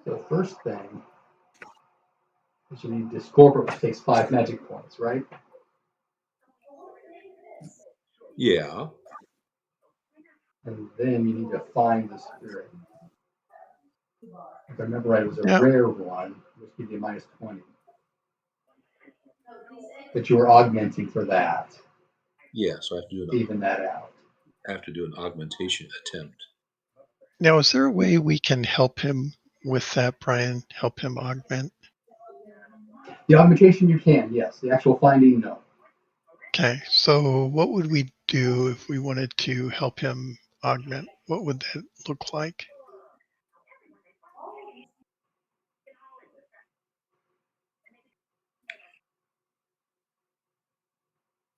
So the first thing is you need this corporate, which takes 5 magic points, right? Yeah. And then you need to find the spirit. If I remember right, it was a rare one, which gives you minus 20. But you were augmenting for that. Yeah, so I have to do even that out. I have to do an augmentation attempt. Now, is there a way we can help him with that, Brian? Help him augment? The augmentation you can, yes. The actual finding, no. Okay, so what would we do if we wanted to help him augment? What would that look like?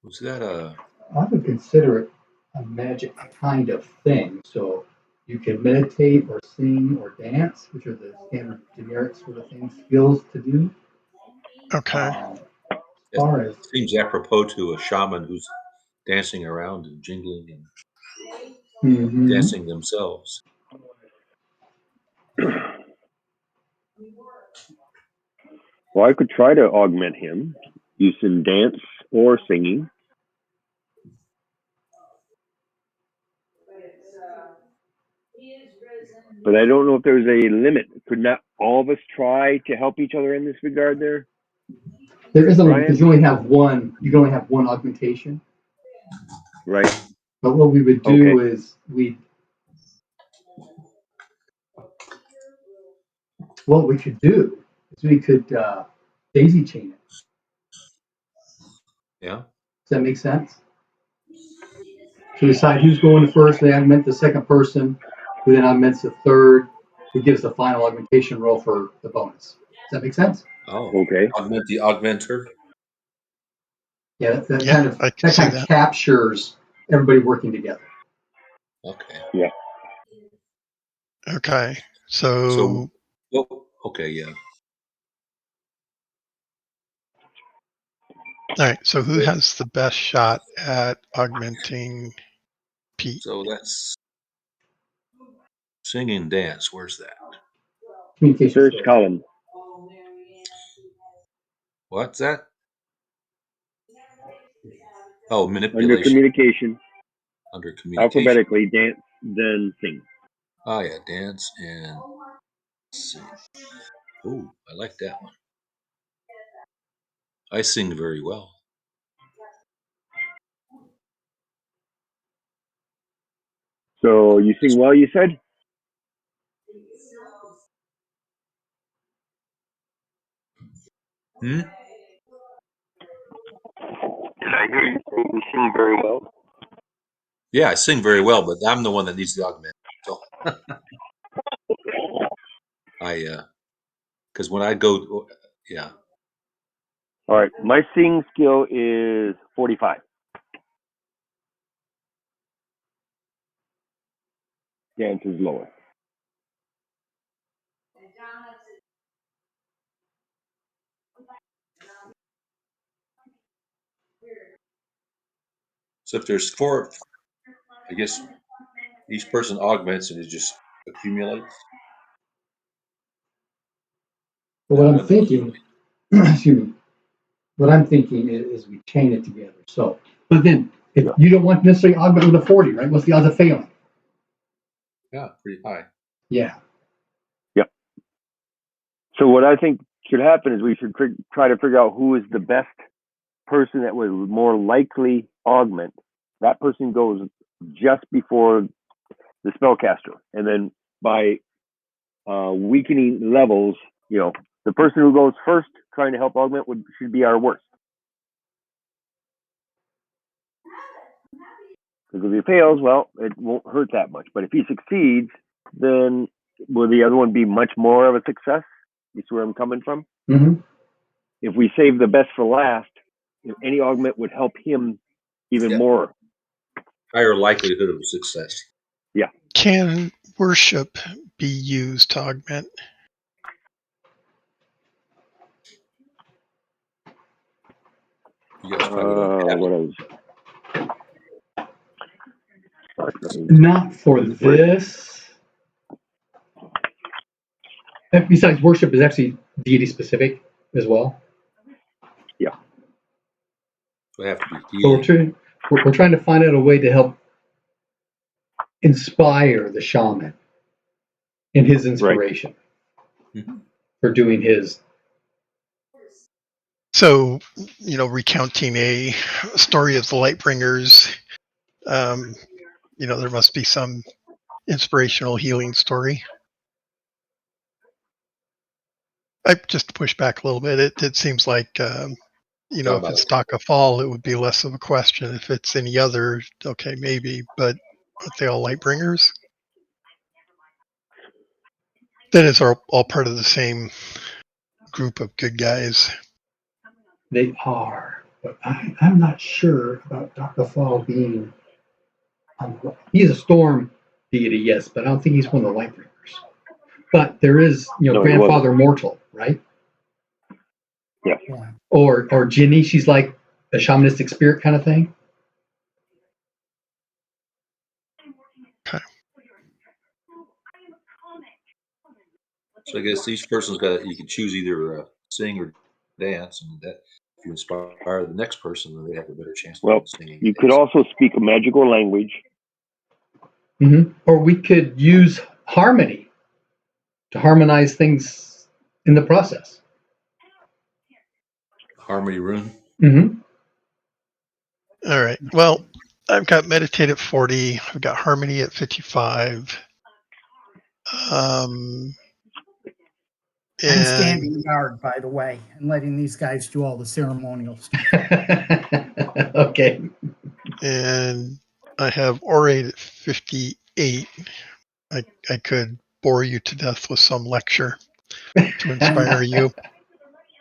Was that a... I would consider it a magic kind of thing. So you can meditate or sing or dance, which are the standard generic sort of things, skills to do. Okay. As far as seems apropos to a shaman who's dancing around and jingling and dancing themselves. Well, I could try to augment him using dance or singing. But I don't know if there's a limit. Could not all of us try to help each other in this regard there? There is a limit because you only have one. You can only have one augmentation. Right. But what we would do is what we could do is we could daisy chain it. Yeah. Does that make sense? So decide who's going first, they augment the second person, who then augments the third, who gives the final augmentation roll for the bonus. Does that make sense? Oh, okay. Augment the augmenter. Yeah, that kind of captures everybody working together. Okay. Yeah. Okay. So well, okay, yeah. All right. So who has the best shot at augmenting Pete? So that's sing and dance. Where's that? Communication. Search column. What's that? Oh, manipulation. Under communication. Under communication. Alphabetically, dance, then sing. Oh, yeah, dance and sing. Oh, I like that one. I sing very well. So you sing well, you said? Hmm? Did I hear you say you sing very well? Yeah, I sing very well, but I'm the one that needs the augment. So because when I go, yeah. All right, my sing skill is 45. Dance is lower. So if there's 4, I guess each person augments and it just accumulates. But what I'm thinking, excuse me, what I'm thinking is we chain it together. So, but then if you don't want to necessarily augment with a 40, right? What's the odds of failing? Yeah, pretty high. Yeah. Yep. So what I think should happen is we should try to figure out who is the best person that would more likely augment. That person goes just before the spellcaster, and then by weakening levels, the person who goes first trying to help augment should be our worst. Because if he fails, well, it won't hurt that much. But if he succeeds, then will the other one be much more of a success? You see where I'm coming from? Mm-hmm. If we save the best for last, if any augment would help him even more. Higher likelihood of success. Yeah. Can worship be used to augment? You guys probably don't have what else? Not for this. Besides, worship is actually deity specific as well. Would have to be So healing. we're trying to find out a way to help inspire the shaman in his inspiration Mhm. for doing his. So, recounting a story of the Lightbringers, there must be some inspirational healing story. I just push back a little bit. It seems like, if it's Taka Fall, it would be less of a question. If it's any other, okay, maybe, but aren't they all Lightbringers? That is all part of the same group of good guys. They are, but I'm not sure about Dr. Fall being. He's a storm deity, yes, but I don't think he's one of the Lightbringers. But there is, No, he Grandfather wasn't. Mortal, right? Yes. Yeah. Or Ginny, she's like a shamanistic spirit kind of thing. Okay. So I guess each person's got. You can choose either sing or dance, and that if you inspire the next person, then they have a better chance Well, of singing. you could also speak a magical language. Or we could use harmony to harmonize things in the process. Harmony rune. Mm-hmm. All right. Well, I've got meditate at 40. I've got harmony at 55. I'm And standing guard, by the way, and letting these guys do all the ceremonial stuff. Okay. and I have orate at 58. I could bore you to death with some lecture to inspire you.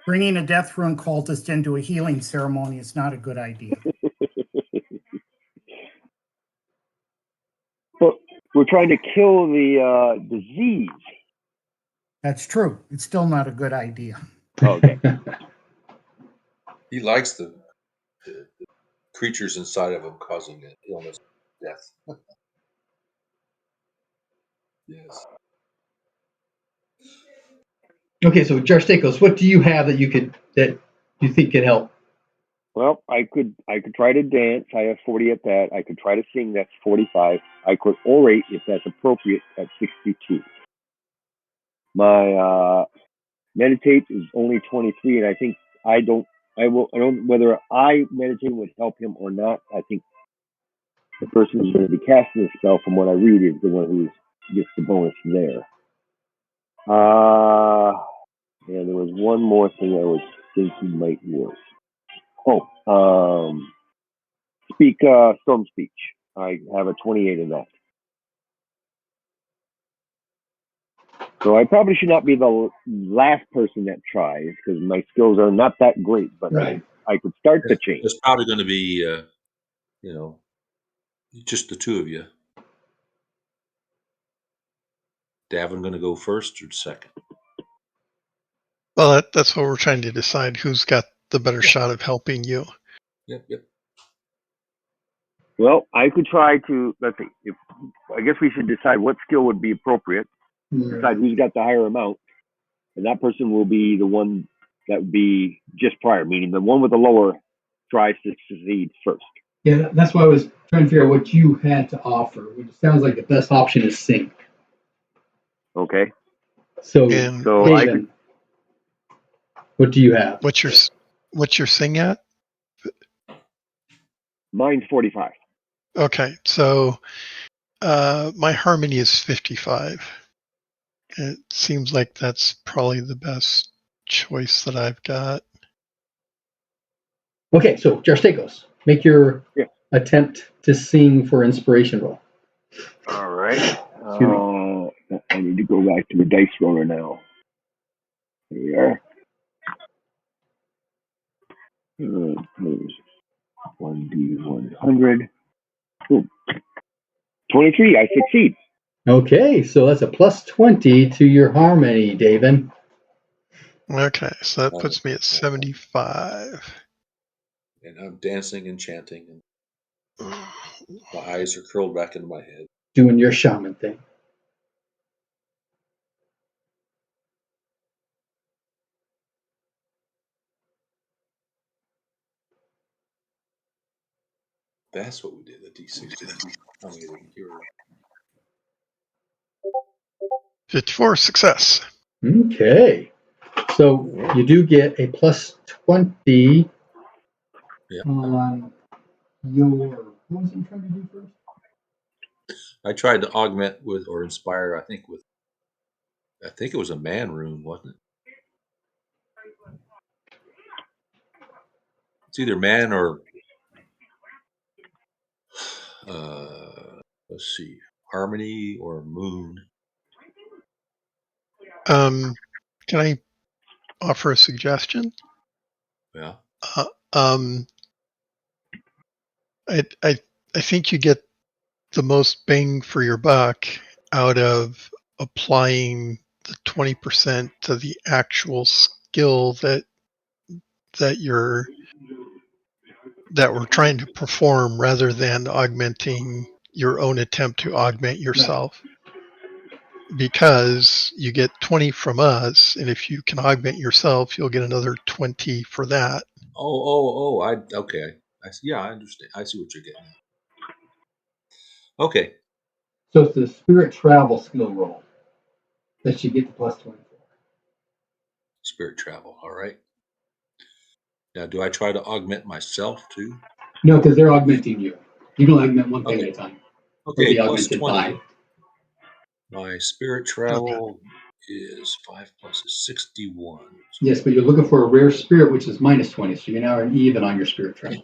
Bringing a death rune cultist into a healing ceremony is not a good idea. But we're trying to kill the disease. That's true. It's still not a good idea. Okay. He likes the creatures inside of him causing illness, death. Yes. Okay, so Jarstakos, what do you have that you think could help? Well, I could try to dance. I have 40 at that. I could try to sing. That's 45. I could orate if that's appropriate at 62. My meditate is only 23, and I think I don't whether I meditate would help him or not. I think the person who's going to be casting the spell, from what I read, is the one who gets the bonus there. And there was one more thing I was thinking might work. Speak storm speech. I have a 28 in that. So I probably should not be the last person that tries because my skills are not that great, but Right. I could start the change. It's probably going to be, just the two of you. Davin going to go first or second? Well, that's what we're trying to decide. Who's got the better shot of helping you? Yep. Well, I could try to, let's see, I guess we should decide what skill would be appropriate, decide who's got the higher amount, and that person will be the one that would be just prior, meaning the one with the lower tries to succeed first. Yeah, that's why I was trying to figure out what you had to offer. It sounds like the best option is sing. Okay. So, And what do you have? what's your sing at? Mine's 45. Okay, so my harmony is 55. It seems like that's probably the best choice that I've got. Okay, so Jarstakos, make your attempt to sing for inspiration roll. All right. I need to go back to the dice roller now. Here we are. 1d100. 23. I succeed. Okay, so that's a plus 20 to your harmony, David. Okay, so that puts me at 75. And I'm dancing and chanting, and my eyes are curled back into my head. Doing your shaman thing. That's what we did. The D60. I'm getting here. 54, success. Okay. So you do get a plus 20 Yeah. on your. What was it trying to do first? I tried to augment with or inspire. I think it was a man rune, wasn't it? It's either man or let's see, harmony or moon. Can I offer a suggestion? Yeah. I think you get the most bang for your buck out of applying the 20% to the actual skill that we're trying to perform, rather than augmenting your own attempt to augment yourself. Because you get 20 from us, and if you can augment yourself, you'll get another 20 for that. Okay. I see. Yeah, I understand. I see what you're getting at. Okay. So it's the spirit travel skill roll that you get the plus 20 for. Spirit travel. All right. Now, do I try to augment myself too? No, because they're augmenting you. You can augment one thing Okay. at a time. Or Okay. be Plus augmented 20. by. My spirit travel is 5 plus is 61. Yes, but you're looking for a rare spirit, which is minus 20. So you're now an even on your spirit travel.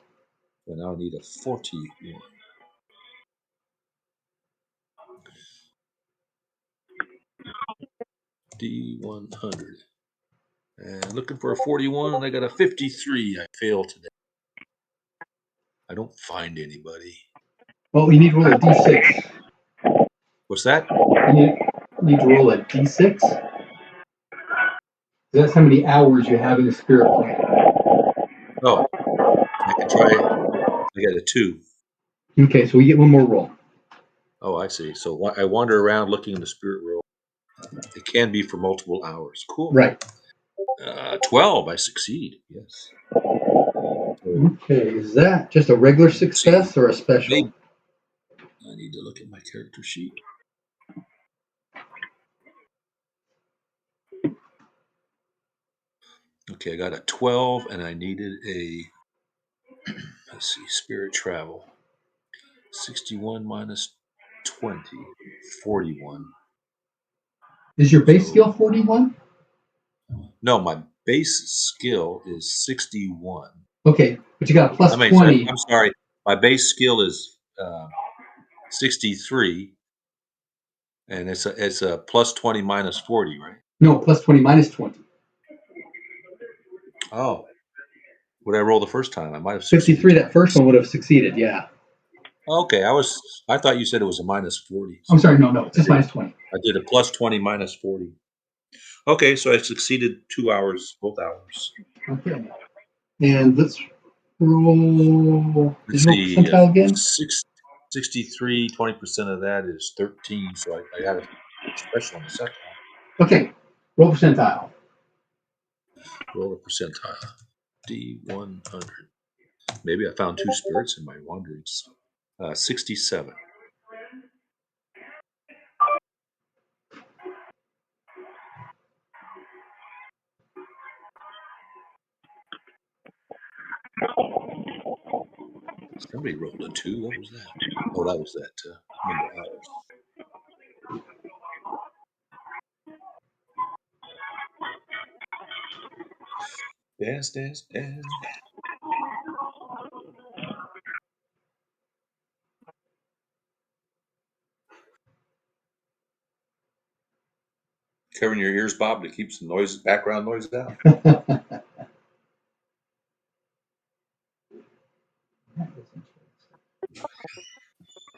So now I need a 41. D100. And looking for a 41, and I got a 53. I failed today. I don't find anybody. Well, you need to roll a d6. What's that? You need to roll a d6. That's how many hours you have in the spirit plane. Oh, I can try it. I got a 2. Okay, so we get one more roll. Oh, I see. So I wander around looking in the spirit world. It can be for multiple hours. Cool. Right. 12. I succeed. Yes. Okay, is that just a regular success or a special? Maybe. I need to look at my character sheet. Okay, I got a 12, and I needed a, let's see, spirit travel. 61 minus 20, 41. Is your base So- skill 41? No, my base skill is 61. Okay, but you got a plus 20. I'm sorry. My base skill is 63, and it's a plus 20 minus 40, right? No, plus 20 minus 20. Oh, what did I roll the first time? I might have 53, succeeded. that first one would have succeeded, yeah. Okay, I thought you said it was a minus 40. I'm sorry, no, it's just minus 20. I did a plus 20 minus 40. Okay, so I succeeded 2 hours, both hours. Okay. And let's roll. Let's Did you roll see, percentile again? 63, 20% of that is 13, so I got a special on the second one. Okay, roll percentile. Roll a percentile. D100. Maybe I found 2 spirits in my wanderings. 67. Somebody rolled a 2. What was that? Oh, that was that number of hours. Dance. Covering your ears, Bob, to keep some noise, background noise out.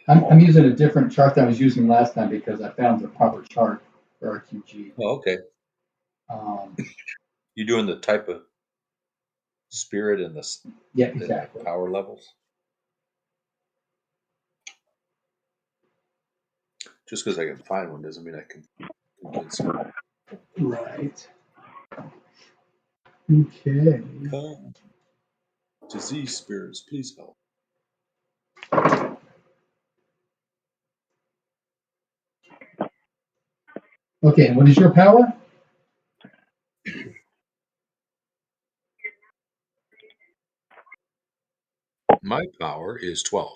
I'm using a different chart than I was using last time because I found the proper chart for RQG. Oh, okay. You're doing the type of spirit and Yeah, the exactly. power levels. Just because I can find one doesn't mean I can get some. Right. Okay. Come, disease spirits, please help. Okay, and what is your power? My power is 12.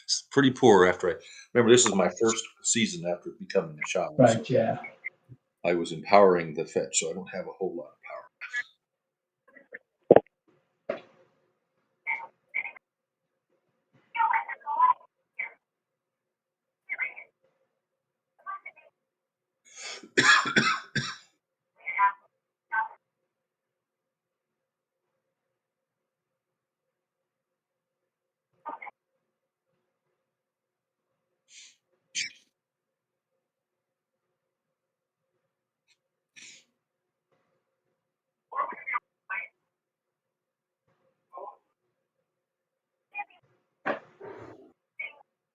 It's pretty poor after I remember this is my first season after becoming a shaman. Right, So yeah. I was empowering the fetch, so I don't have a whole lot of power.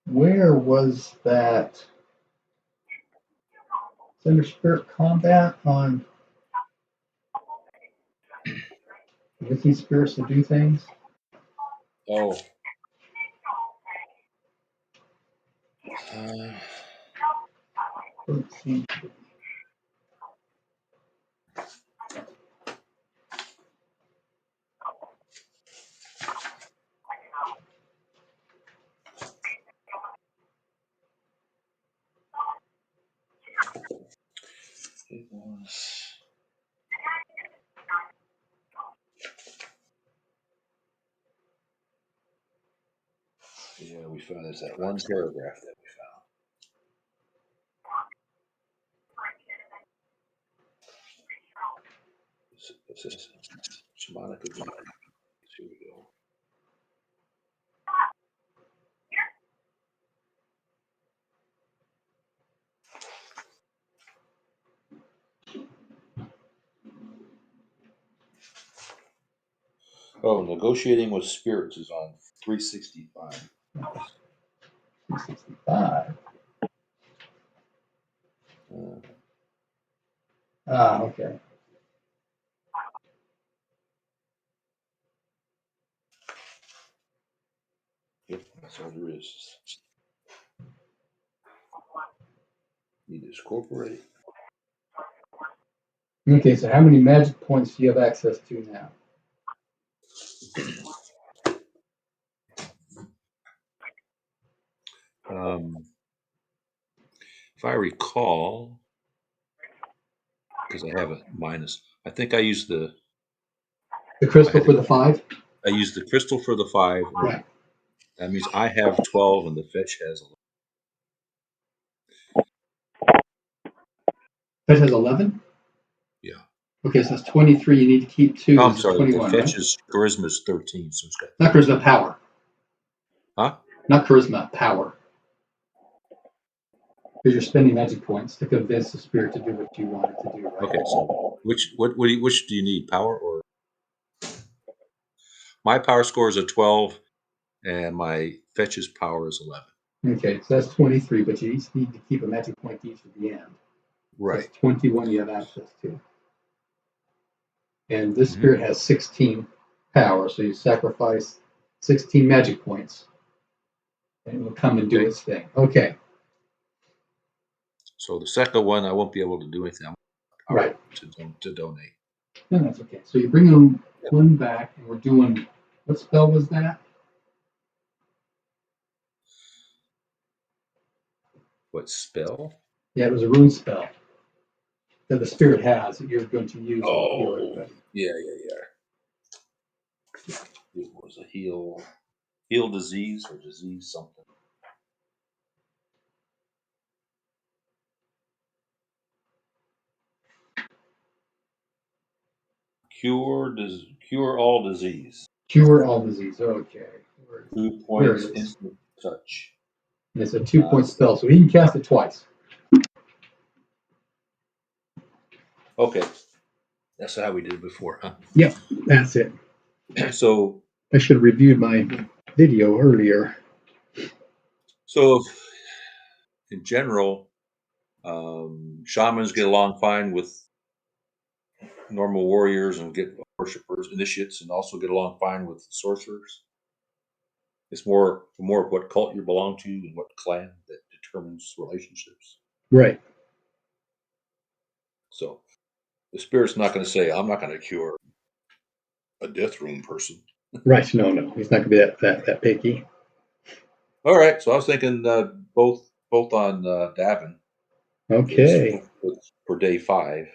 Where was that? It's under Spirit Combat on Wiki Spirits to do things. Oh. Uh, Let's see. it was. Yeah, we found there's that one paragraph that we found. It says shamanic ability. Here we go. Oh, negotiating with spirits is on 365. 365. Uh, Okay. yep, that's all there is. Need to incorporate. Okay, so how many magic points do you have access to now? If I recall, because I have a minus, I think I used the The crystal for the 5? I used the crystal for the 5. Right. That means I have 12 and the fetch has 11. That has 11? Yeah. Okay, so that's 23. You need to keep 2. Oh, I'm This is sorry. The 21, right? fetch's charisma is 13, so it's got. Not charisma, power. Huh? Not charisma, power. Because you're spending magic points to convince the spirit to do what you want it to do, right? Okay, so which do you need? Power or my power score is a 12, and my fetch's power is 11. Okay, so that's 23, but you each need to keep a magic point each at the end. So Right. that's 21 you have access to. And this Mhm. spirit has 16 power, so you sacrifice 16 magic points, and it will come and do Okay. its thing. Okay, So the second one, I won't be able to do anything. Power right. to donate. No, that's okay. So you bring them one back, and we're doing, what spell was that? What spell? Yeah, it was a rune spell that the spirit has that you're going to use to heal Oh, everybody. yeah. It was a heal disease or disease something. Cure all disease. Cure all disease. Okay. 2 There it points is. instant touch. And it's a 2-point spell, so he can cast it twice. Okay, that's how we did it before, huh? Yep, that's it. So I should have reviewed my video earlier. in general, shamans get along fine with normal warriors and get worshipers, initiates, and also get along fine with sorcerers. It's more of what cult you belong to and what clan that determines relationships. Right. So the spirit's not going to say, "I'm not going to cure a death room person." Right. No. He's not going to be that picky. All right. So I was thinking both on Davin. Okay. For day 5.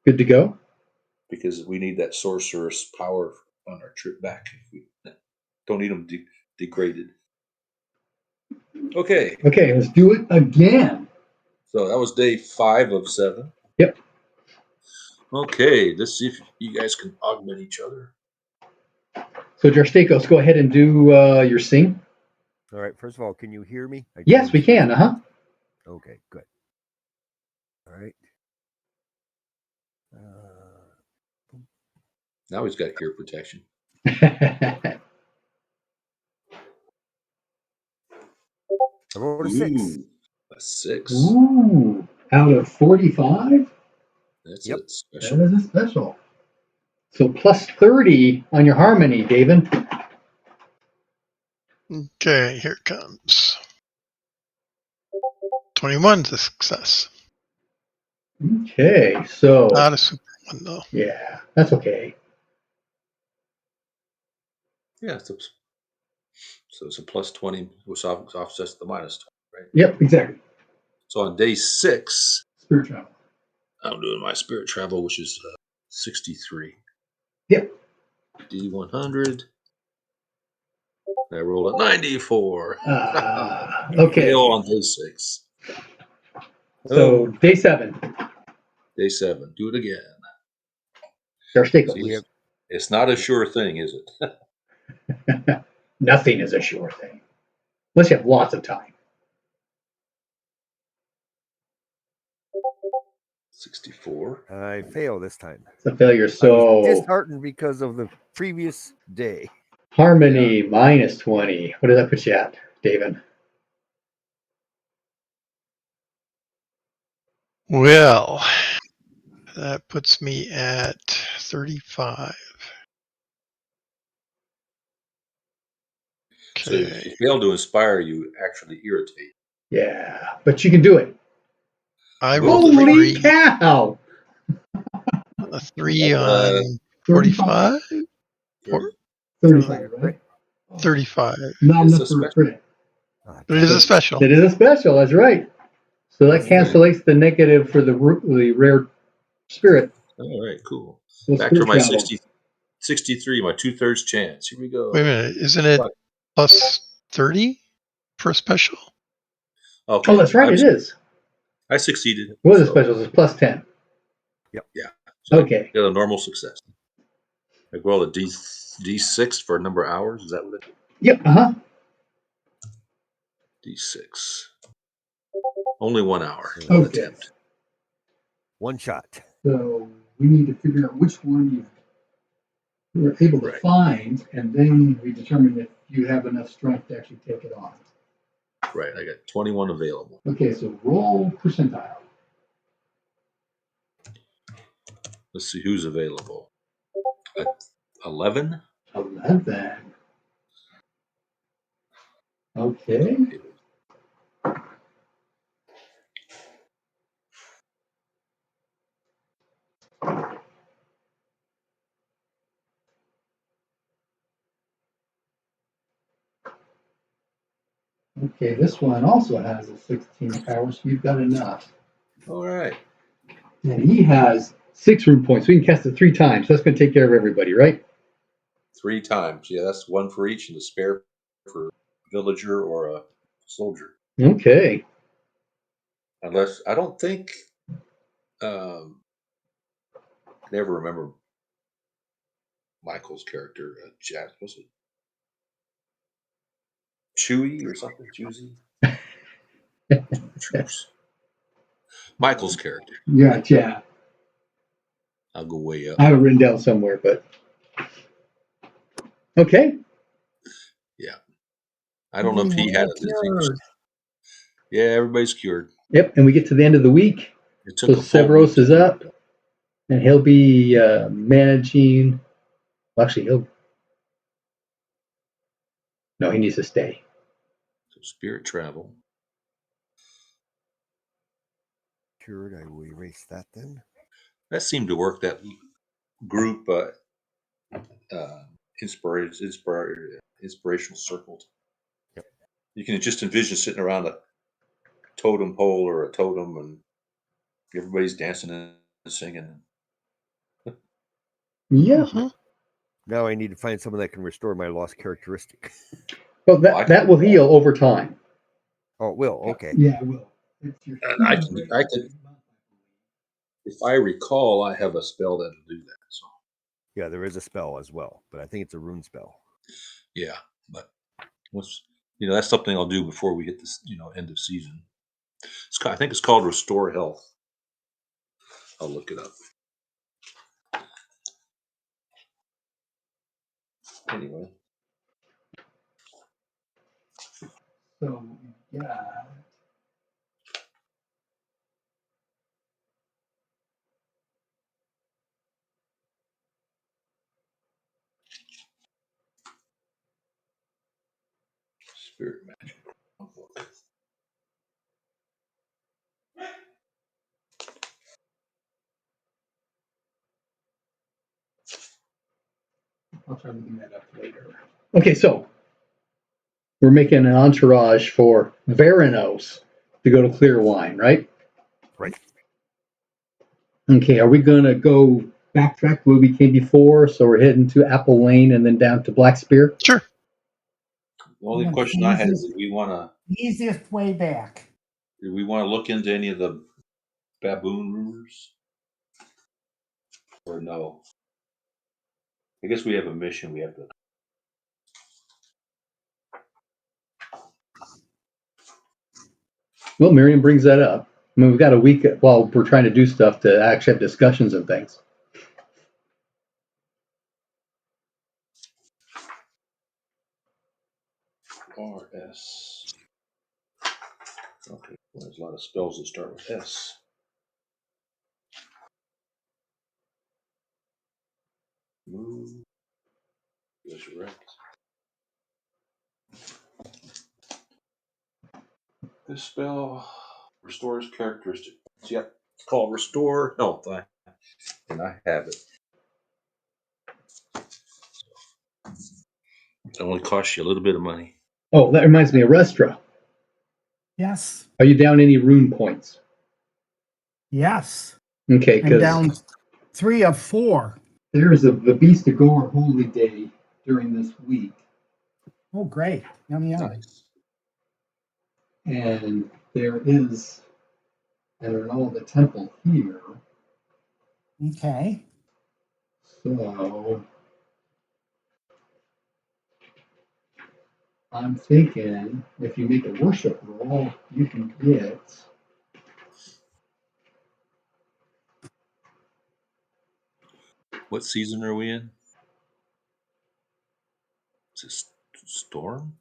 Good to go. Because we need that sorcerer's power on our trip back. We don't need them degraded. Okay. Okay, let's do it again. So that was day 5 of 7. Yep. Okay, let's see if you guys can augment each other. So, Jarstakos, go ahead and do your sing. All right. First of all, can you hear me? Yes, we can. Okay, good. All right. Now he's got ear protection. I rolled a 6. Ooh, a 6. Ooh, out of 45? That's Yep. a special. That is a special. So plus 30 on your harmony, David. Okay, here it comes. 21's a success. Okay, so Not a super one, though. yeah, that's okay. Yeah, so it's a plus 20, which offsets the minus 20, right? Yep, exactly. So on day 6, Spirit travel. I'm doing my spirit travel, which is 63. Yep. D100. I rolled a 94. Okay. Fail on day 6. So day 7. Day 7. Do it again. Jarstakos. See, it's not a sure thing, is it? Nothing is a sure thing. Unless you have lots of time. 64. I fail this time. It's a failure. I was So disheartened because of the previous day. harmony minus 20. What does that put you at, David? Well, that puts me at 35. So if you fail to inspire, you actually irritate. Yeah, but you can do it. I Well, rolled a Holy 3. cow! A 3 on 45? 35, right? 35. Not It's enough a for a special. crit. But it is a special. It is a special, that's right. So that All right. cancelates the negative for the rare spirit. All right, cool. So Back to spirit my travel. 63, my 2/3 chance. Here we go. Wait a minute. Isn't it plus 30 for a special? Okay. Oh, that's right, it is. I succeeded. What are the specials? It's plus 10. Yep. Yeah. So Okay. I got a normal success. I roll a D6 for a number of hours. Is that what it is? Yep, D6. Only 1 hour. Okay. One Okay. attempt. One shot. So we need to figure out which one you were able to find, and then we determine if you have enough strength to actually take it on. Right. I got 21 available. Okay, so roll percentile. Let's see who's available. 11. 11. Okay. Okay, this one also has a 16 power, so you've got enough. All right. And he has 6 room points. So we can cast it 3 times. That's going to take care of everybody, right? 3 times. Yeah, that's 1 for each, and a spare for a villager or a soldier. Okay. Unless I don't think. I never remember Michael's character. Jack, was it Chewy or something? Chewy. Michael's character. Yeah. I'll go way up. I have it written down somewhere, but okay. Yeah. I don't know if he had a distinguished. Yeah, everybody's cured. Yep, and we get to the end of the week. It took So a full Severos week to is do up, it. and he'll be managing. Well, actually, he needs to stay. So spirit travel. Cured. I will erase that then. That seemed to work. That group inspirational circle. Yep. You can just envision sitting around a totem pole or a totem, and everybody's dancing and singing. Yeah. Mhm. Now I need to find someone that can restore my lost characteristic. Well, Well, I that will heal over time. Oh, it will. Okay. Yeah, it will. It's your And I can, if I recall, I have a spell that'll do that. So Yeah, there is a spell as well, but I think it's a rune spell. yeah, but once that's something I'll do before we hit this end of season. I think it's called Restore Health. I'll look it up. Anyway, So, yeah. Spirit Magic book. I'll try looking that up later. Okay, so we're making an entourage for Veranos to go to Clear Wine, right? Right. Okay, are we going to go backtrack where we came before? So we're heading to Apple Lane and then down to Black Spear? Sure. The only Yeah, question I had is, easiest- do we want Easiest way back. to look into any of the baboon rumors, or no? I guess we have a mission. We have to. Well, Miriam brings that up. I mean, we've got a week while we're trying to do stuff to actually have discussions and things. RS. Okay, well, there's a lot of spells that start with S. Move. Resurrect. This spell restores characteristic. Yep, it's called Restore Health. And I have it. It only costs you a little bit of money. Oh, that reminds me of Restra. Yes. Are you down any rune points? Yes. Okay, I'm because down 3 of 4. there's the Beast of Gore Holy Day during this week. Oh, great. Yum, yum. Nice. And there is, I don't know, the temple here. Okay. So I'm thinking if you make a worship roll, you can get. What season are we in? Is it Storm?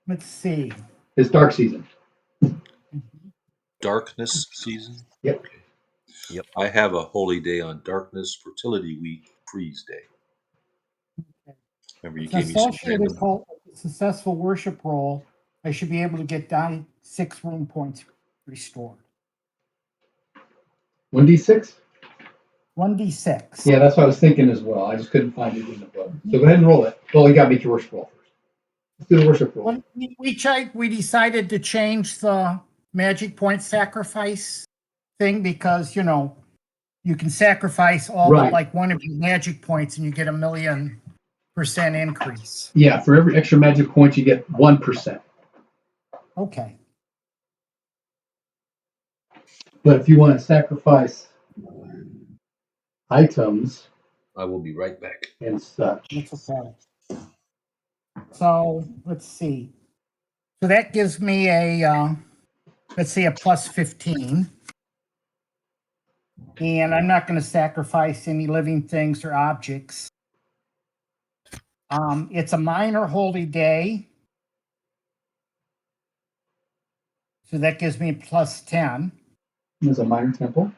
Let's see. It's dark season. Darkness season? Yep. Okay. Yep. I have a holy day on Darkness, Fertility Week, Freeze Day. Remember, you It's gave me some associated random. cult with a successful worship roll. I should be able to get down 6 rune points restored. 1d6? 1d6. Yeah, that's what I was thinking as well. I just couldn't find it in the book. So go ahead and roll it. Well, you got to make your worship roll first. Let's do the worship roll. When we decided to change the magic point sacrifice thing because, you can sacrifice all Right. but like one of your magic points and you get 1,000,000% increase. Yeah, for every extra magic point, you get 1%. Okay. But if you want to sacrifice items I will be right back. and such, That's okay. So let's see. So that gives me let's see, a plus 15. And I'm not going to sacrifice any living things or objects. It's a minor holy day. So that gives me plus 10. there's a minor temple.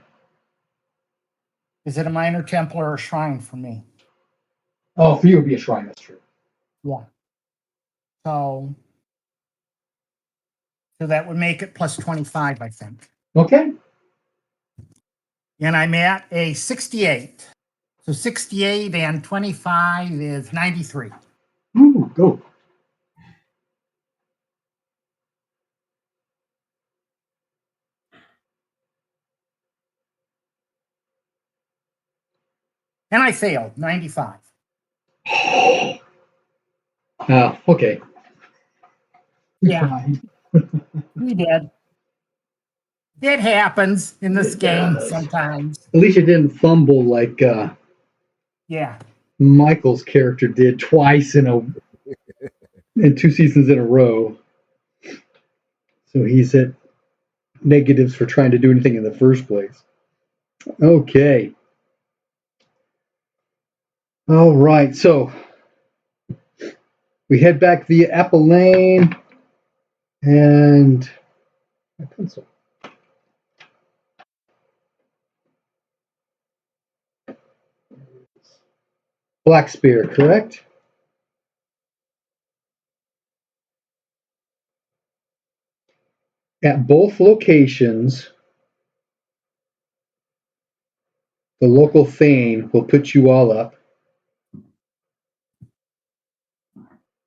Is it a minor temple or a shrine for me? Oh, for you, it would be a shrine. That's true. Yeah. So So that would make it plus 25, I think. Okay. And I'm at a 68. So 68 and 25 is 93. Ooh, go. And I failed, 95. Okay. We Yeah. tried. We did. It happens in this It game does. sometimes. At least you didn't fumble like Yeah. Michael's character did twice in 2 seasons in a row. So he's at negatives for trying to do anything in the first place. Okay. All right. So we head back via Apple Lane and my pencil. Black Spear, correct? At both locations, the local Thane will put you all up.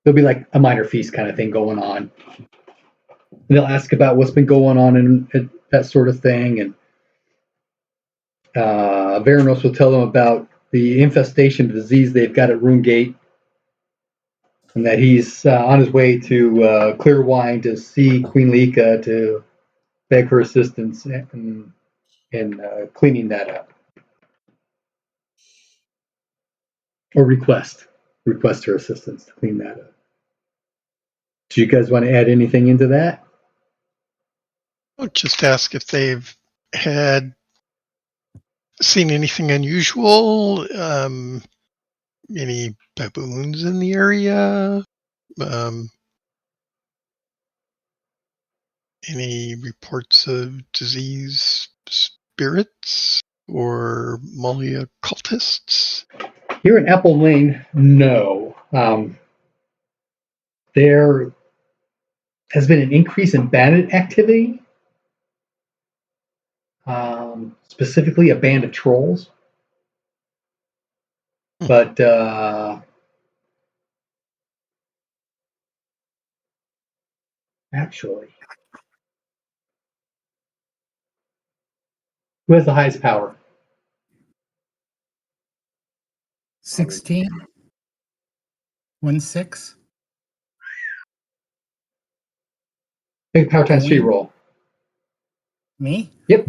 There'll be like a minor feast kind of thing going on. And they'll ask about what's been going on and that sort of thing. And Veranos will tell them about the infestation disease they've got at Roomgate, and that he's on his way to Clearwine to see Queen Lika to beg her assistance in cleaning that up. Or request her assistance to clean that up. Do you guys want to add anything into that? I'll just ask if they've had seen anything unusual, any baboons in the area, any reports of disease spirits or Malia cultists? Here in Apple Lane, no. There has been an increase in bandit activity, specifically a band of trolls. But actually, who has the highest power? 16. 1-6. Make a power times 3 roll. Me? Yep.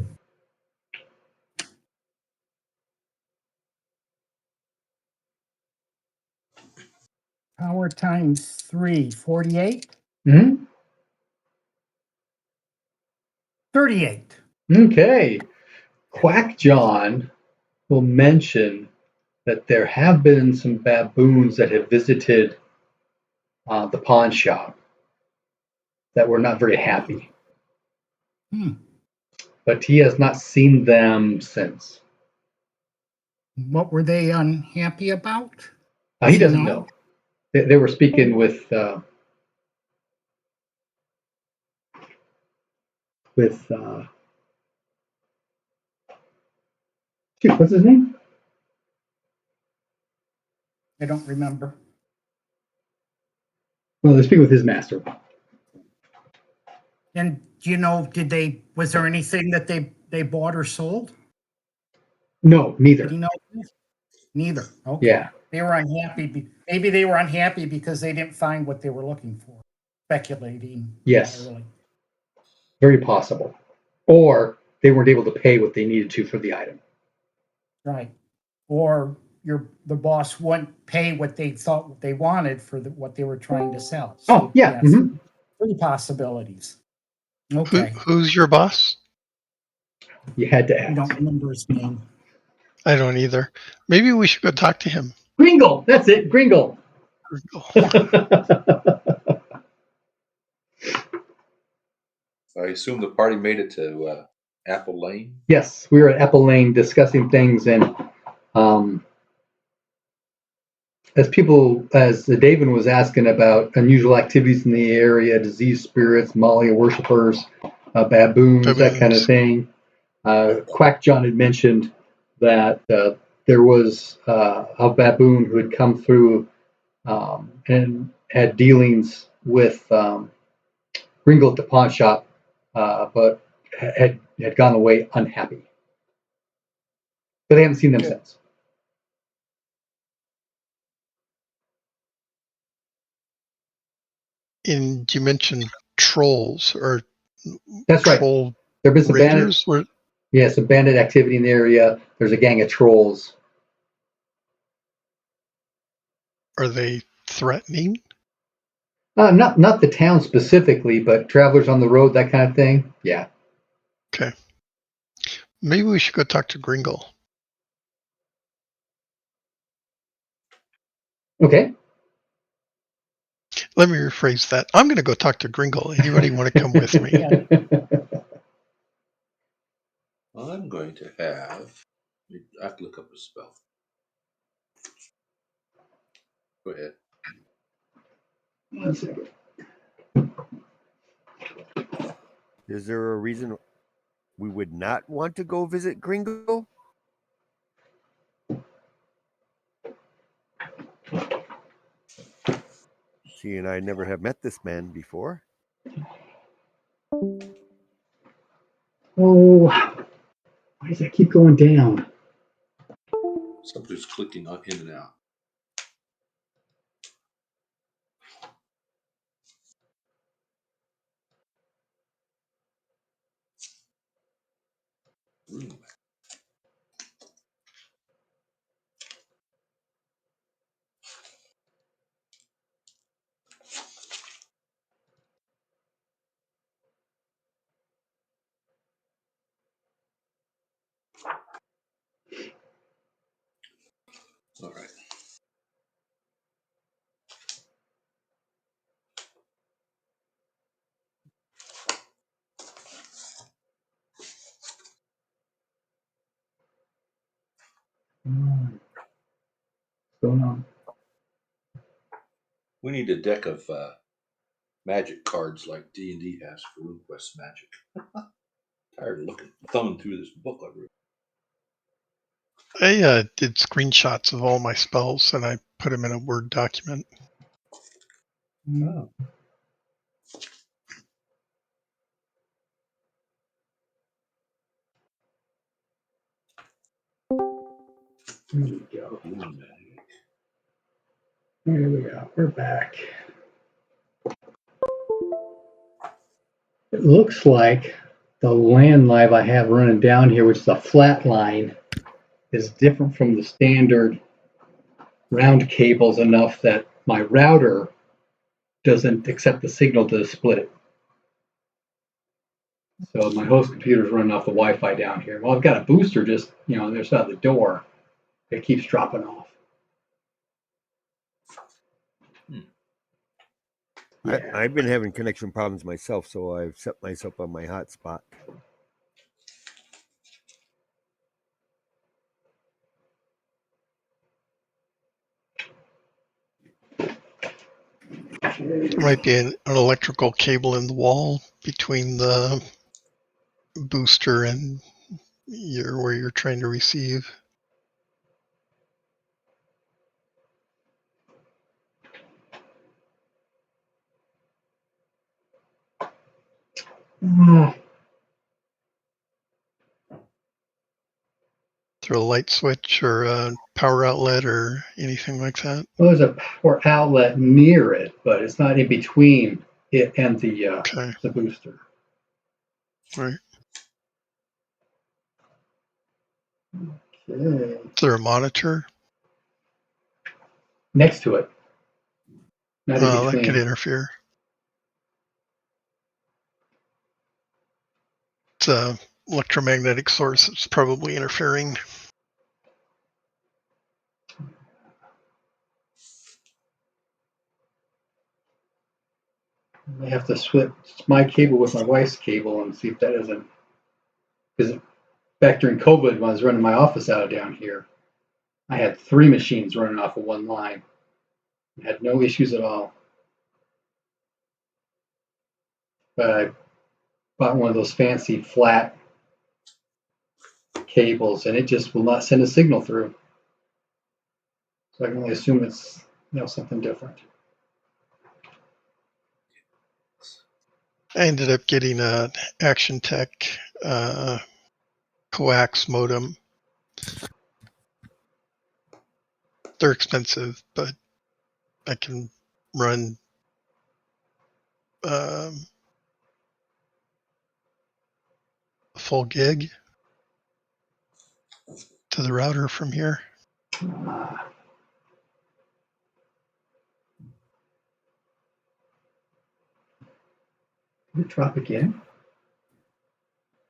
Power times 3, 48. Mm-hmm. 38. Okay. Quack John will mention that there have been some baboons that have visited the pawn shop that were not very happy. But he has not seen them since. What were they unhappy about? He doesn't know. They were speaking with shoot, what's his name? I don't remember. Well, they're speaking with his master. And was there anything that they bought or sold? No, Did neither. you know? Neither. Okay. Yeah. They were unhappy. Maybe they were unhappy because they didn't find what they were looking for. Speculating. Yes. Really. Very possible. Or they weren't able to pay what they needed to for the item. Right. Or the boss wouldn't pay what they thought they wanted for what they were trying to sell. So, yeah. yes, Mm-hmm. 3 possibilities. Okay. Who's your boss? You had to I ask. don't remember his name. I don't either. Maybe we should go talk to him. Gringle. That's it. Gringle. I assume the party made it to Apple Lane. Yes, we were at Apple Lane discussing things, and as David was asking about unusual activities in the area, diseased spirits, Malia worshippers, baboons, that kind of thing. Quack John had mentioned that there was a baboon who had come through and had dealings with Gringo at the pawn shop, but had gone away unhappy. But they haven't seen them since. And you mentioned trolls or That's right. troll There have been some raiders. some bandit activity in the area. There's a gang of trolls. Are they threatening? Not the town specifically, but travelers on the road, that kind of thing. Yeah. Okay. Maybe we should go talk to Gringle. Okay. Let me rephrase that. I'm going to go talk to Gringle. Anybody want to come with me? I'm going to have. I have to look up a spell. Go ahead. 1 second. Is there a reason we would not want to go visit Gringo? She and I never have met this man before. Oh, why does that keep going down? Somebody's clicking on in and out. All right. What's going on? We need a deck of magic cards like D&D has for RuneQuest Magic. Tired of thumbing through this book I read. I did screenshots of all my spells and I put them in a Word document. Oh. Here we go. Rune Magic. Here we go. We're back. It looks like the land live I have running down here, which is a flat line, is different from the standard round cables enough that my router doesn't accept the signal to split it. So my host computer is running off the Wi-Fi down here. Well, I've got a booster just, on the other side of the door. It keeps dropping off. Yeah. I've been having connection problems myself, so I've set myself on my hotspot. There might be an electrical cable in the wall between the booster and where you're trying to receive. Through a light switch or a power outlet or anything like that? Well, there's a power outlet near it, but it's not in between it and the booster. Right. Okay. Is there a monitor? Next to it. Not in That between. could interfere. It's a electromagnetic source that's probably interfering. I have to switch my cable with my wife's cable and see if that doesn't. Because back during COVID, when I was running my office out of down here, I had 3 machines running off of one line. Had no issues at all. But I bought one of those fancy flat cables, and it just will not send a signal through. So I can only assume it's something different. I ended up getting a Action Tech coax modem. They're expensive, but I can run a full gig to the router from here. Did it drop again?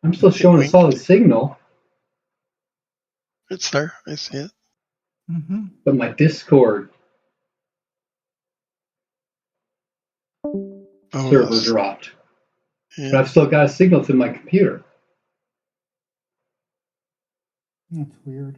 I'm still showing a solid signal. It's there. I see it. Mm-hmm. But my Discord server dropped. Yeah. But I've still got a signal to my computer. That's weird.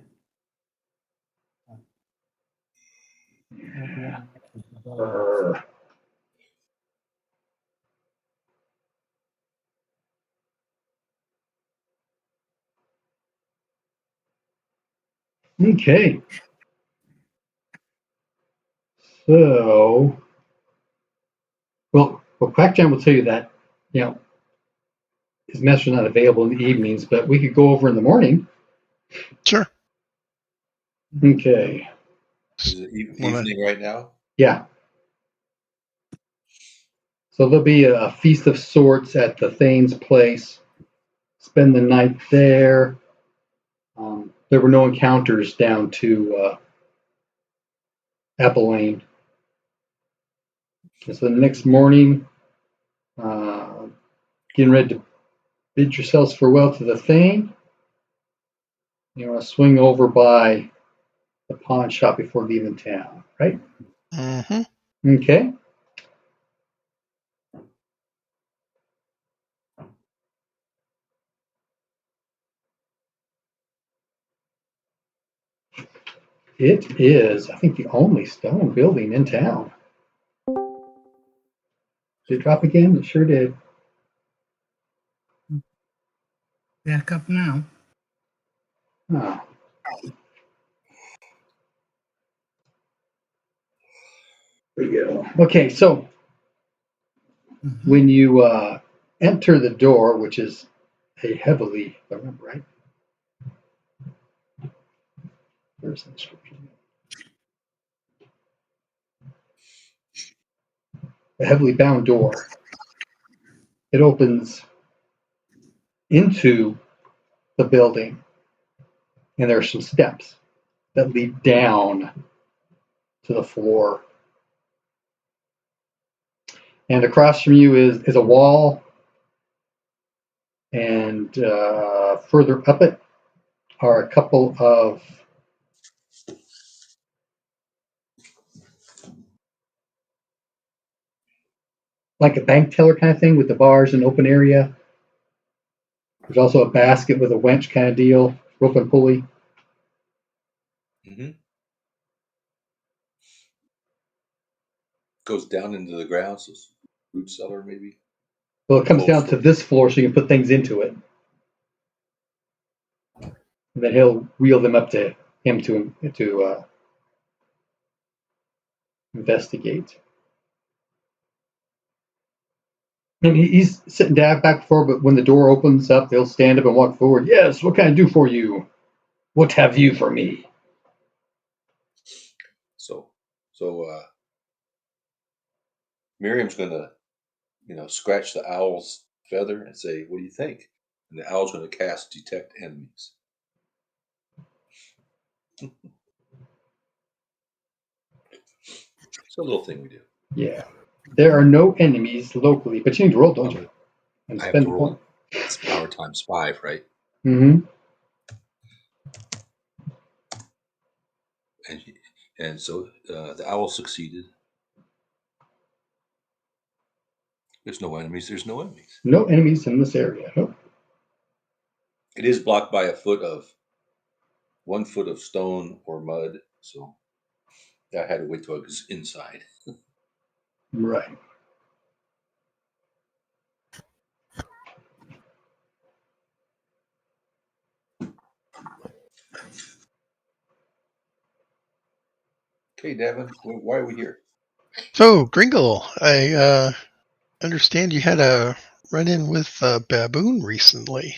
Okay. So, well, Quackjam will tell you that, his messages are not available in the evenings, but we could go over in the morning. Sure. Okay. Is it evening right now? Yeah. So there'll be a feast of sorts at the Thane's place. Spend the night there. There were no encounters down to Apple Lane. And so the next morning, getting ready to bid yourselves farewell to the Thane. You want to swing over by the pawn shop before leaving town, right? Mm-hmm. Okay. It is, I think, the only stone building in town. Did it drop again? It sure did. Back up now. Oh. There you go. Okay, so when you enter the door, which is a heavily, if I remember right, where's the description? A heavily bound door. It opens into the building, and there are some steps that lead down to the floor. And across from you is a wall, and further up it are a couple of like a bank teller kind of thing with the bars and open area. There's also a basket with a winch kind of deal, rope and pulley. Mm-hmm. Goes down into the ground, so food cellar maybe. Well, it comes down to this floor so you can put things into it. And then he'll wheel them up to him to investigate. And he's sitting down back forward, but when the door opens up, they'll stand up and walk forward. Yes, what can I do for you? What have you for me? So Miriam's gonna, scratch the owl's feather and say, "What do you think?" And the owl's gonna cast detect enemies. It's a little thing we do. Yeah. There are no enemies locally, but you need to roll, don't you? And I have spend to the roll. point. It's power times 5, right? Mm-hmm. And so the owl succeeded. There's no enemies. There's no enemies. No enemies in this area. Nope. It is blocked by 1 foot of stone or mud. So I had to wait till I was inside. Right. Okay, Devin, why are we here? So, Gringle, I understand you had a run-in with a baboon recently.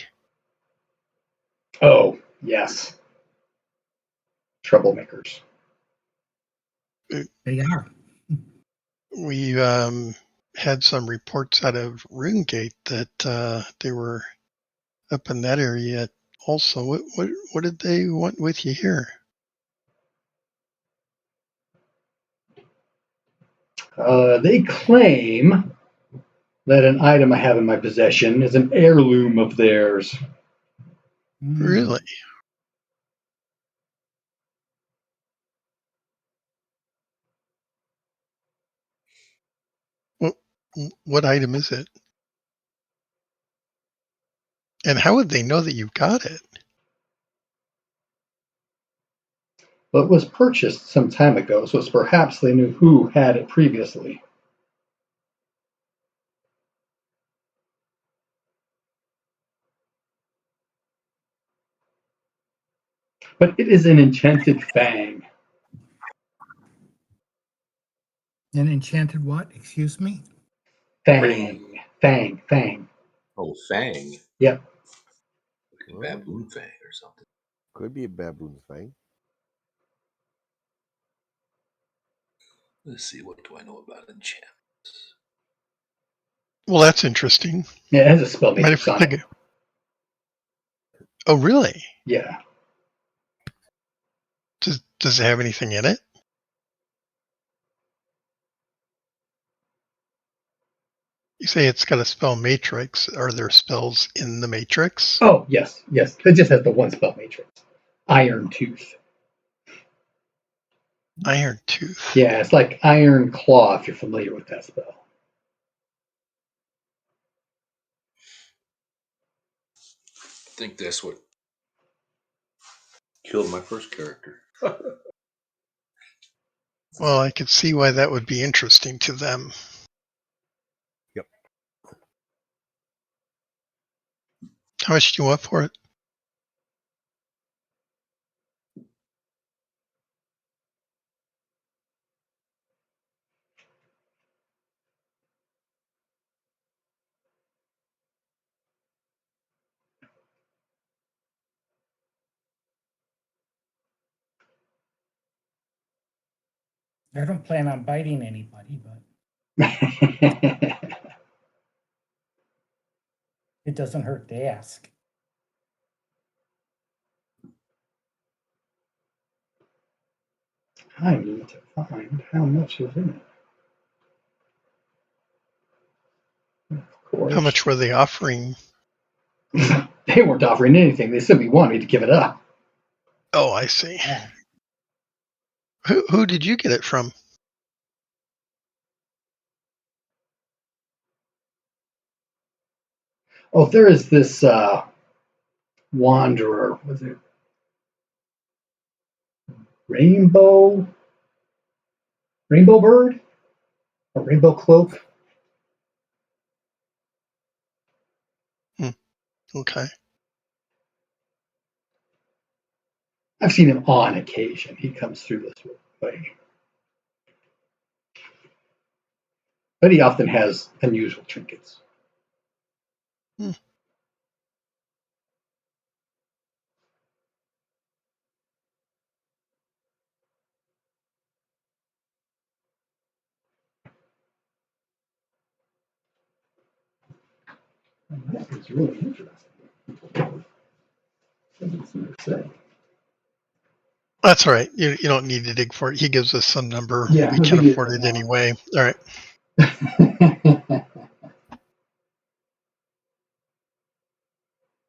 Oh, yes. Troublemakers. They are. We had some reports out of RuneGate that they were up in that area also. What did they want with you here? They claim that an item I have in my possession is an heirloom of theirs. Really? What, what item is it? And how would they know that you got it? Well, it was purchased some time ago, so it's perhaps they knew who had it previously. But it is an enchanted fang. An enchanted what? Excuse me? Fang. Fang. Fang. Oh, Fang. Yep. Like a baboon Fang or something. Could be a baboon's fang. Let's see, what do I know about enchantments? Well, that's interesting. Yeah, it has a spell Mind matrix if we on take it. it? Oh, really? Yeah. Does it have anything in it? You say it's got a spell matrix. Are there spells in the matrix? Oh, yes. Yes. It just has the one spell matrix. Iron Tooth. Iron Tooth. Yeah, it's like Iron Claw if you're familiar with that spell. I think that's what killed my first character. Well, I could see why that would be interesting to them. Yep. How much do you want for it? I don't plan on biting anybody, but it doesn't hurt to ask. I need to find how much is in it. Of course. How much were they offering? They weren't offering anything. They simply wanted me to give it up. Oh, I see. Yeah. Who did you get it from? Oh, there is this wanderer. Was it Rainbow? Rainbow Bird? Or Rainbow Cloak? Okay. I've seen him on occasion. He comes through this way. But he often has unusual trinkets. Hmm. And that is really interesting. Doesn't seem to say. That's all right. You don't need to dig for it. He gives us some number. Yeah, We I'll can give you afford that it anyway. All right.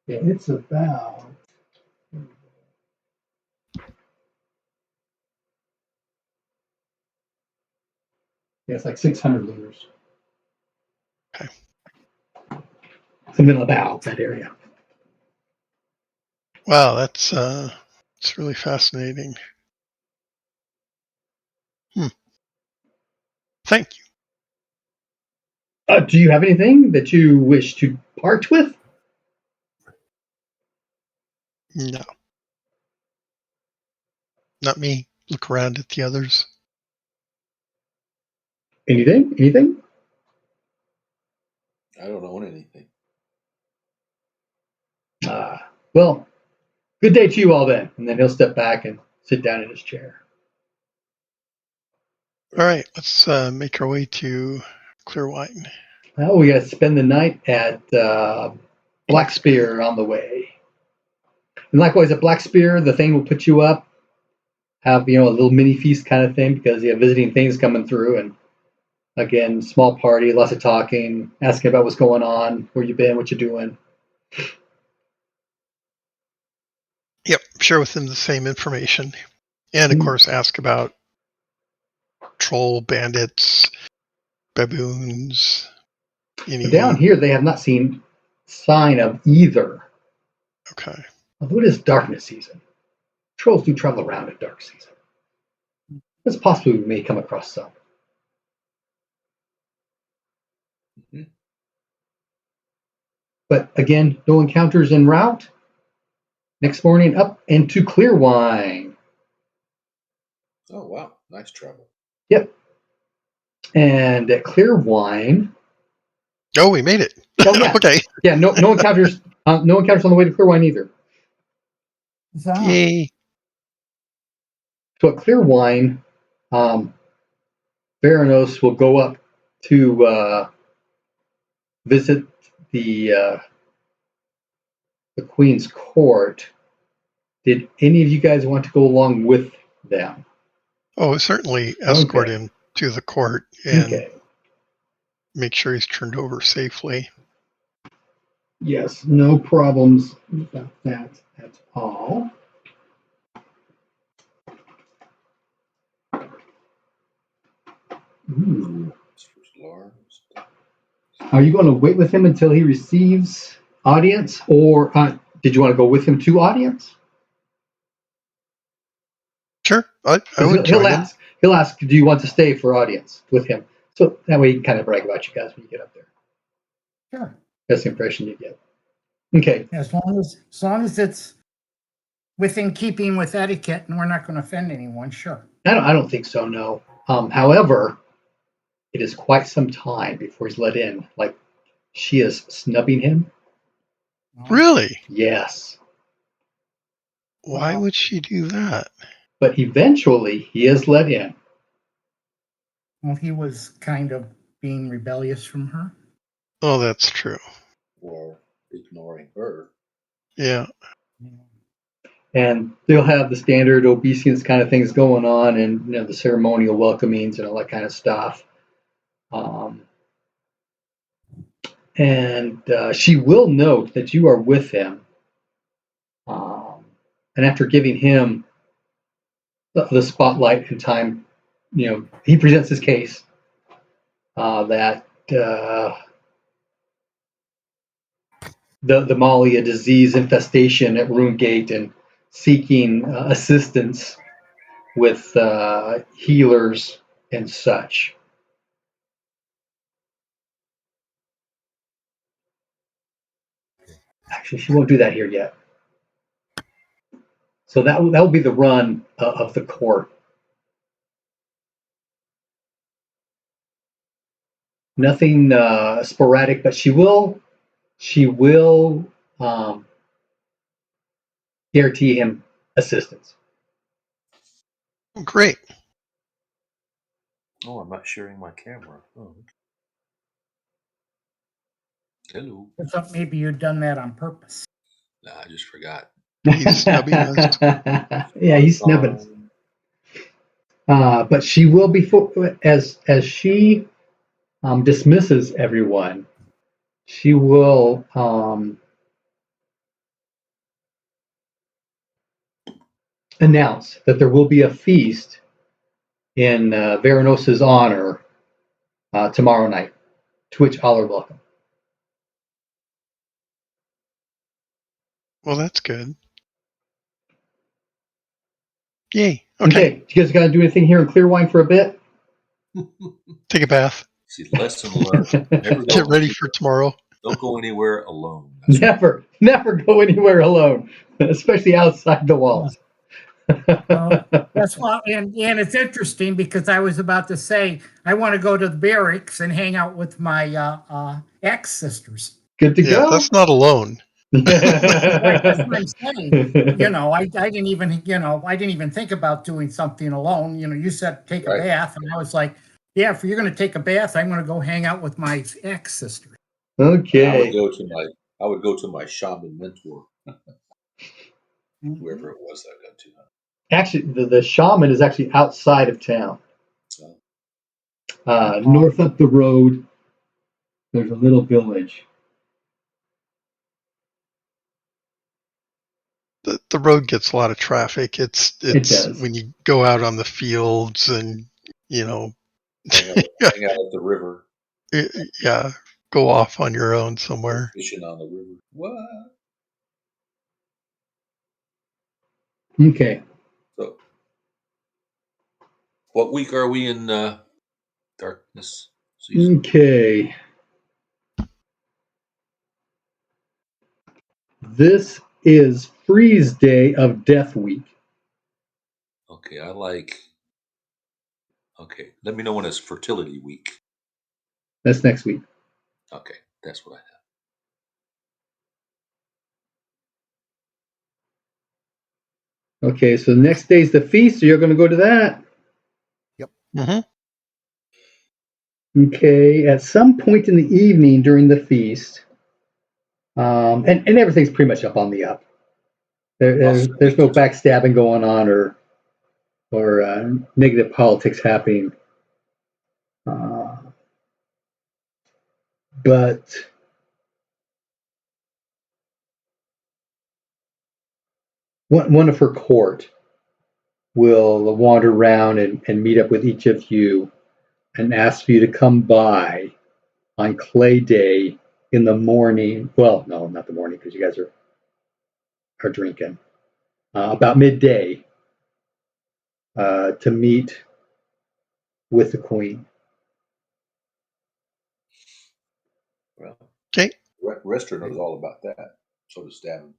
Yeah, it's about. Yeah, it's like 600 liters. Okay. Something about that area. Wow, that's it's really fascinating. Thank you. Do you have anything that you wish to part with? No. Not me. Look around at the others. Anything? Anything? I don't own anything. Well, good day to you all then. And then he'll step back and sit down in his chair. All right, let's make our way to Clearwine. Well, we got to spend the night at Black Spear on the way. And likewise, at Black Spear, the thing will put you up, have a little mini feast kind of thing because you have visiting things coming through, and again, small party, lots of talking, asking about what's going on, where you been, what you're doing. Yep, share with them the same information, and of course, ask about troll, bandits, baboons. Down here, they have not seen sign of either. Okay. Although it is darkness season, trolls do travel around at dark season. It's possible we may come across some. Mm-hmm. But again, no encounters en route. Next morning, up into Clearwine. Oh, wow. Nice travel. Yep. And at Clearwine. Oh, we made it. Oh, yeah. Okay. Yeah, no encounters. No encounters on the way to Clearwine either. Yay. So at Clearwine, Veranos will go up to visit the Queen's court. Did any of you guys want to go along with them? Oh, certainly escort Okay. him to the court and Okay. make sure he's turned over safely. Yes, no problems about that at all. Ooh. Are you going to wait with him until he receives audience, or did you want to go with him to audience? Sure, I would He'll join him. ask. He'll ask, do you want to stay for audience with him? So that way he can kind of brag about you guys when you get up there. Sure. That's the impression you get. Okay. As long as it's within keeping with etiquette and we're not going to offend anyone, sure. I don't think so, no. However, it is quite some time before he's let in. Like, she is snubbing him. Really? Yes. Why would she do that? But eventually he is let in. Well, he was kind of being rebellious from her. Oh, that's true. Or ignoring her. Yeah. And they'll have the standard obeisance kind of things going on, and the ceremonial welcomings and all that kind of stuff. And she will note that you are with him. And after giving him the spotlight and time, he presents his case that the Malia disease infestation at Runegate and seeking assistance with healers and such. Actually, she won't do that here yet. So that will be the run of the court. Nothing sporadic, but she will guarantee him assistance. Great. Oh, I'm not sharing my camera. Oh. Hello. I thought maybe you'd done that on purpose. Nah, I just forgot. He's snubbing us. Yeah, he's snubbing us. But she will be as she dismisses everyone. She will announce that there will be a feast in Veranos's honor tomorrow night, to which all are welcome. Well, that's good. Yay. Okay. You guys got to do anything here in Clearwine for a bit? Take a bath. See, lesson learned. Never Get go. ready for tomorrow. Don't go anywhere alone. That's right. Never go anywhere alone, especially outside the walls. That's why, and it's interesting because I was about to say I want to go to the barracks and hang out with my ex sisters. Good to Yeah, go. that's not alone. Right, that's what I'm saying. I didn't even, I didn't even think about doing something alone. You said take a Right. bath, and I was like, yeah, if you're going to take a bath, I'm going to go hang out with my ex sister. Okay. I would go to my shaman mentor, whoever it was that I got to. Actually, the shaman is actually outside of town. So, North up the road, there's a little village. The road gets a lot of traffic. It's It does. when you go out on the fields and hang out at the river, yeah, go off on your own somewhere. fishing on the river. What? Okay. So, what week are we in darkness season? Okay. This is Freeze Day of Death Week. Okay, Okay, let me know when it's fertility week. That's next week. Okay, that's what I have. Okay, so the next day's the feast, so you're going to go to that. Mm-hmm. Okay, at some point in the evening during the feast, and everything's pretty much up on the up. There's no backstabbing going on or negative politics happening. But one of her court will wander around and meet up with each of you and ask for you to come by on Clay Day in the morning. Well, no, not the morning because you guys are drinking. About midday to meet with the Queen. Well, Okay. Rester knows all about that. So does Stabin.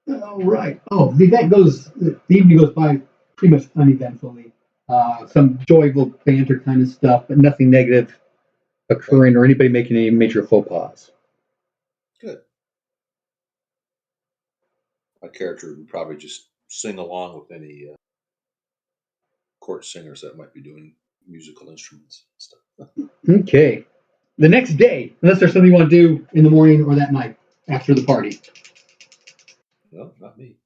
All right. Oh, the evening goes by pretty much uneventfully. Some joyful banter kind of stuff, but nothing negative occurring or anybody making any major faux pas. Good. My character would probably just sing along with any court singers that might be doing musical instruments and stuff. Okay. The next day, unless there's something you want to do in the morning or that night after the party. No, not me.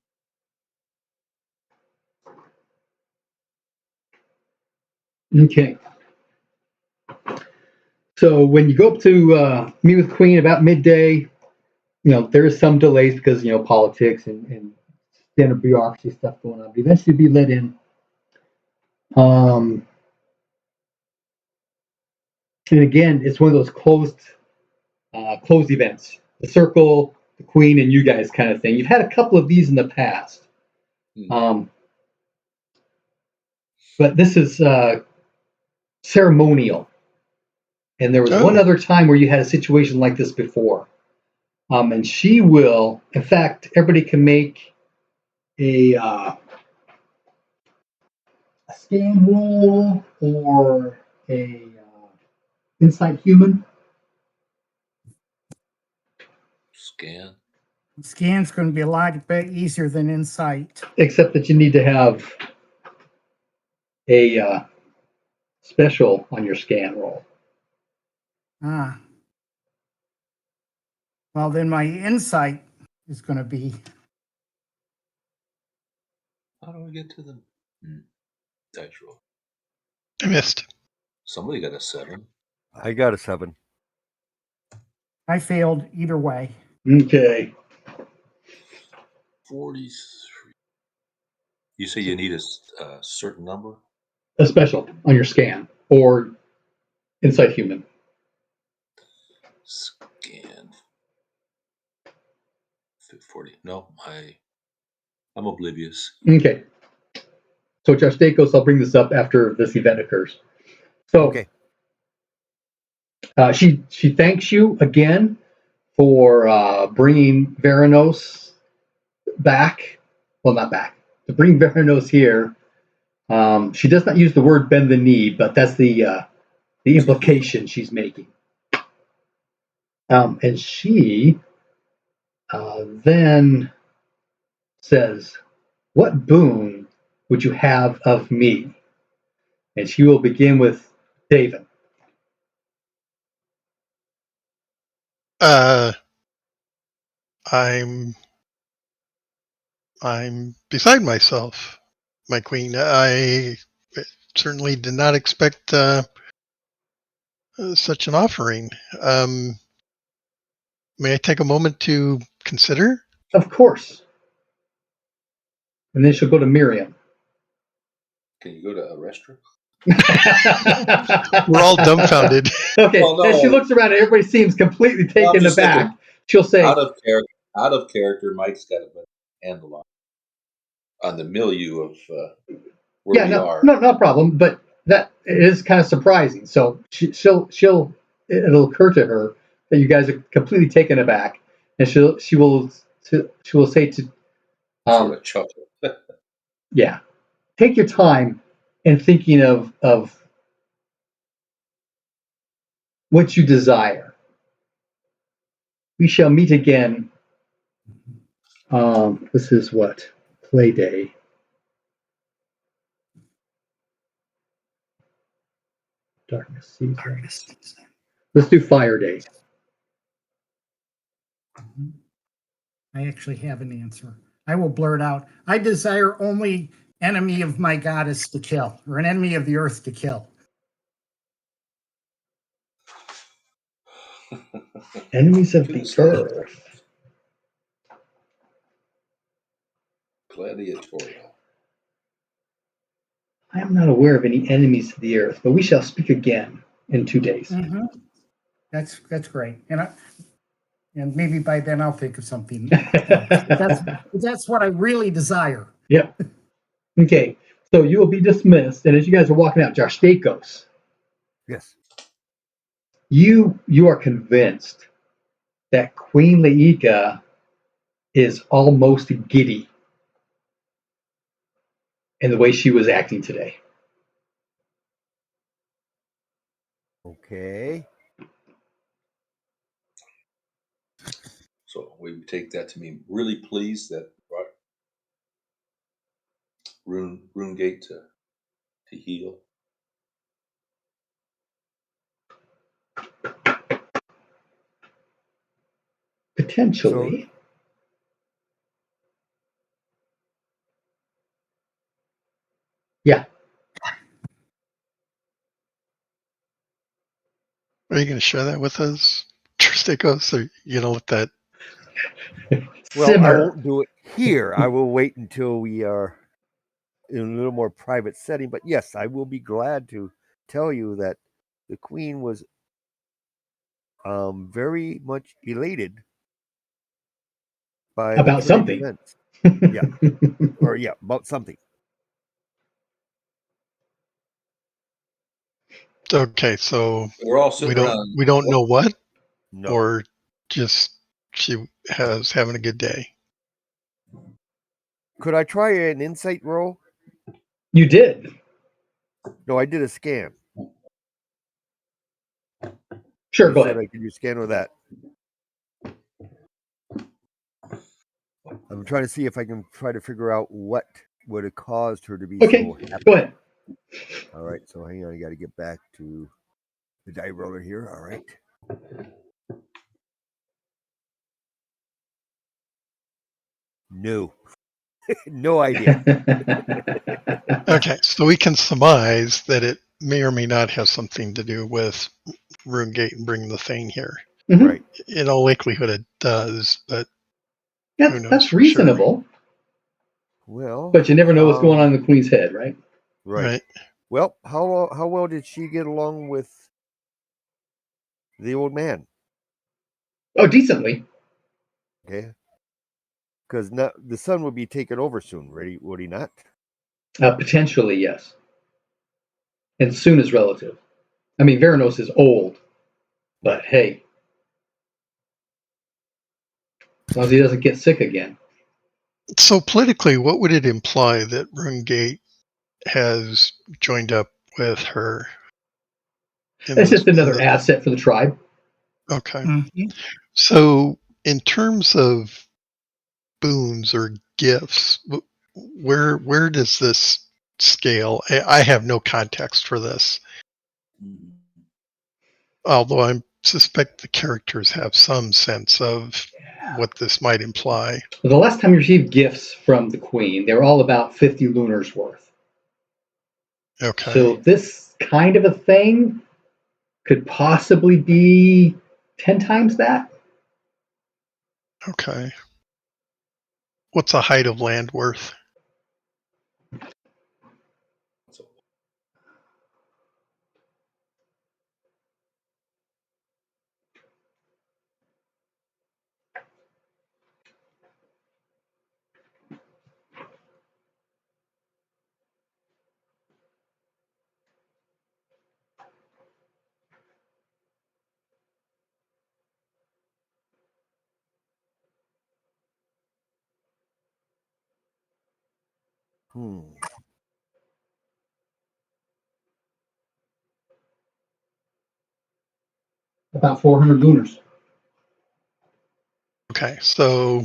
Okay. So when you go up to meet with Queen about midday, there is some delays because politics and standard bureaucracy stuff going on. But eventually, be let in. And again, it's one of those closed events. The circle, the Queen, and you guys kind of thing. You've had a couple of these in the past, but this is ceremonial. And there was one other time where you had a situation like this before. And she will, in fact, everybody can make a scan roll or a insight human. Scan. Scan's going to be a lot easier than insight. Except that you need to have a special on your scan roll. Well, then my insight is going to be. How do we get to the dice roll? I missed. Somebody got a 7. I got a 7. I failed either way. Okay. 43. You say you need a certain number? A special on your scan or insight human. Scan. 40. No, I'm oblivious. Okay. So, Jastakos, I'll bring this up after this event occurs. So, Okay. she thanks you again for bringing Veranos back. Well, not back. To bring Veranos here. She does not use the word bend the knee, but that's the implication she's making. And she then says, "What boon would you have of me?" And she will begin with David. I'm beside myself, my queen. I certainly did not expect such an offering. May I take a moment to consider? Of course. And then she'll go to Miriam. Can you go to a restaurant? We're all dumbfounded. Okay, Well, as she no. looks around, everybody seems completely Well, I'm taken just aback. thinking, She'll say, out of character, Mike's got a better handle on the milieu of where "Yeah, we no, are. no problem." But that is kind of surprising. So it'll occur to her that you guys are completely taken aback, and she will say to, Sort of chuckle. yeah, take your time in thinking of what you desire. We shall meet again. This is what play day. Darkness season. Let's do fire day. I actually have an answer. I will blurt out. I desire only enemy of my goddess to kill, or an enemy of the earth to kill. Enemies of Too the sensitive. earth. Gladiatorial. I am not aware of any enemies of the earth, but we shall speak again in 2 days. Mm-hmm. That's great, and maybe by then I'll think of something else. That's what I really desire. Yep. Okay. So you will be dismissed, and as you guys are walking out, Josh Stakos, Yes. you are convinced that Queen Laika is almost giddy in the way she was acting today. Okay. So we take that to mean really pleased that brought Rune Gate to heal. Potentially. Yeah. Are you going to share that with us, Stakos? Or you going to let that? Well, Simmer. I won't do it here. I will wait until we are in a little more private setting. But yes, I will be glad to tell you that the Queen was very much elated by About the current something. events. Yeah. Or yeah, about something. Okay, so We're all sitting around. we don't know what, No. or just she has having a good day. Could I try an insight roll? You did. No, I did a scan. Sure, You go said ahead. I could use scan or that. I'm trying to see if I can try to figure out what would have caused her to be Okay, so happy. go ahead. All right, so hang on, I got to get back to the die roller here. All right. No. No idea. Okay, so we can surmise that it may or may not have something to do with Runegate and bringing the thing here. Mhm. Right. In all likelihood, it does, but who knows That's for sure? reasonable. Well, But you never know what's going on in the Queen's head, right? Right. Well, how well did she get along with the old man? Oh, decently. Okay. Because the sun will be taken over soon, would he not? Potentially, yes. And soon is relative. I mean, Veranos is old, but hey, as long as he doesn't get sick again. So politically, what would it imply that Rungate has joined up with her? It's just another asset for the tribe. Okay. Mm-hmm. So in terms of boons or gifts, where does this scale? I have no context for this, although I suspect the characters have some sense of what this might imply. The last time you received gifts from the Queen, they were all about 50 lunars worth. Okay. So this kind of a thing could possibly be 10 times that. Okay. What's a height of land worth? About 400 lunars. Okay, so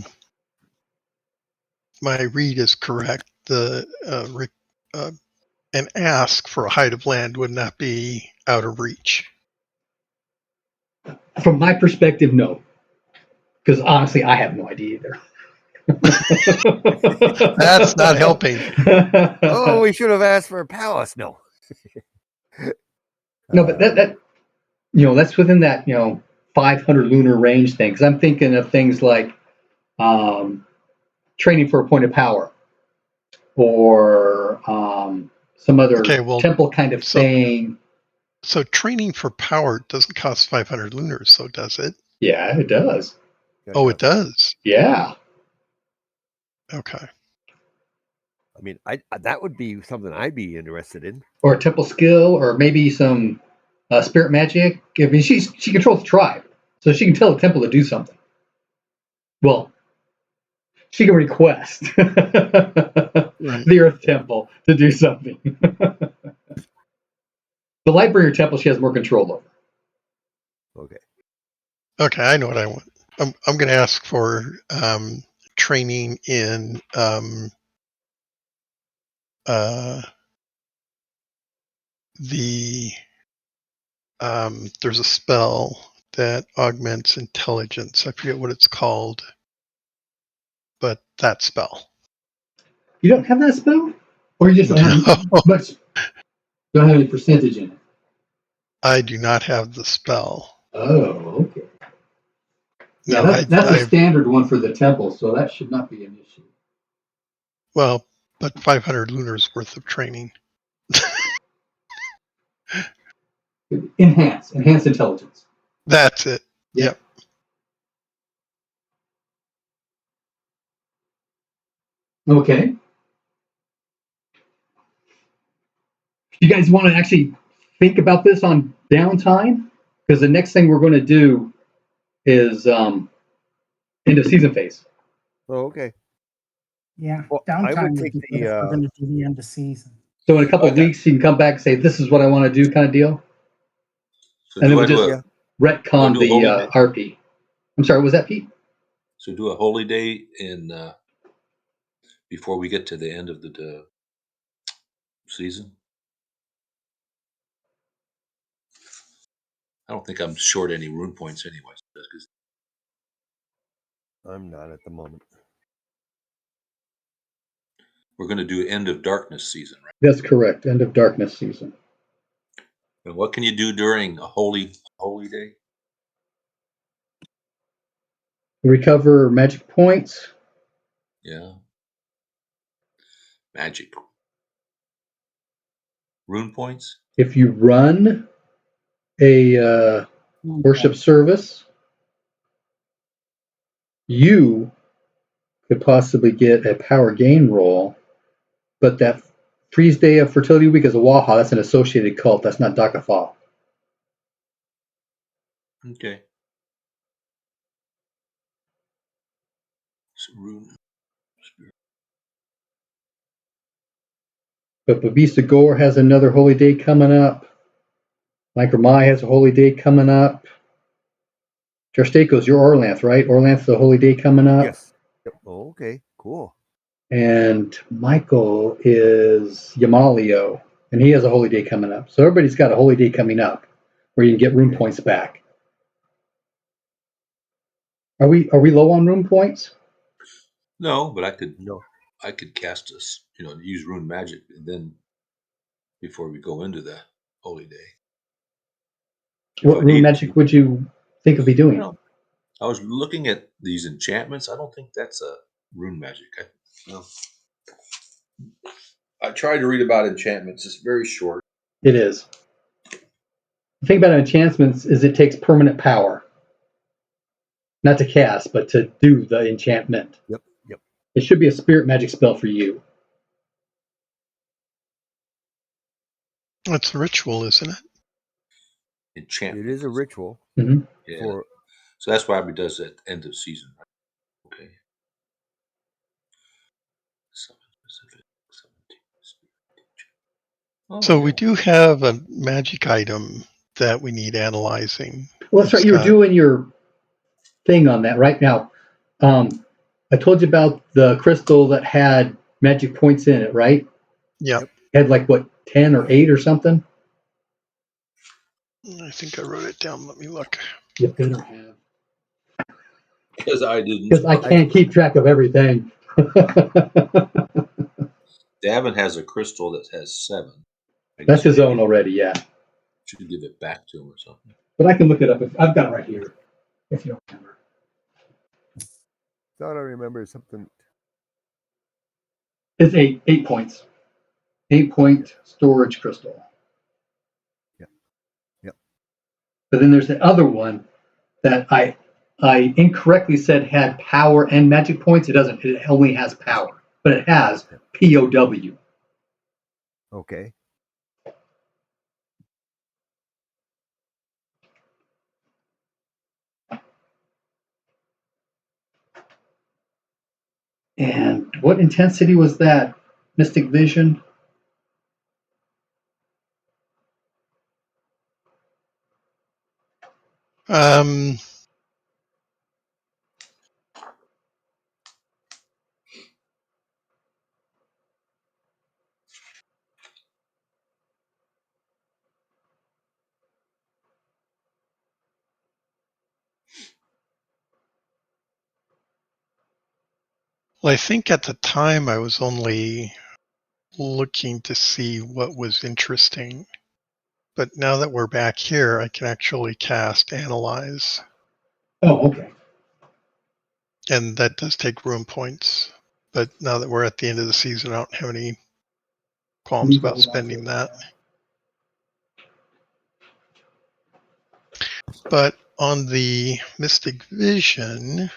my read is correct. An ask for a height of land would not be out of reach. From my perspective, no. Because honestly, I have no idea either. That's not helping. Oh, we should have asked for a palace. No. No, but that that's within that 500 lunar range thing. Because I'm thinking of things like training for a point of power, or some other temple kind of thing. So training for power doesn't cost 500 lunars, so does it? Yeah, it does. Oh, it does? Yeah. Okay. I mean, that would be something I'd be interested in. Or a temple skill, or maybe some spirit magic. I mean, she controls the tribe, so she can tell the temple to do something. Well, she can request the Earth Temple to do something. The Lightbringer Temple, she has more control over. Okay. Okay, I know what I want. I'm going to ask for training in there's a spell that augments intelligence. I forget what it's called, but that spell. You don't have that spell, or you just don't have much? Don't have any percentage in it. I do not have the spell. Oh, okay. Yeah, No, that's a standard one for the temple, so that should not be an issue. Well, but 500 lunars worth of training. Enhance intelligence. That's it. Yep. Okay. You guys want to actually think about this on downtime? Because the next thing we're going to do is end of season phase. Oh, okay. Yeah, well, downtime would be good if we're going to do the end of season. So in a couple of weeks, you can come back and say, "This is what I want to do," kind of deal. So and then we'll just retcon the RP. I'm sorry, was that Pete? So do a holy day in before we get to the end of the season. I don't think I'm short any rune points anyway. I'm not at the moment. We're going to do end of darkness season, right? That's correct. End of darkness season. And what can you do during a holy day? Recover magic points. Yeah. Magic. Rune points? If you run a worship service, you could possibly get a power gain roll, but that freeze day of fertility week is a Waha. That's an associated cult. That's not Dakafa. Okay. Rune. But Babista Gore has another holy day coming up. Micromai has a holy day coming up. Jarstako's your Orlanth, right? Orlanth's a holy day coming up. Yes. Yep. Oh, okay. Cool. And Michael is Yamalio, and he has a holy day coming up. So everybody's got a holy day coming up where you can get room Okay. points back. Are we low on room points? No, but I could cast us, use rune magic, and then before we go into the holy day. What room magic would you think of be doing? I was looking at these enchantments. I don't think that's a rune magic. I tried to read about enchantments. It's very short. It is. The thing about enchantments is it takes permanent power. Not to cast, but to do the enchantment. Yep. It should be a spirit magic spell for you. It's a ritual, isn't it? Enchantment. It is a ritual. Mm-hmm. Yeah. So that's why it does at end of season. Right? Okay. So we do have a magic item that we need analyzing. Well, that's right. You were doing your thing on that right now. I told you about the crystal that had magic points in it, right? Yep. Had like what, 10 or 8 or something? I think I wrote it down. Let me look. You better have. Because I didn't. Because I can't keep track of everything. Davin has a crystal that has 7. That's his own already, yeah. Should give it back to him or something. But I can look it up. I've got it right here, if you don't remember. Thought I remember something. It's 8 points. 8-point storage crystal. Yep. But then there's the other one that I incorrectly said had power and magic points. It doesn't. It only has power, but it has POW. Okay. And what intensity was that? Mystic Vision? Well, I think at the time I was only looking to see what was interesting. But now that we're back here, I can actually cast Analyze. Oh, okay. And that does take room points. But now that we're at the end of the season, I don't have any qualms about spending that. But on the Mystic Vision,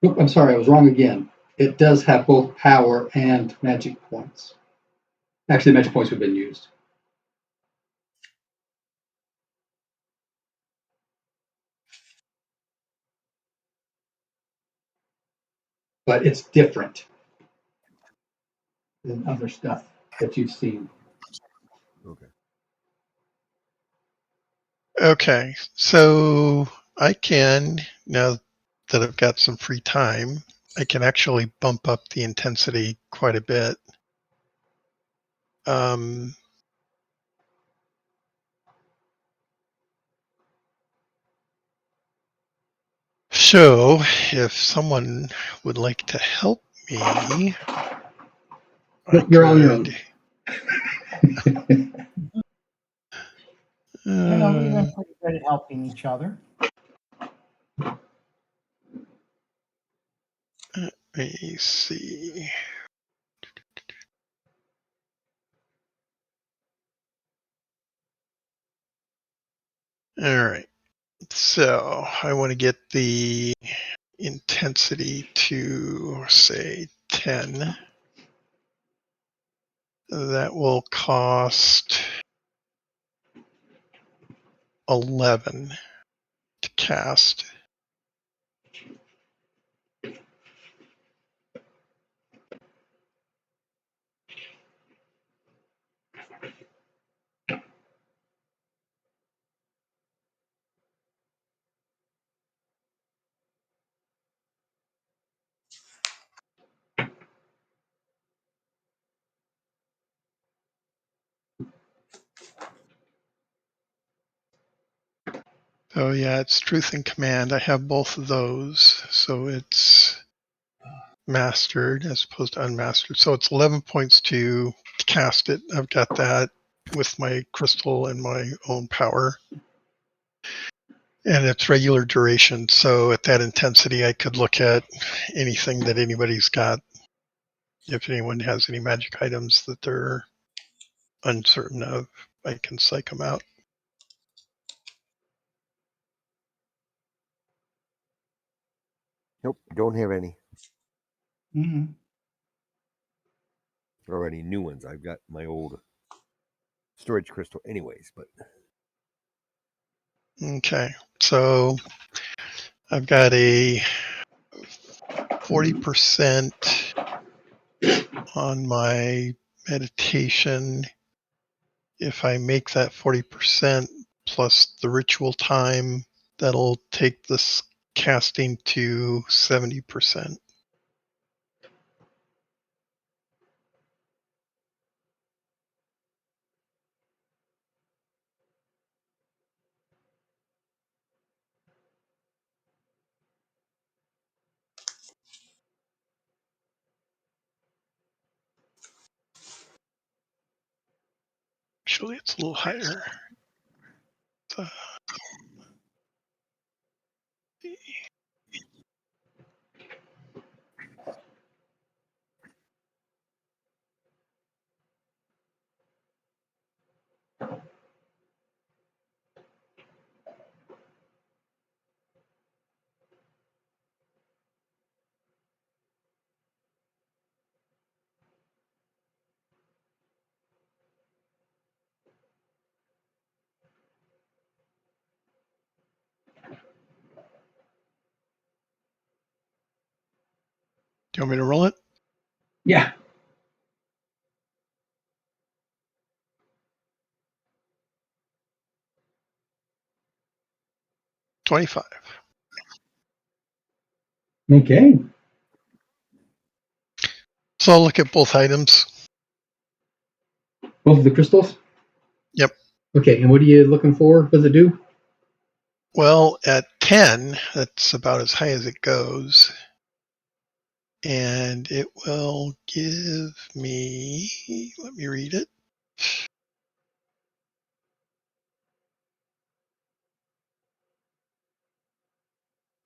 Oop, I'm sorry, I was wrong again. It does have both power and magic points. Actually, magic points have been used. But it's different than other stuff that you've seen. okay, so I can, now that I've got some free time, I can actually bump up the intensity quite a bit. So if someone would like to help me, You're on your own. You know, we've been pretty good at helping each other. Let me see. All right. So I want to get the intensity to, say, 10. That will cost 11 to cast. Oh yeah, it's Truth and Command. I have both of those, so it's mastered as opposed to unmastered. So it's 11 points to cast it. I've got that with my crystal and my own power. And it's regular duration. So at that intensity, I could look at anything that anybody's got. If anyone has any magic items that they're uncertain of, I can psych them out. Nope, don't have any. Mm-hmm. Or any new ones. I've got my old storage crystal anyways, but Okay, so I've got a 40% on my meditation. If I make that 40% plus the ritual time, that'll take this casting to 70%. Actually, it's a little higher. Uh, do you want me to roll it? Yeah. 25. Okay. So I'll look at both items. Both of the crystals? Yep. Okay, and what are you looking for? What does it do? Well, at 10, that's about as high as it goes. And it will give me, let me read it.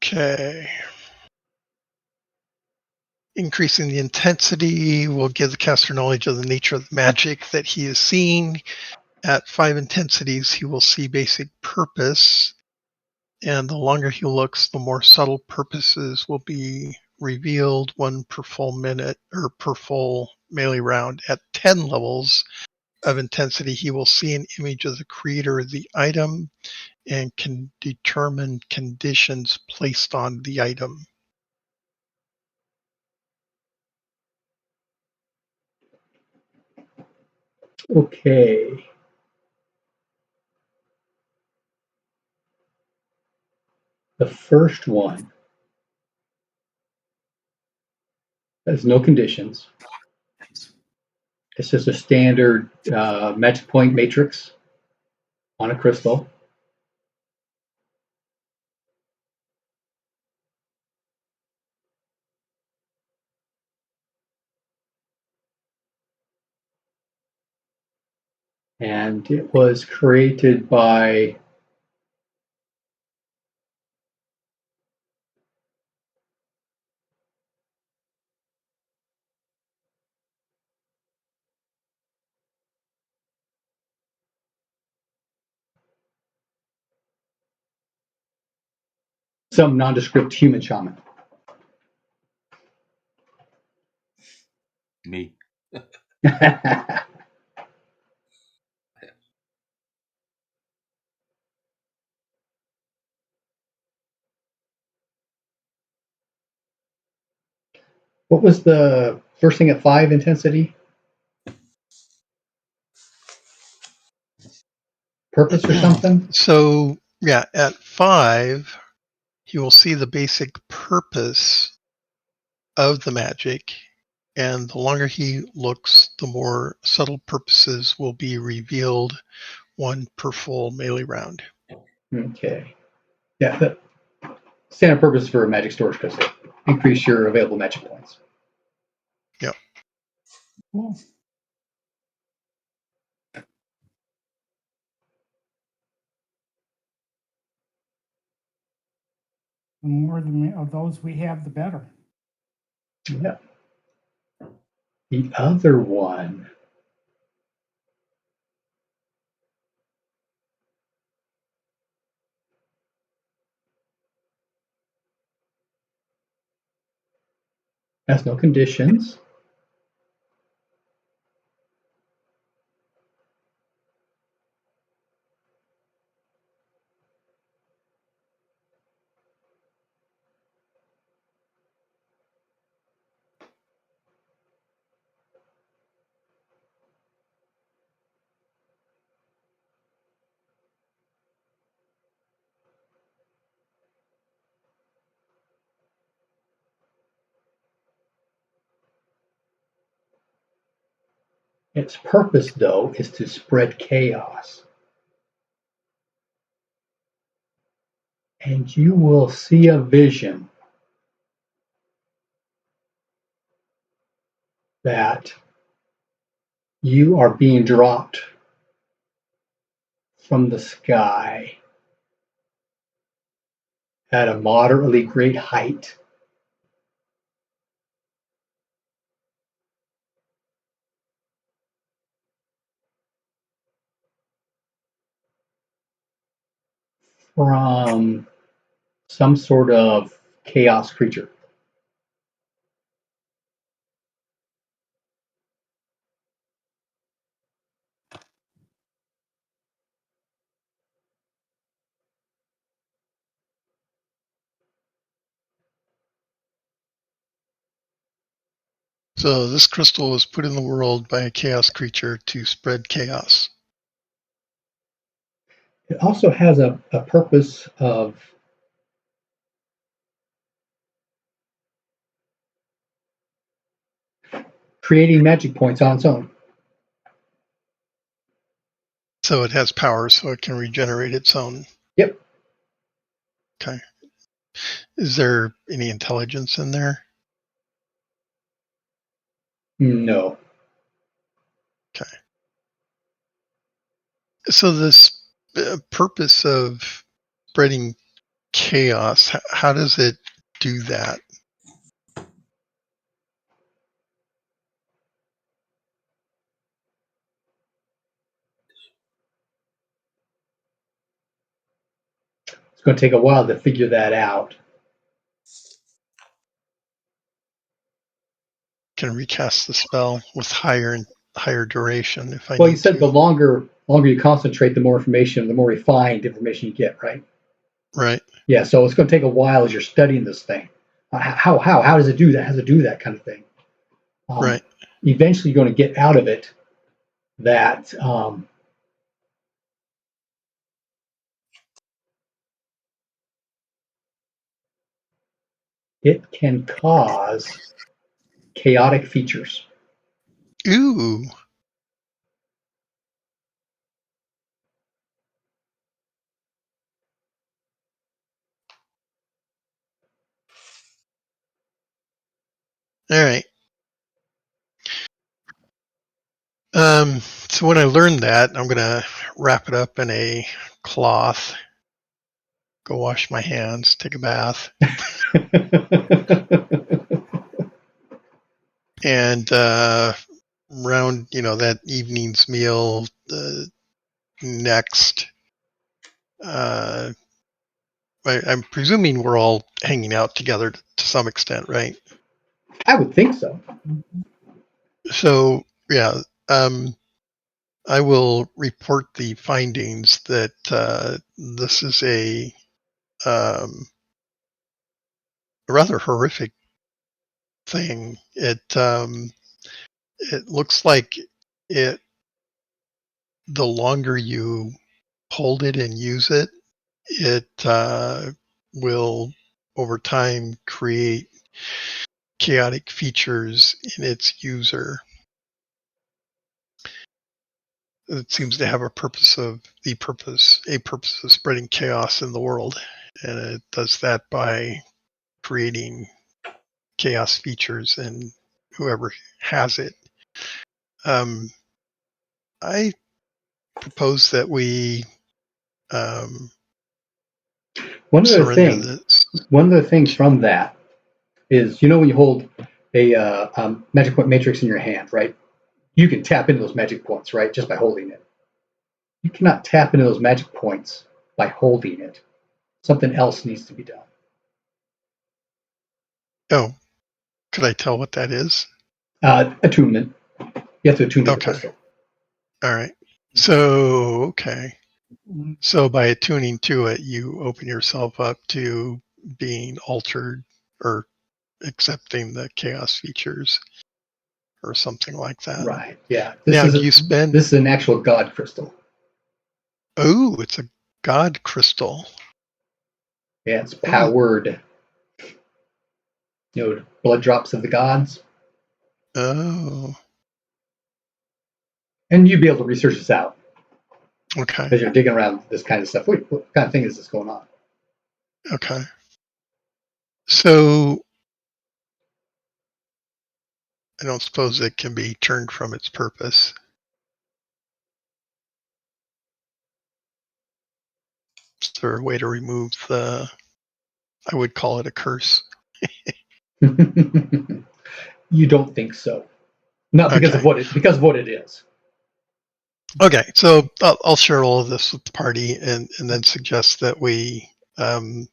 Okay. Increasing the intensity will give the caster knowledge of the nature of the magic that he is seeing. At 5 intensities, he will see basic purpose. And the longer he looks, the more subtle purposes will be revealed, one per full minute or per full melee round. At 10 levels of intensity, he will see an image of the creator of the item and can determine conditions placed on the item. Okay. The first one has no conditions. It's just a standard match point matrix on a crystal. And it was created by some nondescript human shaman. Me. What was the first thing at 5 intensity? Purpose or something? So, yeah, at 5, you will see the basic purpose of the magic, and the longer he looks, the more subtle purposes will be revealed, 1 per full melee round. Okay. Yeah, the standard purpose for magic storage crystal. Increase your available magic points. Yep. Cool. The more of those we have, the better. Yeah. The other one. Has no conditions. Its purpose, though, is to spread chaos. And you will see a vision that you are being dropped from the sky at a moderately great height. From some sort of chaos creature. So this crystal was put in the world by a chaos creature to spread chaos. It also has a purpose of creating magic points on its own. So it has power, so it can regenerate its own. Yep. Okay. Is there any intelligence in there? No. Okay. So this purpose of spreading chaos, how does it do that? It's going to take a while to figure that out. Can recast the spell with higher duration if I Well, need you said to. the longer you concentrate, the more information, the more refined information you get, right? Right. Yeah, so it's going to take a while as you're studying this thing. How does it do that? How does it do that kind of thing? Right. Eventually, you're going to get out of it that it can cause chaotic features. Ooh. All right. So when I learned that, I'm going to wrap it up in a cloth, go wash my hands, take a bath, and round, that evening's meal next. I'm presuming we're all hanging out together to some extent, right? I would think so. So, yeah, I will report the findings that this is a rather horrific thing. It looks like it. The longer you hold it and use it, it will over time create chaotic features in its user. It seems to have a purpose of spreading chaos in the world, and it does that by creating chaos features in whoever has it. I propose that we One other surrender thing, this. from that is, when you hold a magic point matrix in your hand, right? You can tap into those magic points, right? Just by holding it. You cannot tap into those magic points by holding it. Something else needs to be done. Oh, could I tell what that is? Attunement. You have to attune to the Okay. crystal. All right. So, okay. Mhm. So by attuning to it, you open yourself up to being altered or accepting the chaos features or something like that. Right. Yeah. Now, do you spend? This is an actual God crystal. Oh, it's a God crystal. Yeah, it's powered. Blood drops of the gods. Oh, And you'd be able to research this out okay. as you're digging around this kind of stuff. Wait, what kind of thing is this going on? Okay. So I don't suppose it can be turned from its purpose. Is there a way to remove I would call it a curse. You don't think so? Not because Okay. of what it is. Okay, so I'll share all of this with the party and then suggest that we turn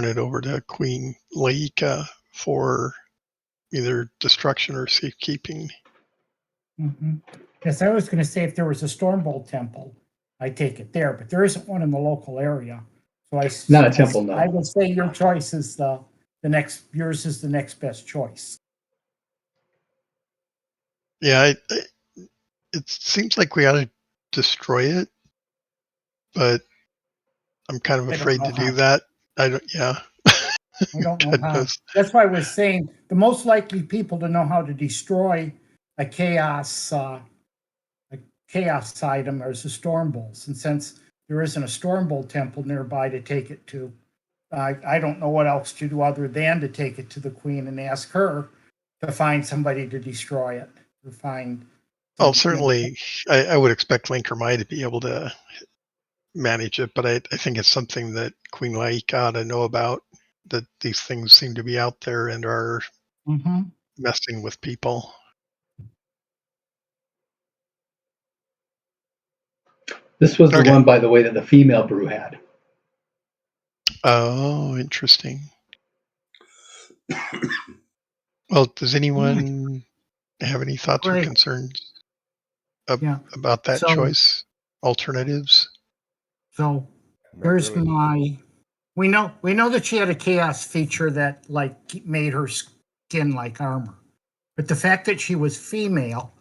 it over to Queen Laika for either destruction or safekeeping. Mhm. Yes, I was going to say if there was a Stormbolt temple, I take it there, but there isn't one in the local area. So Not a temple, no. I would say your choice is yours is the next best choice. Yeah, it seems like we ought to destroy it, but I'm kind of afraid to do that. I don't. Yeah. I don't know God how. knows. That's why I was saying the most likely people to know how to destroy a chaos item is the Stormbolts, and since there isn't a Stormbolt temple nearby to take it to, I don't know what else to do other than to take it to the Queen and ask her to find somebody to destroy it. To find. Well, certainly, I would expect Link or Mai to be able to manage it, but I think it's something that Queen Laika ought to know about, that these things seem to be out there and are messing with people. This was the one, by the way, that the female brew had. Oh, interesting. Well, does anyone have any thoughts or concerns about that choice? Alternatives? So here's my. We know that she had a chaos feature that made her skin like armor, but the fact that she was female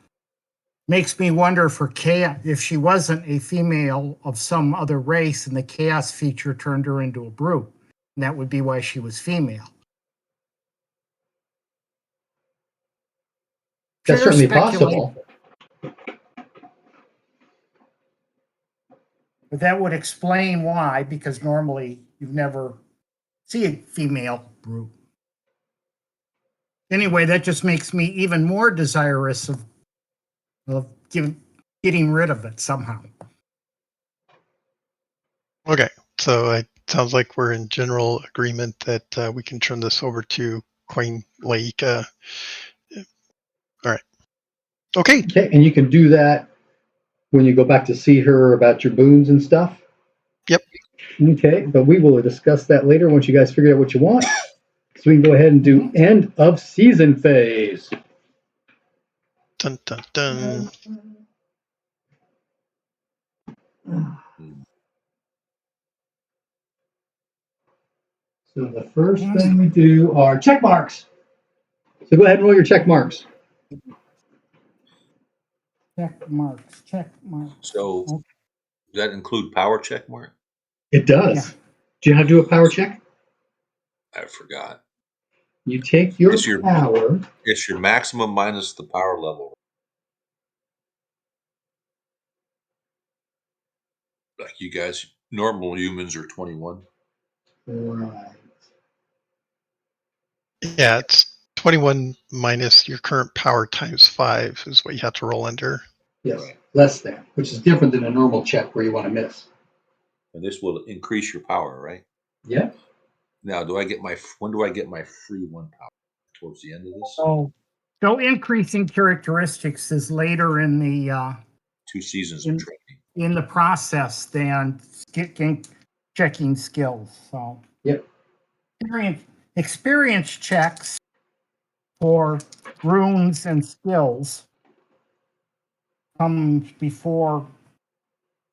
makes me wonder for chaos if she wasn't a female of some other race and the chaos feature turned her into a brute, and that would be why she was female. That's certainly possible. But that would explain why, because normally you've never see a female brute. Anyway, that just makes me even more desirous of of getting rid of it somehow. Okay, so it sounds like we're in general agreement that we can turn this over to Queen Laika. All right. Okay. Okay, and you can do that when you go back to see her about your boons and stuff. Yep. Okay, but we will discuss that later once you guys figure out what you want. So we can go ahead and do end of season phase. Dun, dun, dun. So the first thing we do are check marks. So go ahead and roll your check marks. Check marks. Check marks. So does that include power check mark? It does. Yeah. Do you know how to do a power check? I forgot. You take your It's your- power. It's your maximum minus the power level. Like you guys, normal humans are 21. Right. Yeah, it's 21 minus your current power times 5 is what you have to roll under. Yes, Right. less than, which is different than a normal check where you want to miss. And this will increase your power, right? Yeah. Now, when do I get my free 1 power? Towards the end of this? So increasing characteristics is later in the 2 seasons of training. in the process than checking skills. So Yep. experience checks for runes and skills come before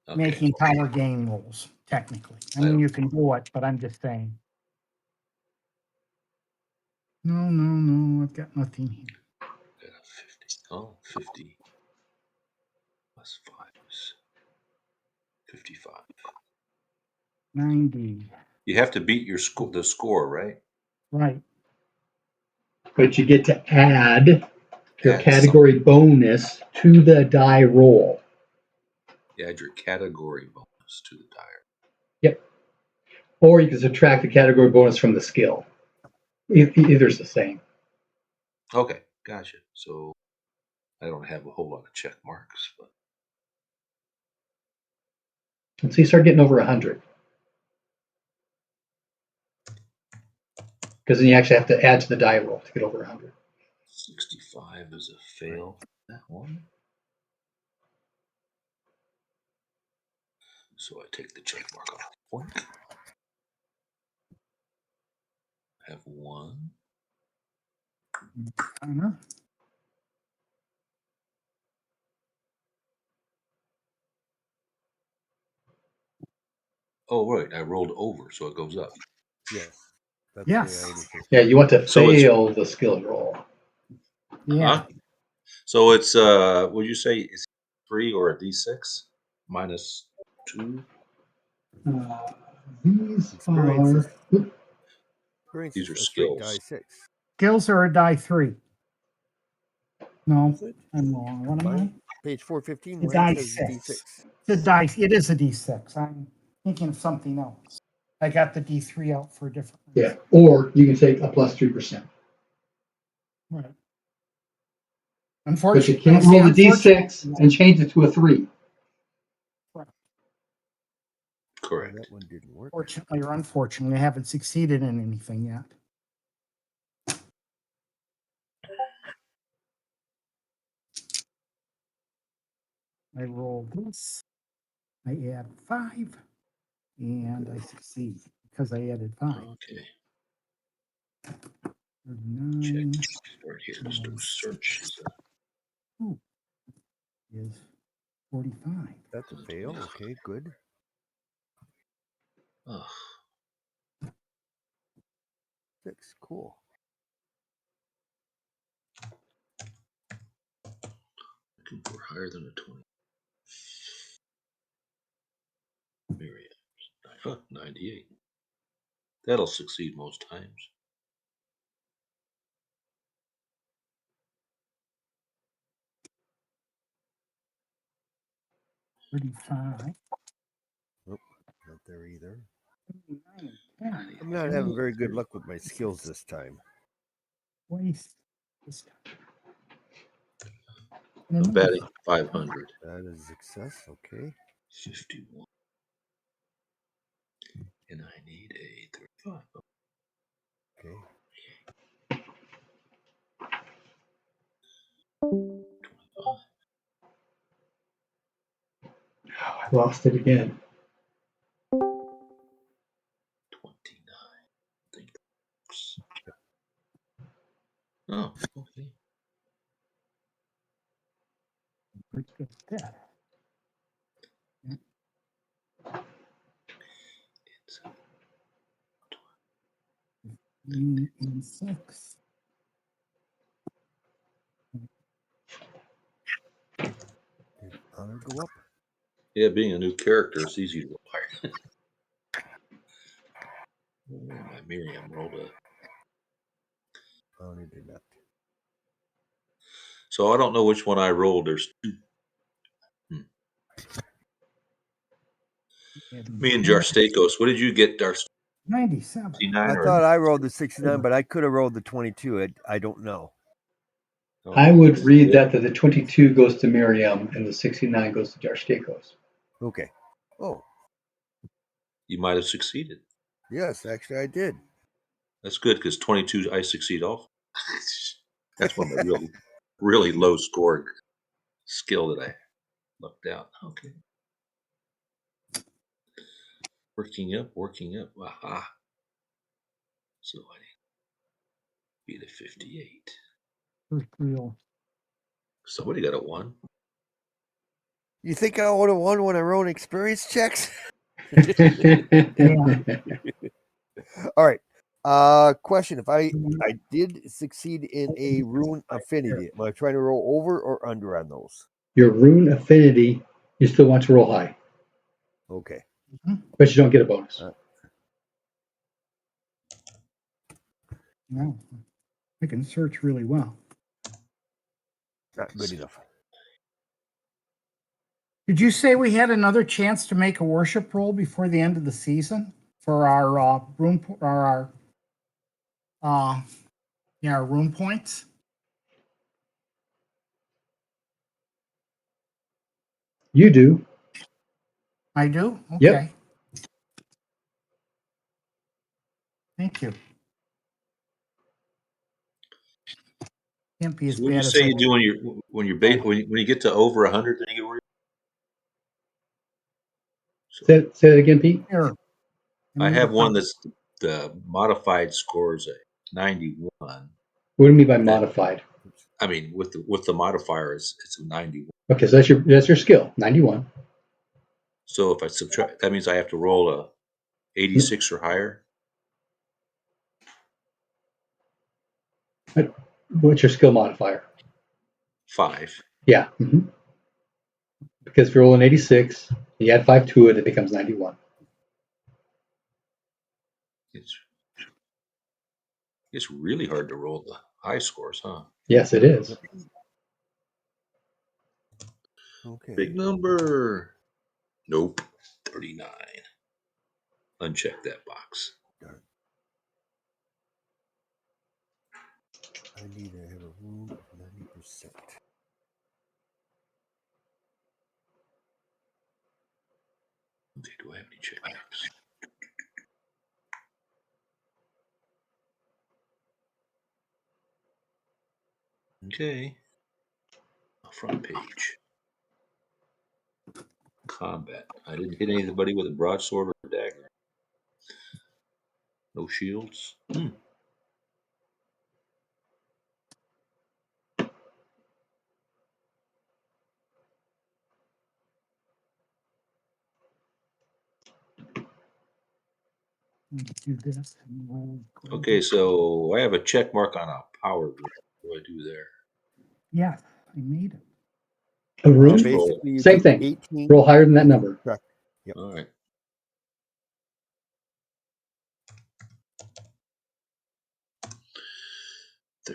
Okay. making power gain rolls, technically. I mean, you can do it, but I'm just saying. No, I've got nothing here. Got a 50. Oh, 50 plus 5 is 55. 90. You have to beat the score, right? Right. But you get to add your Add category bonus to the die roll. You add your category bonus to the die. Yep. Or you can subtract the category bonus from the skill. Either's the same. Okay, gotcha. So I don't have a whole lot of check marks, but And so you start getting over 100. Because then you actually have to add to the die roll to get over 100. 65 is a fail. That one. So I take the check mark off. Boink. Have 1. I know. Oh, right. I rolled over, so it goes up. Yes. That's Yes. the way I understand. Yeah, you want to So it's- fail the skill roll. Yeah. Huh? So it's would you say it's 3 or a d6 minus 2? These Experience are. is- Experience These is are a straight skills. die 6. Skills are a die 3. No, Is it? I'm wrong. What am I? Page 415, The mine die says 6. D6. The die. It is a D6. I'm thinking of something else. I got the D3 out for a different Yeah, reason. or you can take a plus 3%. Right. But you Unfortunately, can't roll the d6 and change it to a 3. Correct. Oh, that one didn't work. Fortunately or unfortunately, I haven't succeeded in anything yet. I roll this. I add 5, and I succeed because I added 5. Okay. 39 Check. Right here. Let's do search. is 45. That's a fail. Okay, good. Ugh. 6. Cool. Looking for higher than a 20. Myriad. 98. That'll succeed most times. $35. Nope, not there either. 39 and 10. I'm not having very good luck with my skills this time. Waste this time. I'm betting 500. That is a success. Okay. 51. And I need a 35. Okay. 25. I lost it again. 29. I think that works. Oh, okay. Let's get that. It's And 6. Did honor go up? yeah, being a new character, it's easy to roll higher. Oh, my Miriam rolled a. Honor did not. So I don't know which one I rolled. There's two. Me and Jarstakos. What did you get, Darst? 97. 69 I or thought I rolled the 69, but I could have rolled the 22. I don't know. oh, I would read that the 22 goes to Miriam and the 69 goes to Jarstakos. Okay. Oh, you might have succeeded. yes, actually I did. That's good because 22 I succeed off. That's one of my really, really low scored skill that I lucked out. Okay. Working up. Aha. So I beat a 58. First real. Somebody got a 1. You think I would have won when I wrote experience checks? All right. Question: if I did succeed in a rune affinity, am I trying to roll over or under on those? Your rune affinity, you still want to roll high, Okay. but you don't get a bonus. Wow. I can search really well. Not good enough. Did you say we had another chance to make a worship roll before the end of the season for our room or our our room points? You do. I do. Okay. Yep. Thank you. Can't be as So what do you bad as say I you do when you get to over 100? Then you get worried. So Say that again, Pete. Here. I have one that's the modified scores at 91. What do you mean by Then- modified? I mean, with the modifier, it's a 91. Okay, so that's your skill, 91. So if I subtract, that means I have to roll a 86 or higher. What's your skill modifier? 5. Yeah. Because if you're rolling 86, you add 5 to it, it becomes 91. It's really hard to roll the high scores, huh? Yes, it is. Okay. Big number. Nope. 39. Uncheck that box. I need to have a rune of 90%. Okay, do I have any check marks? Okay. Front page. Combat. I didn't hit anybody with a broadsword or a dagger. No shields. do this and roll. Okay, so I have a check mark on a power group. What do I do there? Yeah, I made it. A rune? Just roll. Basically, you Same take thing. 18. Roll higher than that number. Correct. Yep. All right.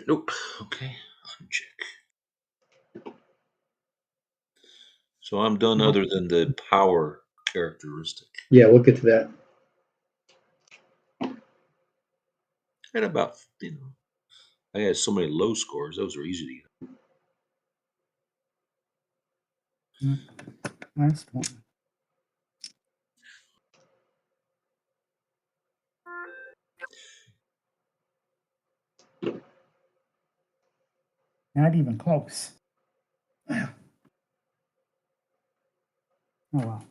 Nope. Okay. Uncheck. So I'm done other than the power characteristic. Yeah, we'll get to that. And about, I had so many low scores. Those are easy to get. Last one. Not even close. Oh well.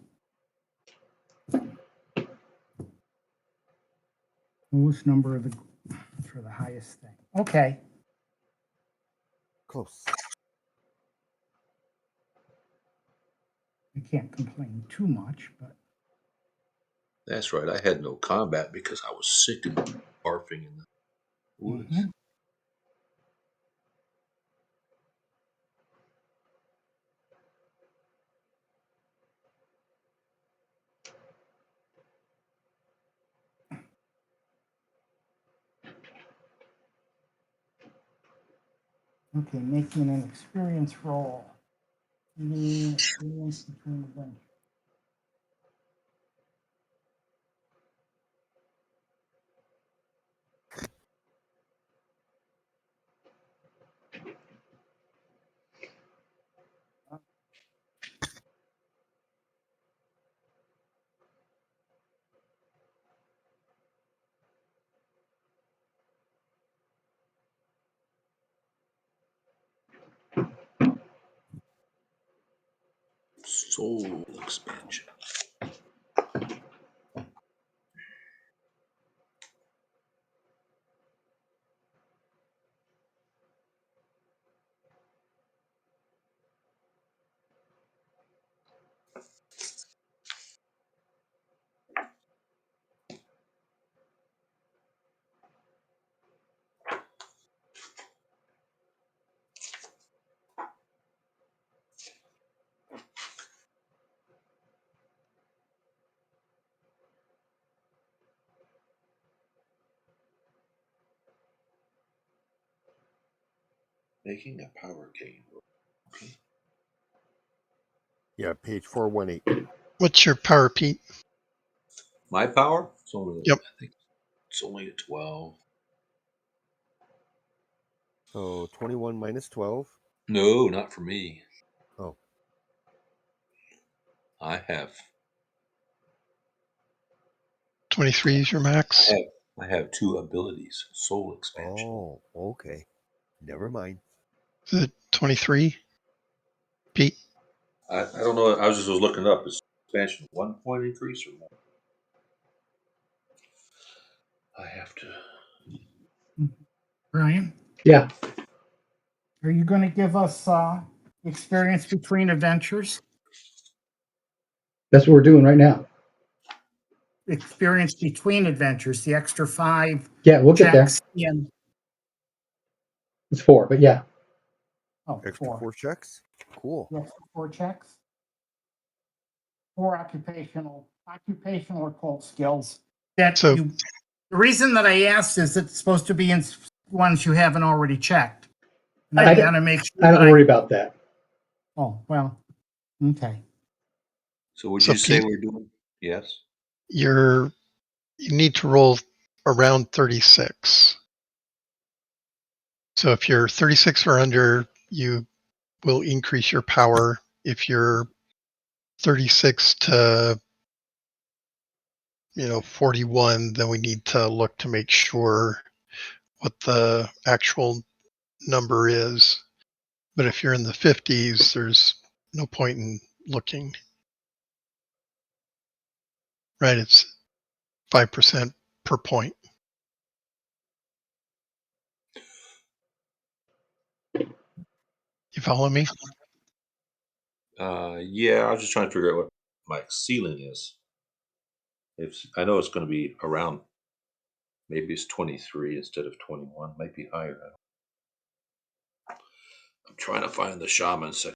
Lowest number of the for the highest thing. Okay. Close. I can't complain too much, but That's right. I had no combat because I was sick and barfing in the woods. Mhm. Okay, making an experience roll. The experience between adventures. Soul expansion. Making a power gain. Okay. Yeah, page 418. What's your power, Pete? My power? It's only, Yep. I think it's only a 12. So 21 minus 12. No, not for me. Oh, I have 23 is your max. I have two abilities. Soul expansion. oh, okay. Never mind. Is it 23? Pete? I don't know. I was looking up. Is expansion 1 point increase or more? I have to. Brian, Yeah, are you going to give us experience between adventures? that's what we're doing right now. Experience between adventures, the extra 5 Yeah, we'll get there. checks in. It's 4, but yeah. Oh, Extra 4 checks. Cool. Yes, 4 checks. 4 occupational or cult skills that So- you. The reason that I asked is it's supposed to be in ones you haven't already checked. And I got to make sure. I don't worry about that. Oh well, okay. So would So, you say Pete- we're doing? Yes. You need to roll around 36. So if you're 36 or under, you will increase your power. If you're 36 to 41, then we need to look to make sure what the actual number is. But if you're in the 50s, there's no point in looking. Right? It's 5% per point. You follow me? Yeah. I was just trying to figure out what my ceiling is. I know it's going to be around. Maybe it's 23 instead of 21. Might be higher. I'm trying to find the shaman section.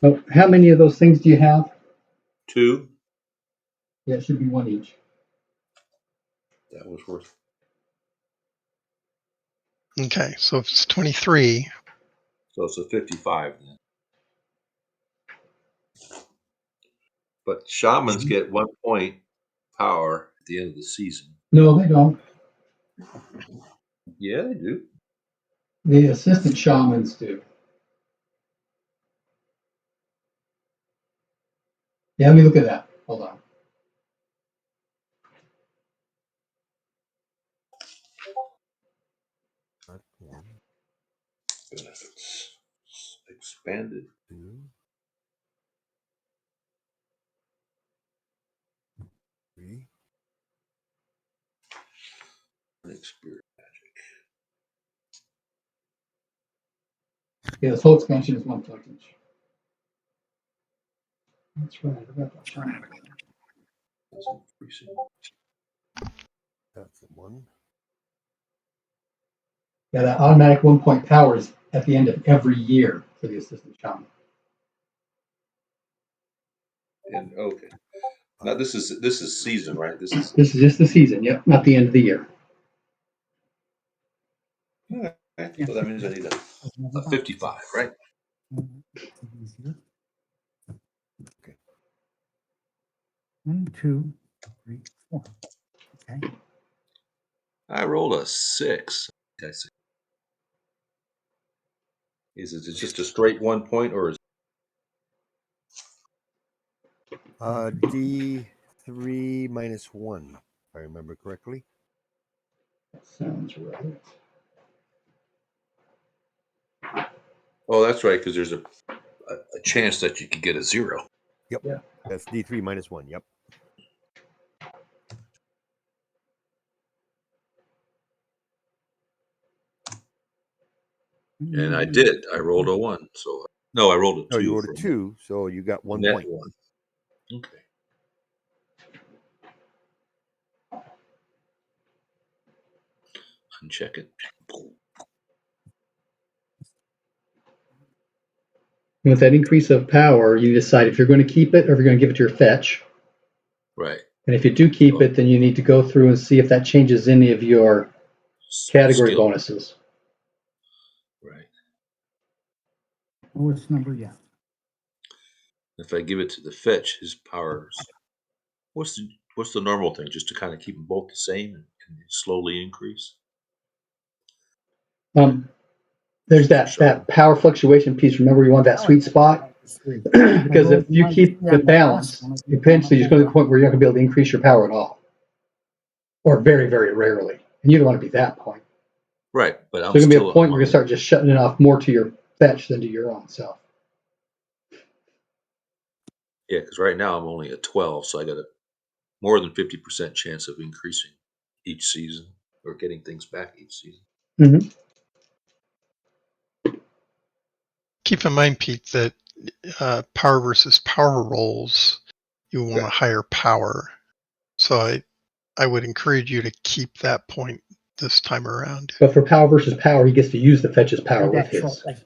Oh, how many of those things do you have? 2. Yeah, it should be 1 each. That was worth. Okay, so if it's 23, So it's a 55 then. But shamans get 1 point power at the end of the season. No, they don't. Yeah, they do. The assistant shamans do. Yeah, let me look at that. Hold on. Not one, Benefits expanded. 2, 3. Experience. Yeah, this whole expansion is 1 point each. That's right. I forgot about China. That's increasing. That's the one. Yeah, that automatic 1 point power is at the end of every year for the assistant shaman. And okay. Now this is season, right? This is This is just the season. Yep, not the end of the year. okay. So that means I need a 55, right? Okay. 1, 2, 3, 4. Okay. I rolled a 6. I see. Is it just a straight 1 point, or is D3 minus 1, if I remember correctly. That sounds right. oh, that's right, because there's a chance that you could get a 0. Yep. Yeah. That's D3 minus 1. Yep. And I did. I rolled a 1. So no, I rolled a 2. No, you rolled for a 2, so you got 1 net point. 1. Okay. Uncheck it. With that increase of power, you decide if you're going to keep it or if you're going to give it to your fetch. Right. And if you do keep it, then you need to go through and see if that changes any of your category Skill. bonuses. Right. Lowest number yet. If I give it to the fetch, his powers. What's the normal thing? Just to kind of keep them both the same and slowly increase. There's that power fluctuation piece. Remember, you want that sweet spot because if you keep it balanced, eventually you're going to the point where you're not going to be able to increase your power at all, or very, very rarely. And you don't want to be that point. Right, but So I'm there's going to be still a point where you start just shutting it off more to your fetch than to your own self. yeah, because right now I'm only at 12, so I got a more than 50% chance of increasing each season or getting things back each season. Mm-hmm. Keep in mind, Pete, that power versus power rolls, you want a higher power. So I would encourage you to keep that point this time around. But for power versus power, he gets to use the fetch's power with his. Shortly.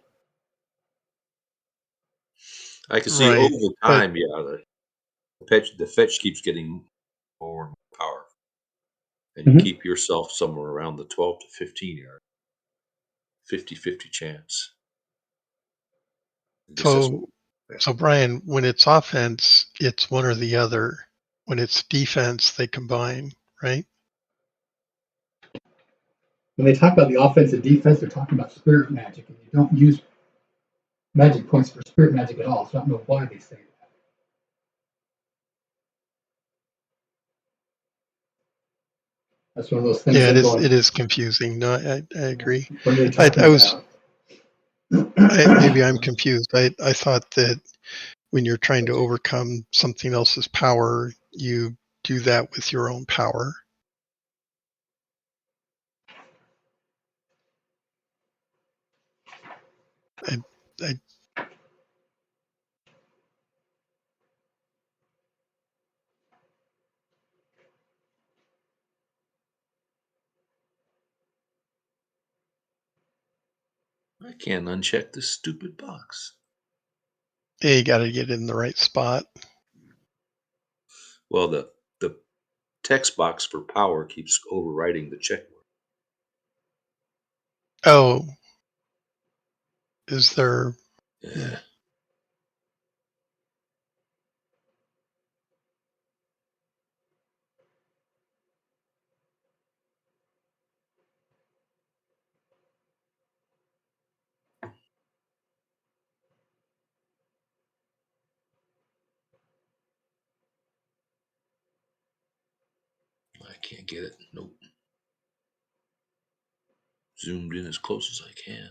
I can see Right, over but time, the fetch keeps getting more and more powerful, and you Mhm. keep yourself somewhere around the 12 to 15 yard, 50-50 chance. I guess that's what. so Brian, when it's offense, it's one or the other. When it's defense, they combine, right? When they talk about the offense and defense, they're talking about spirit magic, and you don't use magic points for spirit magic at all. So I don't know why they say that. That's one of those things Yeah, that going. it is confusing. No, I agree. What are they I talking was about? maybe I'm confused. I thought that when you're trying to overcome something else's power, you do that with your own power. I, I I can't uncheck this stupid box. you got to get in the right spot. Well, the text box for power keeps overriding the check mark. Oh, is there? Yeah. can't get it. Nope. Zoomed in as close as I can.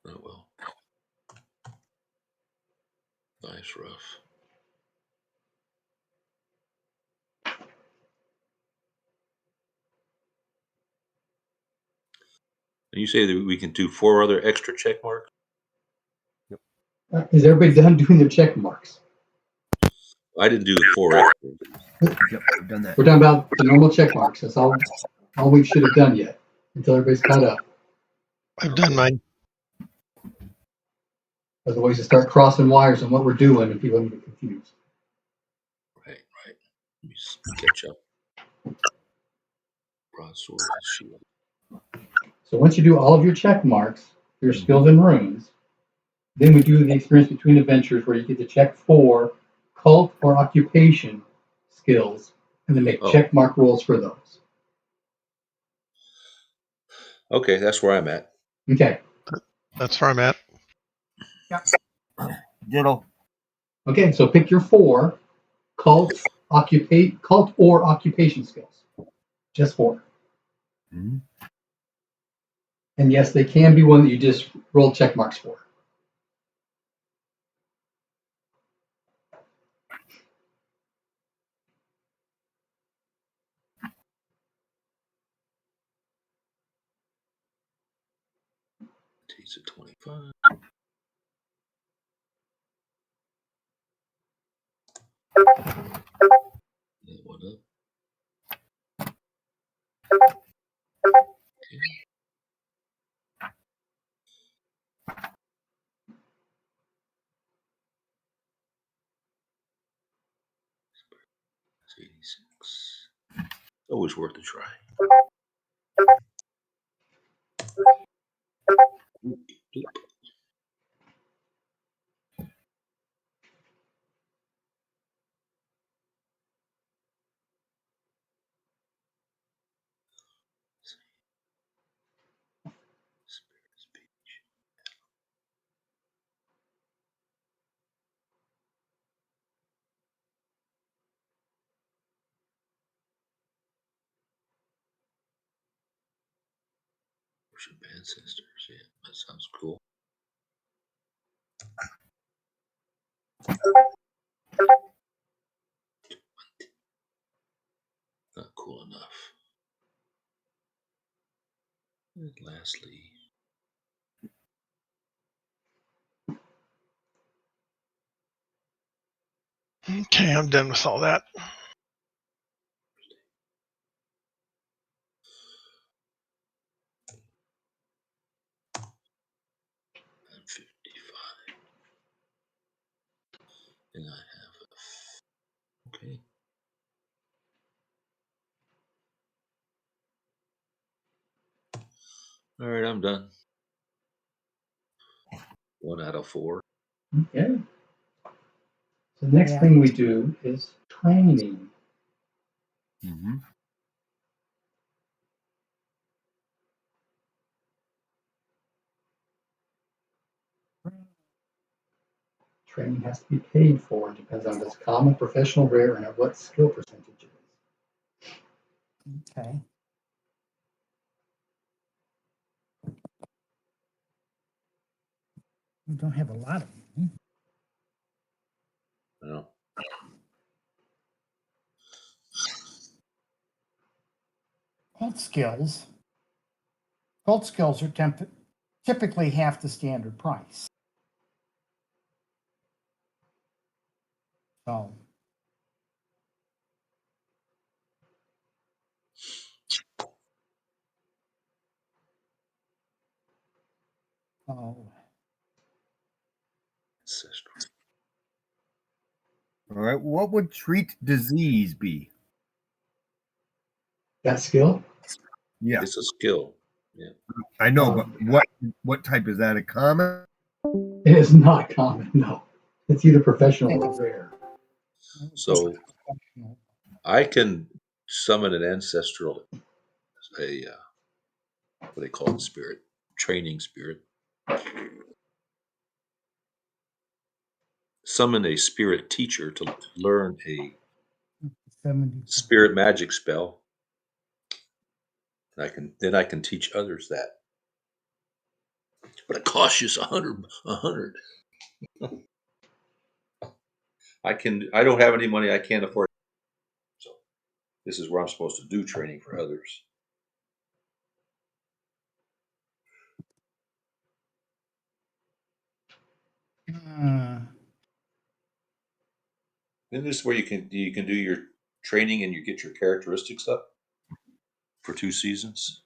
Oh well. Nice rough. And you say that we can do 4 other extra check marks? Is everybody done doing their check marks? I didn't do the 4 extra. Yep, we've done that. We're talking about the normal check marks. That's all we should have done yet until everybody's caught up. I've done mine. Otherwise, you start crossing wires on what we're doing and people get confused. Right. Let me catch up. Broadsword and shield. So once you do all of your check marks, your skills and runes, then we do the experience between adventures where you get to check for cult or occupation skills and then make check mark rolls for those. Okay, that's where I'm at. Okay. That's where I'm at. Ditto. Okay, so pick your 4 cult or occupation skills. Just 4. Mhm. And yes, they can be one that you just roll check marks for. Takes a 25. That one up. Okay. It's 86. Always worth a try. Bloop. Spirit speech. Worship ancestors. Yeah, that sounds cool. Not cool enough. And lastly, Okay, I'm done with all that. I'm 55. And I have a. Okay. All right, I'm done. 1 out of 4. Okay. So the next thing we do is training. Mm-hmm. Training has to be paid for. It depends on if it's common, professional, rare, and at what skill percentage it is. Okay. We don't have a lot of them. No. Cult skills. Cult skills are typically half the standard price. So. Oh. Ancestral. All right. What would treat disease be? That skill? Yeah, It's a skill. Yeah. I know, but what type is that? A common? It is not common, no. It's either professional or rare. So I can summon an ancestral, what they call it, spirit. training spirit. Summon a spirit teacher to learn a 70. spirit magic spell. Then I can teach others that. But it costs you $100. I don't have any money. I can't afford it. So this is where I'm supposed to do training for others. Then this is where you can do your training and you get your characteristics up for 2 seasons.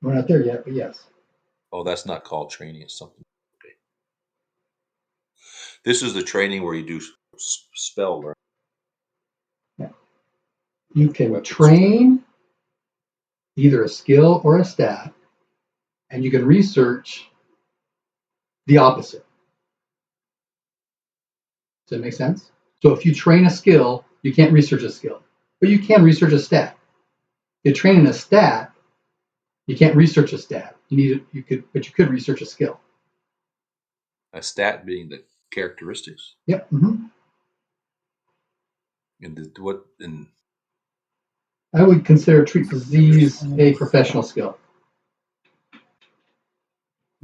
We're not there yet, but yes. Oh, that's not called training. It's something. Okay. This is the training where you do spell learning. Yeah. You can Weapons. train either a skill or a stat, and you can research the opposite. Does that make sense? So if you train a skill, you can't research a skill, but you can research a stat. If you're training a stat, you can't research a stat. You could research a skill. A stat being the characteristics. Yep. Mm-hmm. And I would consider treat disease a professional skill.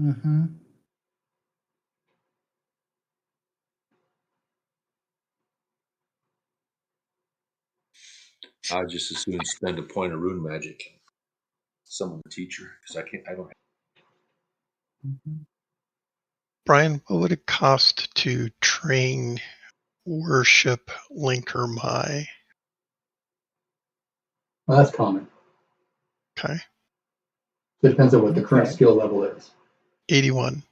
Mm-hmm. I just as soon spend a point of rune magic. Summon a teacher because I don't. Mm-hmm. Brian, what would it cost to train worship Linker My? Well, that's common. Okay. It depends on what the current Okay. skill level is. 81.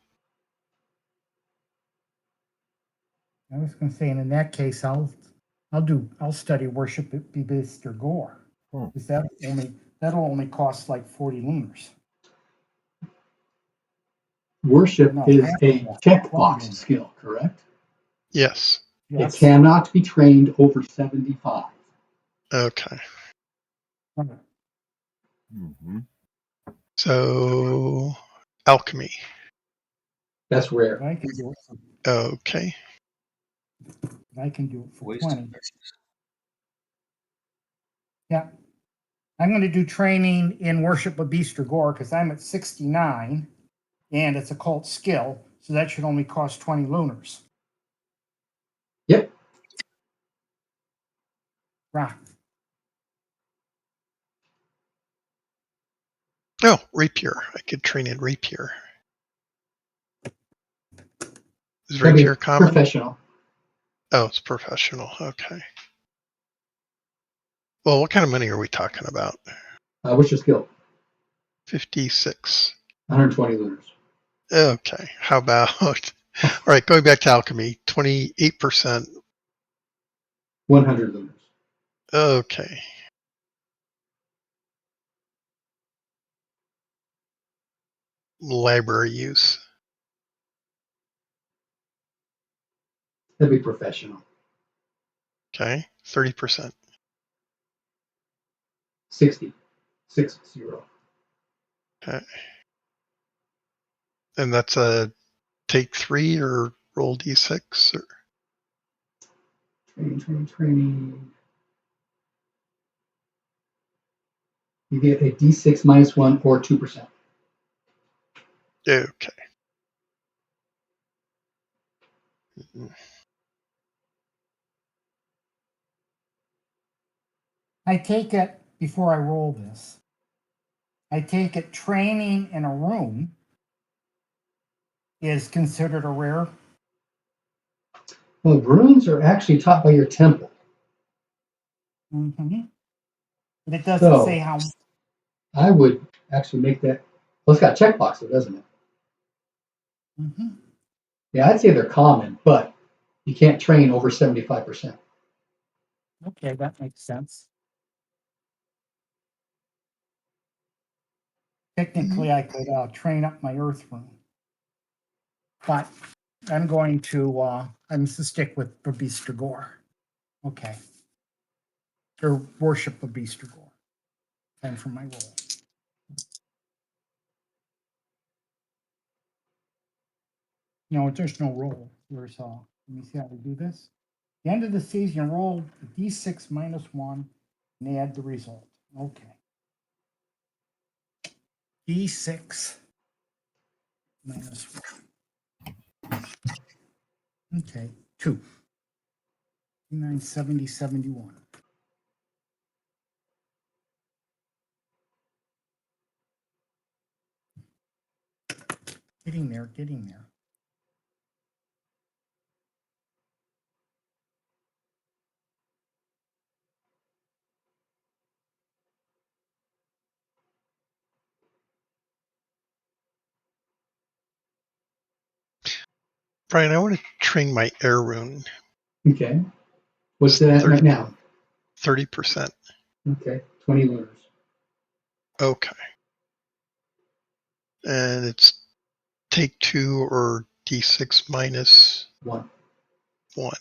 I was going to say, and in that case, I'll study worship at Bebister Gore, because that'll only cost like 40 lunars. Worship No, is half a of that, 12 checkbox lunars. skill, correct? Yes. It Yes. cannot be trained over 75. Okay. Right. Mm-hmm. So, alchemy. That's rare. I can do it for, Okay. I can do it for Wasted 20. prices. Yeah. I'm going to do training in worship of Beaster Gore because I'm at 69 and it's a cult skill. So that should only cost 20 lunars. Yep. Right. Oh, rapier. I could train in rapier. Is That'd be rapier common? professional. Oh, it's professional. Okay. Well, what kind of money are we talking about? What's your skill? 56. 120 lunars. Okay. How about, all right, going back to alchemy, 28%. 100 lunars. Okay. Library use. That'd be professional. Okay. 30%. 60. 60. Okay. And that's a take 3 or roll d6 or Training. You get a D6 -1 or 2%. okay. I take it, before I roll this, I take it training in a room is considered a rare. Well, runes are actually taught by your temple. Mm-hmm. But it doesn't So say how. I would actually make that. Well, it's got checkbox though, doesn't it? Mm-hmm. Yeah, I'd say they're common, but you can't train over 75%. Okay, that makes sense. Technically, I could train up my earth rune, but I'm going to stick with Bebister Gore. Okay. Or worship Bebister Gore. Time for my roll. No, there's no roll. There's let me see how we do this. The end of the season, roll a d6 minus 1 and add the result. Okay. D6 minus 1. Okay, 2. 9, 70, 71. Getting there, getting there. Brian, I want to train my air rune. Okay. What's that right now? 30%. Okay. 20 lunars. Okay. And it's take 2 or d6 minus 1. 1.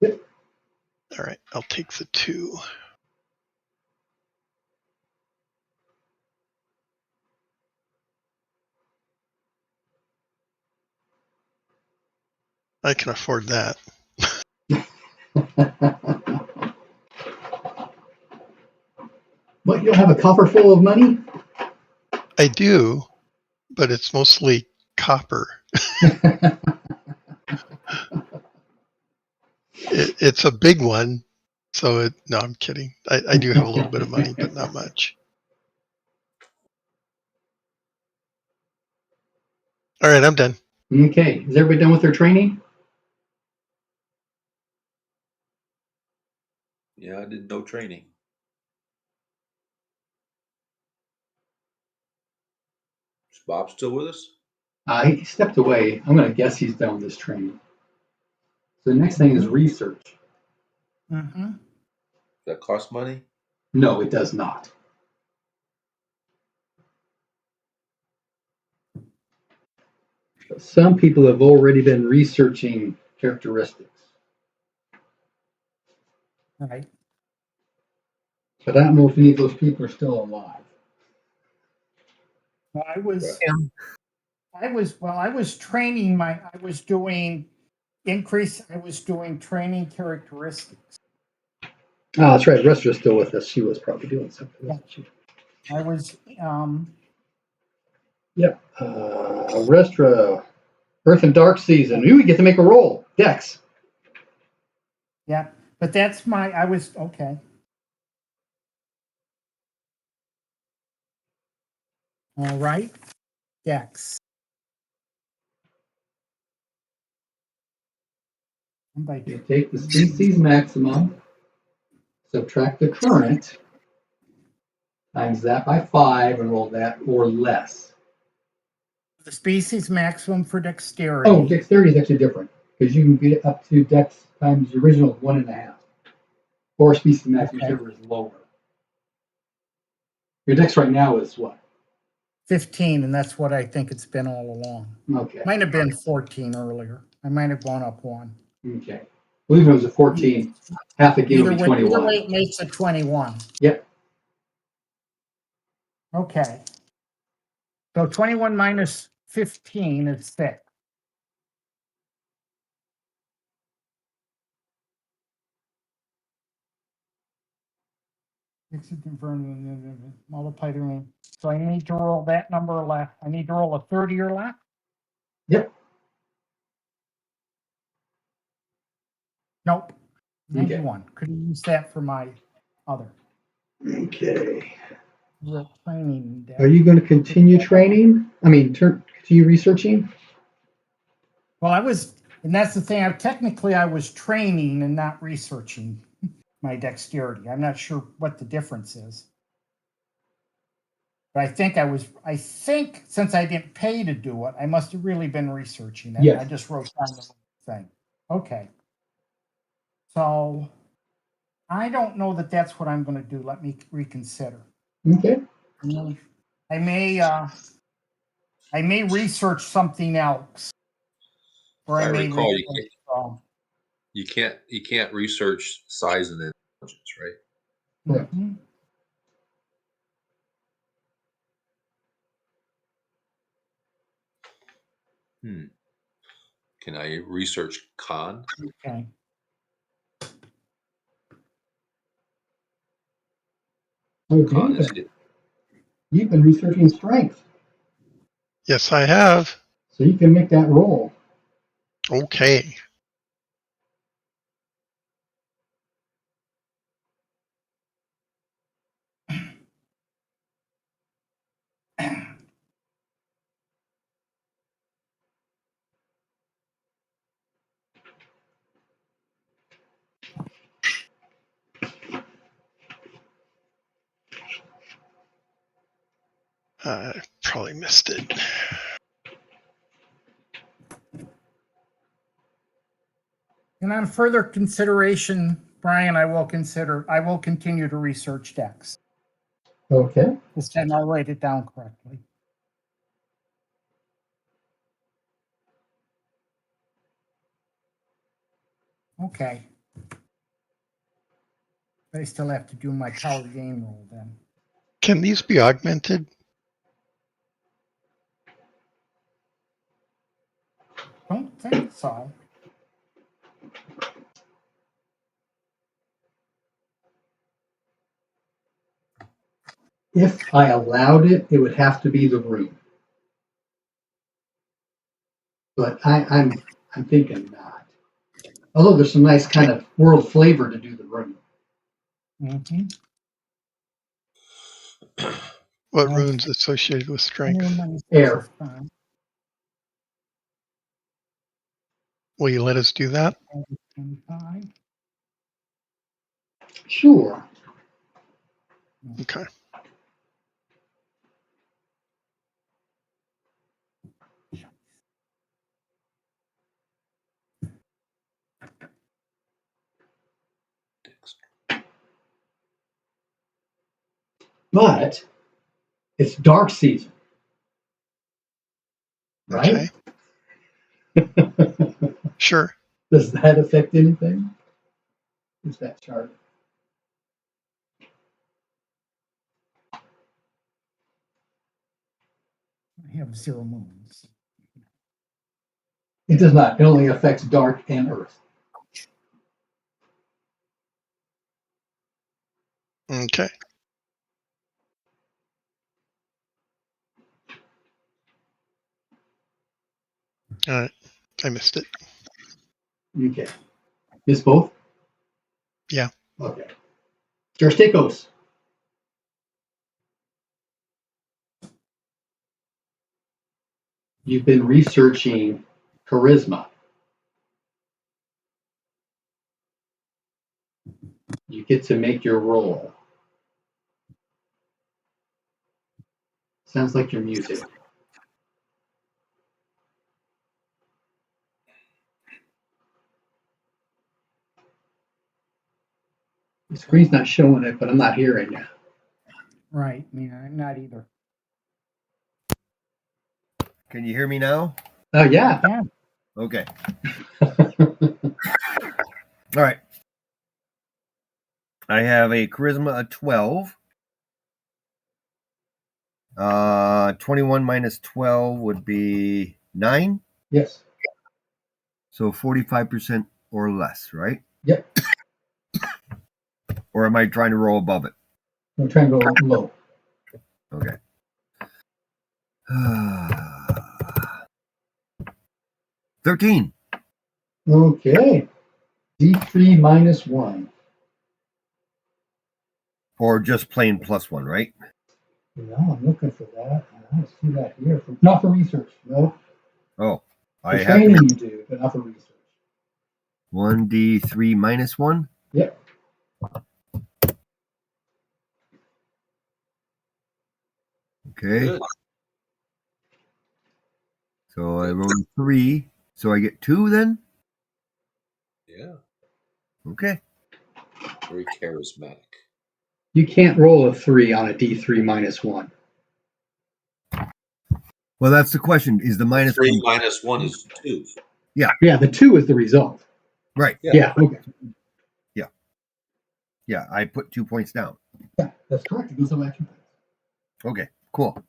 Yep. All right, I'll take the 2. I can afford that. What, you don't have a coffer full of money? I do, but it's mostly copper. It's a big one, so no, I'm kidding. I do have a little bit of money, but not much. All right, I'm done. Okay. Is everybody done with their training? Yeah, I did no training. Is Bob still with us? He stepped away. I'm going to guess he's done with this training. So the next thing is research. Mm-hmm. Does that cost money? No, it does not. Some people have already been researching characteristics, Right. but I don't know if any of those people are still alive. Well, I was doing training characteristics. Oh, that's right. Restra's still with us. She was probably doing something, wasn't she? I was Yep. Restra, Earth and Dark Season. Ooh, we get to make a roll. Dex. yeah, but that's I was okay. All right. Dex. You take the species maximum, subtract the current, times that by 5, and roll that or less. The species maximum for dexterity. Oh, dexterity is actually different because you can get up to dex times the original 1.5, or species maximum, Okay. whichever is lower. Your dex right now is what? 15, and that's what I think it's been all along. Okay. Might have been 14 earlier. I might have gone up 1. Okay. I believe it was a 14. Half again would be 21. Either way, it makes it 21. Yep. Okay. So 21 minus 15 is 6. Multiply the. So I need to roll that number left. I need to roll a 30 or less. Yep. Nope. Okay. 91. Could use that for my other. Okay. The training. Are you going to continue training? I mean, continue researching? Well, and that's the thing. Technically, I was training and not researching my dexterity. I'm not sure what the difference is. But I think since I didn't pay to do it, I must have really been researching it. Yes. I just wrote down the thing. Okay. So I don't know that that's what I'm going to do. Let me reconsider. Okay. I may research something else. Or If I I may recall, research. you can't research size and intelligence, right? Correct. Mm-hmm. Can I research con? Okay. Con is Okay, you've been researching strength, Yes, I have. so you can make that roll. Okay. I probably missed it. And on further consideration, Brian, I will continue to research decks. Okay, This time I'll write it down correctly. Okay. I still have to do my power game roll then. Can these be augmented? Don't think so. if I allowed it, it would have to be the room. But I'm thinking not. Although there's some nice kind of world flavor to do the room. Mm-hmm. What runes associated with strength? Air. Will you let us do that? Sure. Okay. But it's dark season, right? Okay. Sure. Does that affect anything? Is that chart? I have 0 moons. It does not. It only affects dark and earth. Okay. All right. I missed it. Okay. Miss both? Yeah. Okay. Gerstikos. You've been researching charisma. You get to make your roll. Sounds like your music. The screen's not showing it, but I'm not hearing you. Right. Yeah, I'm not either. Can you hear me now? Oh, yeah. Yeah. Okay. All right. I have a charisma of 12. 21 minus 12 would be 9. Yes. So 45% or less, right? Yep. Or am I trying to roll above it? I'm trying to go low. Okay. 13. Okay. D3 minus 1. Or just plain +1, right? No, I'm looking for that. I don't see that here. Not for research. No. Oh, For I have training you do, but not for research. 1d3 minus 1. Yep. Okay. Good. So I rolled 3. So I get 2 then? Yeah. Okay. Very charismatic. You can't roll a 3 on a D3 minus 1. Well, that's the question. Is the minus 3 1? minus 1 is 2. Yeah, the 2 is the result. Right. Yeah. Okay. Yeah, I put 2 points down. Yeah, that's correct. It goes up action points. Okay, cool.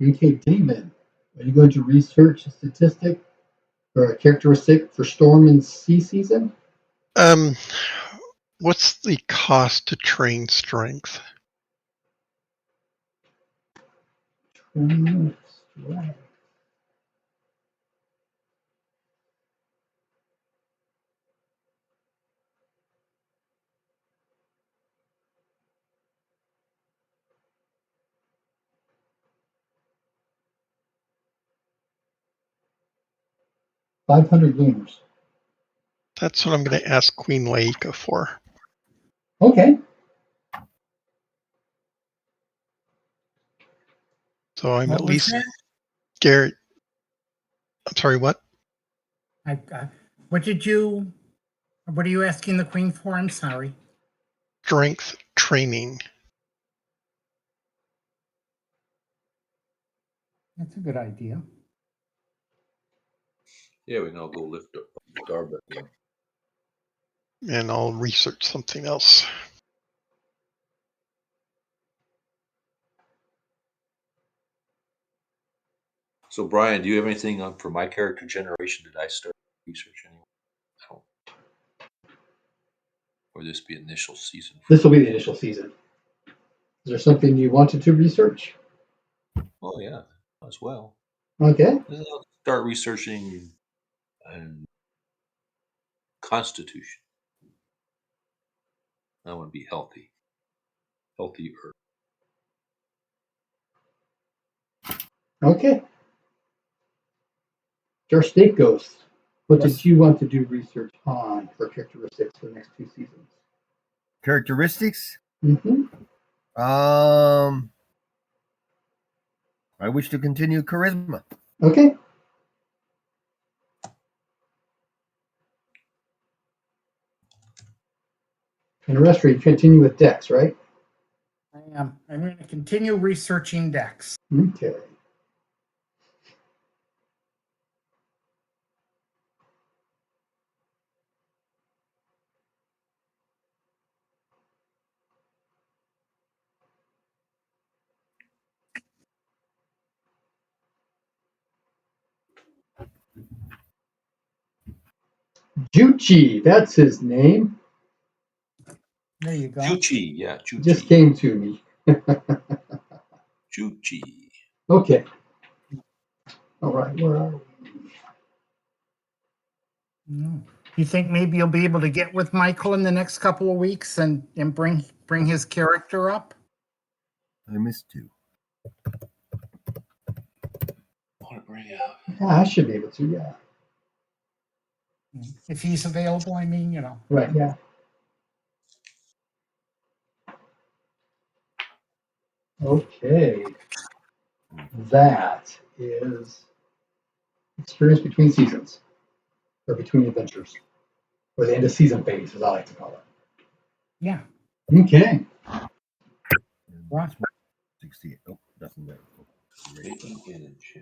Okay, David, are you going to research a statistic? or a characteristic for storm and sea season? What's the cost to train strength? Right. 500 gamers. That's what I'm going to ask Queen Laika for. Okay. So I'm What at was least that? Garrett. I'm sorry, what? What are you asking the Queen for? I'm sorry. Strength training. That's a good idea. Yeah, we can all go lift up barbell. And I'll research something else. So, Brian, do you have anything on for my character generation? Did I start research anyway? I don't. Or this be initial season? This will be the initial season. Is there something you wanted to research? Oh yeah, as well. Okay. I'll start researching constitution. I want to be healthier. Okay. Your state ghost. What Yes. did you want to do research on for characteristics for the next 2 seasons? Characteristics? Mm-hmm. I wish to continue charisma. Okay. And the rest of you continue with Dex, right? I am. I'm going to continue researching decks. Okay. Juchi, that's his name. There you go. Chuchi, yeah, Chuchi. Just came to me. Chuchi. Okay. All right, where are we? You think maybe you'll be able to get with Michael in the next couple of weeks and bring his character up? I missed two. I want to bring out. Yeah, I should be able to, yeah. If he's available, I mean, Right, yeah. Okay. That is experience between seasons, or between adventures, or the end of season phase, as I like to call it. Yeah. Okay. Wow. 68. Oh, nothing there. Making image.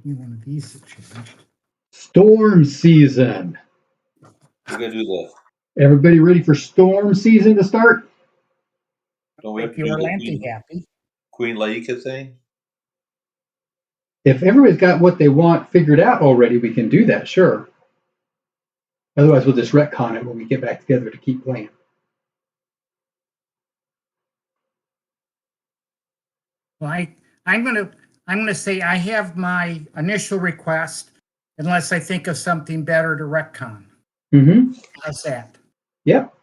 You one of these to change. Storm season. We're gonna do the. Everybody ready for storm season to start? Don't we have If to you're do the Lanty happy. Queen Laika thing? If everybody's got what they want figured out already, we can do that, sure. Otherwise, we'll just retcon it when we get back together to keep playing. Well, I'm gonna say I have my initial request, unless I think of something better to retcon. Mm-hmm. How's that? Yep.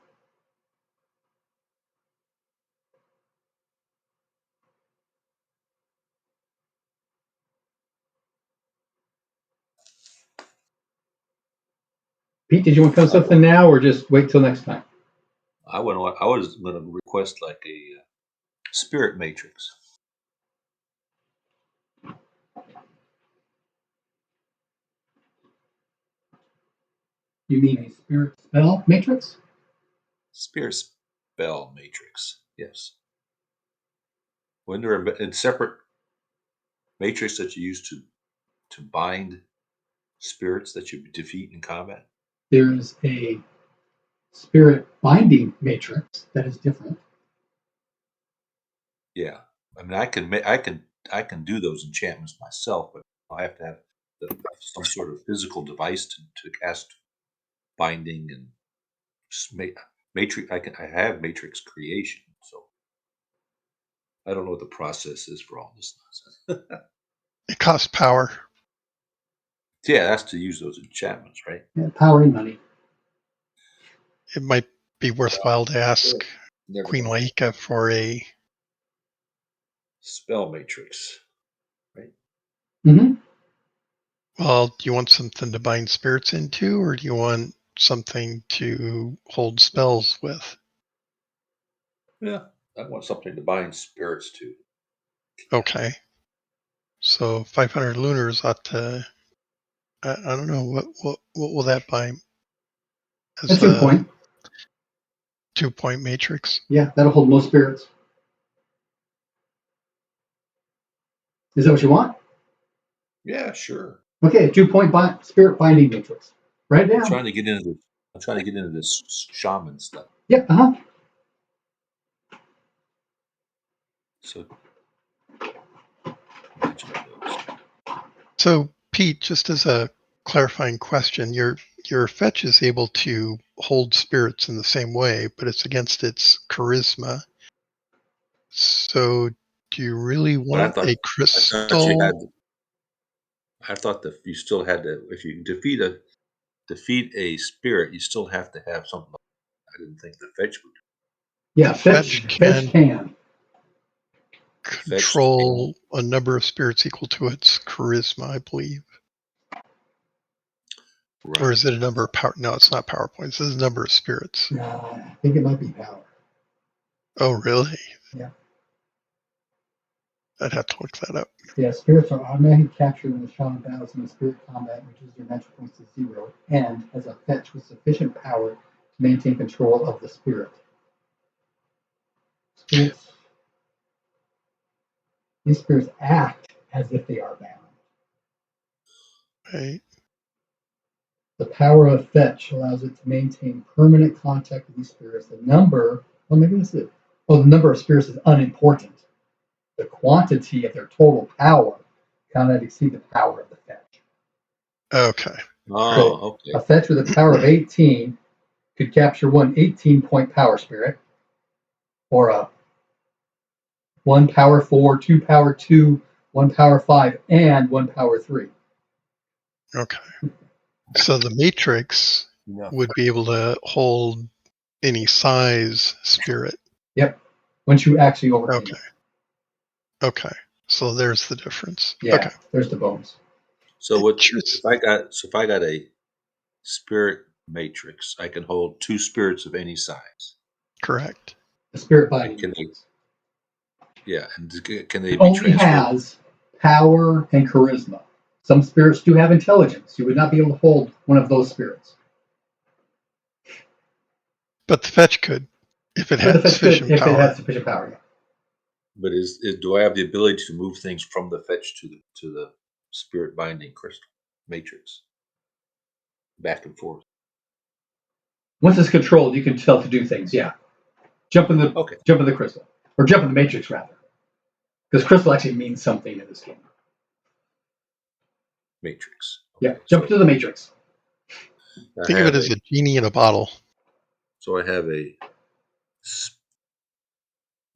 Pete, did you want to come something now, or just wait till next time? I was gonna request like a spirit matrix. You mean a spirit spell matrix? Spirit spell matrix. Yes. When there a separate matrix that you use to bind spirits that you defeat in combat? There's a spirit binding matrix that is different. Yeah. I mean, I can do those enchantments myself, but I have to have some sort of physical device to cast binding and matrix. I have matrix creation, so I don't know what the process is for all this nonsense. It costs power. Yeah, that's to use those enchantments, right? Yeah, power and money. It might be worthwhile to ask Never Queen know. Laika for a Spell matrix, right? Mm-hmm. well, do you want something to bind spirits into, or do you want something to hold spells with? Yeah, I want something to bind spirits to. Okay. So 500 lunars ought to, I don't know, what will that buy A as 2-point. 2-point matrix? Yeah, that'll hold most spirits. Is that what you want? Yeah, sure. Okay, 2-point spirit binding matrix. Write it I'm down. trying to get into this shaman stuff. Yep. So magic those. So Pete, just as a clarifying question, your fetch is able to hold spirits in the same way, but it's against its charisma. So do you really But want a I thought you crystal? had. I thought that you still had to. If you defeat a spirit, you still have to have something. I didn't think the fetch would. Yeah, The fetch fetch fetch can can. The fetch can. control a number of spirits equal to its charisma, I believe. Or Right. is it a number of power? No, it's not power points. This is a number of spirits. I think it might be power. Oh, really? Yeah. I'd have to look that up. Yeah, spirits are automatically captured when the shaman battles in a spirit combat, which is their natural points to 0, and has a fetch with sufficient power to maintain control of the spirit. Spirits. These spirits act as if they are bound. Right. The power of fetch allows it to maintain permanent contact with these spirits. The number of spirits is unimportant. The quantity of their total power cannot exceed the power of the fetch. Okay. So Oh, a okay. fetch with a power of 18 could capture one 18-point power spirit, or a 1 power 4, 2 power 2, 1 power 5, and 1 power 3. Okay. So the matrix Enough. would be able to hold any size spirit. Yep. Once you actually overcame Okay. it. Okay. So there's the difference. Yeah, Okay. there's the bones. So what? Cheers. If I got a spirit matrix, I can hold 2 spirits of any size. Correct. The spirit And binding can they? matrix. Yeah, and can they It be only transferred? has power and charisma. Some spirits do have intelligence. You would not be able to hold one of those spirits. But the fetch could, if it But the had fetch could sufficient if it power. had sufficient power. Yeah. But do I have the ability to move things from the fetch to the spirit binding crystal matrix, back and forth? Once it's controlled, you can tell to do things. Yeah. Jump in Okay, the crystal, or jump in the matrix rather, because crystal actually means something in this game. matrix. Yeah. Okay, Jump to the matrix. I Think of it have as a genie in a bottle. I have a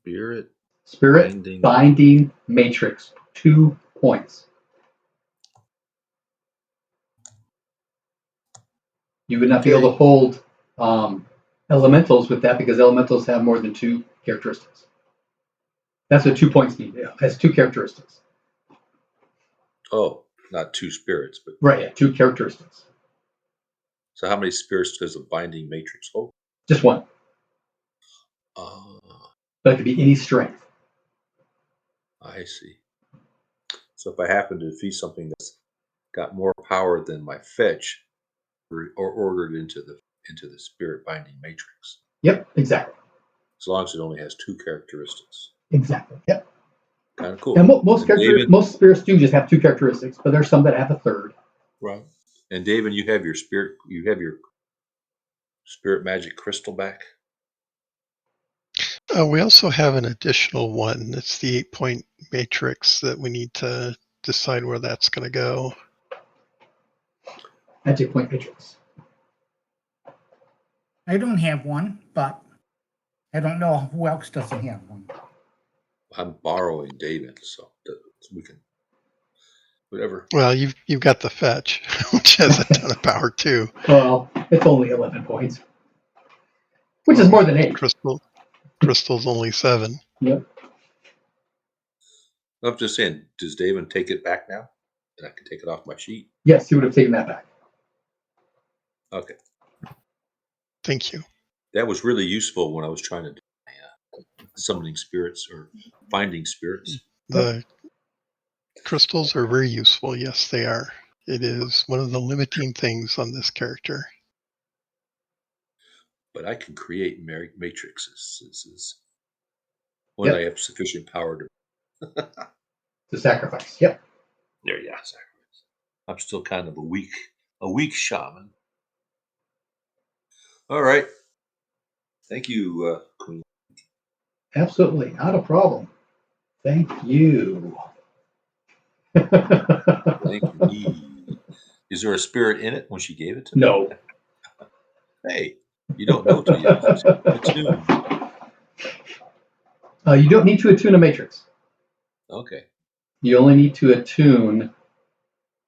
spirit Spirit binding. binding matrix. 2 points. You would not be able Okay. to hold elementals with that because elementals have more than 2 characteristics. That's what 2 points mean. It has 2 characteristics. Oh, not 2 spirits, but Right. Yeah, 2 characteristics. so how many spirits does a binding matrix hold? Just 1. Ah, But it could be any strength. I see. So if I happen to defeat something that's got more power than my fetch, or ordered into the spirit binding matrix, Yep. Exactly. as long as it only has 2 characteristics. Exactly. Yep. Kind of And cool. And David, most spirits do just have 2 characteristics, but there's some that have a third. right? And David, you have your spirit magic crystal back. We also have an additional one. It's the 8-point matrix that we need to decide where that's going to go. magic point matrix. I don't have one, but I don't know who else doesn't have one. I'm borrowing David's, so we can whatever. Well, you've got the fetch, which has a ton of power too. Well, it's only 11 points, which is more than 8. Crystal's only 7. Yep. I'm just saying, does David take it back now? And I can take it off my sheet. Yes, he would have taken that back. Okay. Thank you. That was really useful when I was trying to do summoning spirits or finding spirits. The crystals are very useful. Yes, they are. It is one of the limiting things on this character. But I can create matrices. This is when I have sufficient power to sacrifice. Yep. There, yeah, sacrifice. I'm still kind of a weak shaman. All right. Thank you, Queen. Absolutely, not a problem. Thank you. Thank you. Is there a spirit in it when she gave it to me? No. Hey, you don't know till you attune. You don't need to attune a matrix. Okay. You only need to attune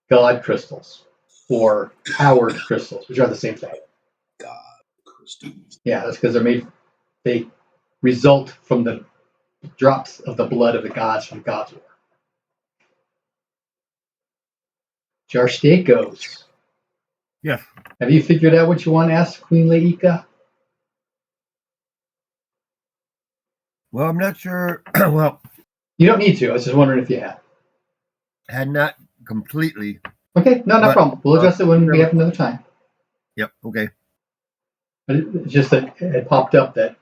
God crystals or powered crystals, which are the same thing. God crystals. Yeah, that's because they result from the drops of the blood of the gods from God's war. Jarstakos. Yes. Have you figured out what you want to ask Queen Laika? Well, I'm not sure. Well, you don't need to. I was just wondering if you had. Had not completely. Okay, no problem. We'll address it when we have another time. Yep. Okay. But it's just that it had popped up that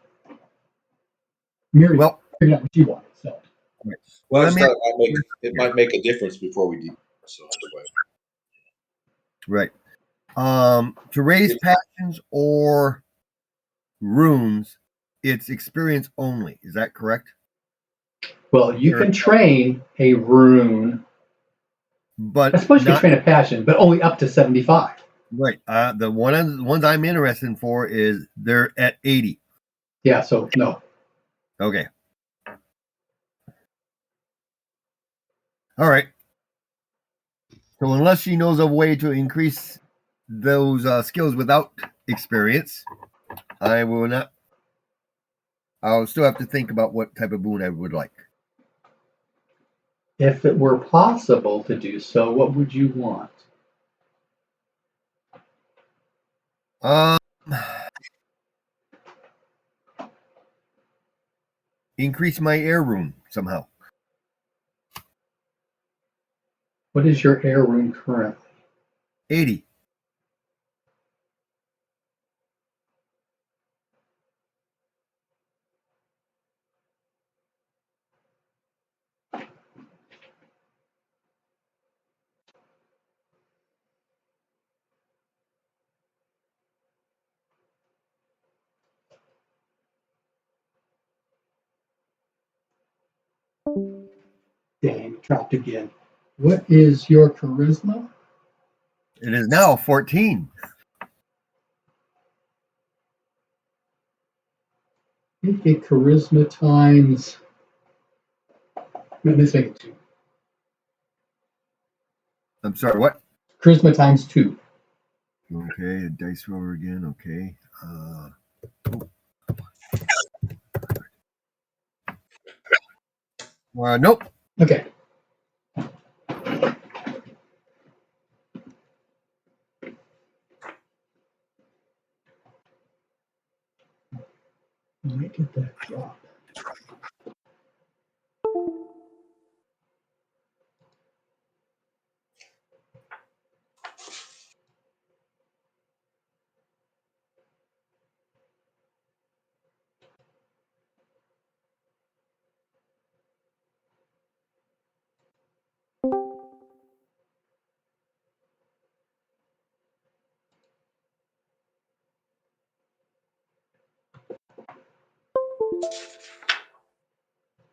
Miri figured out what you wanted. So. Right. Well, it might make a difference before we do. So right. To raise passions or runes, it's experience only. Is that correct? Well, you can train a rune, but I suppose you can train a passion, but only up to 75. Right. The ones I'm interested in for is they're at 80. Yeah. So no. Okay. All right. So unless she knows a way to increase those skills without experience, I will not. I'll still have to think about what type of boon I would like. If it were possible to do so, what would you want? Increase my air rune somehow. What is your air rune currently? 80. Dang, dropped again. What is your charisma? It is now 14. Make a charisma times. Let's make it 2. I'm sorry, what? Charisma times 2. Okay, dice roller again. Okay. Nope. Okay. Let me get that drop.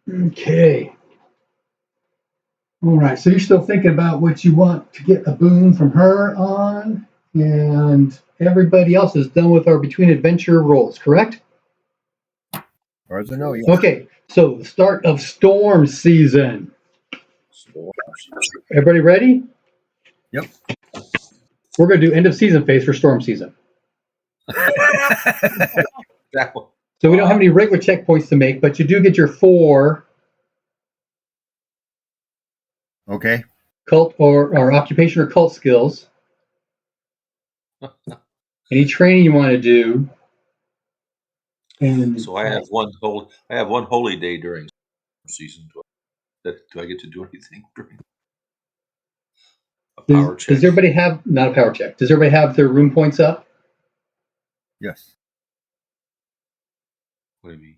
Okay. All right. So you're still thinking about what you want to get a boon from her on? And everybody else is done with our between adventure rolls, correct? As far as I know, yeah. Okay, so the start of storm season. Storms. Everybody ready? Yep. We're going to do end of season phase for storm season. That one. So we don't have any regular checkpoints to make, but you do get your 4 Okay. cult or occupation or cult skills. Any training you want to do. And So I have one holy day during season. Do I get to do anything during a power check? does everybody have, not a power check, does everybody have their room points up? Yes. What do you mean?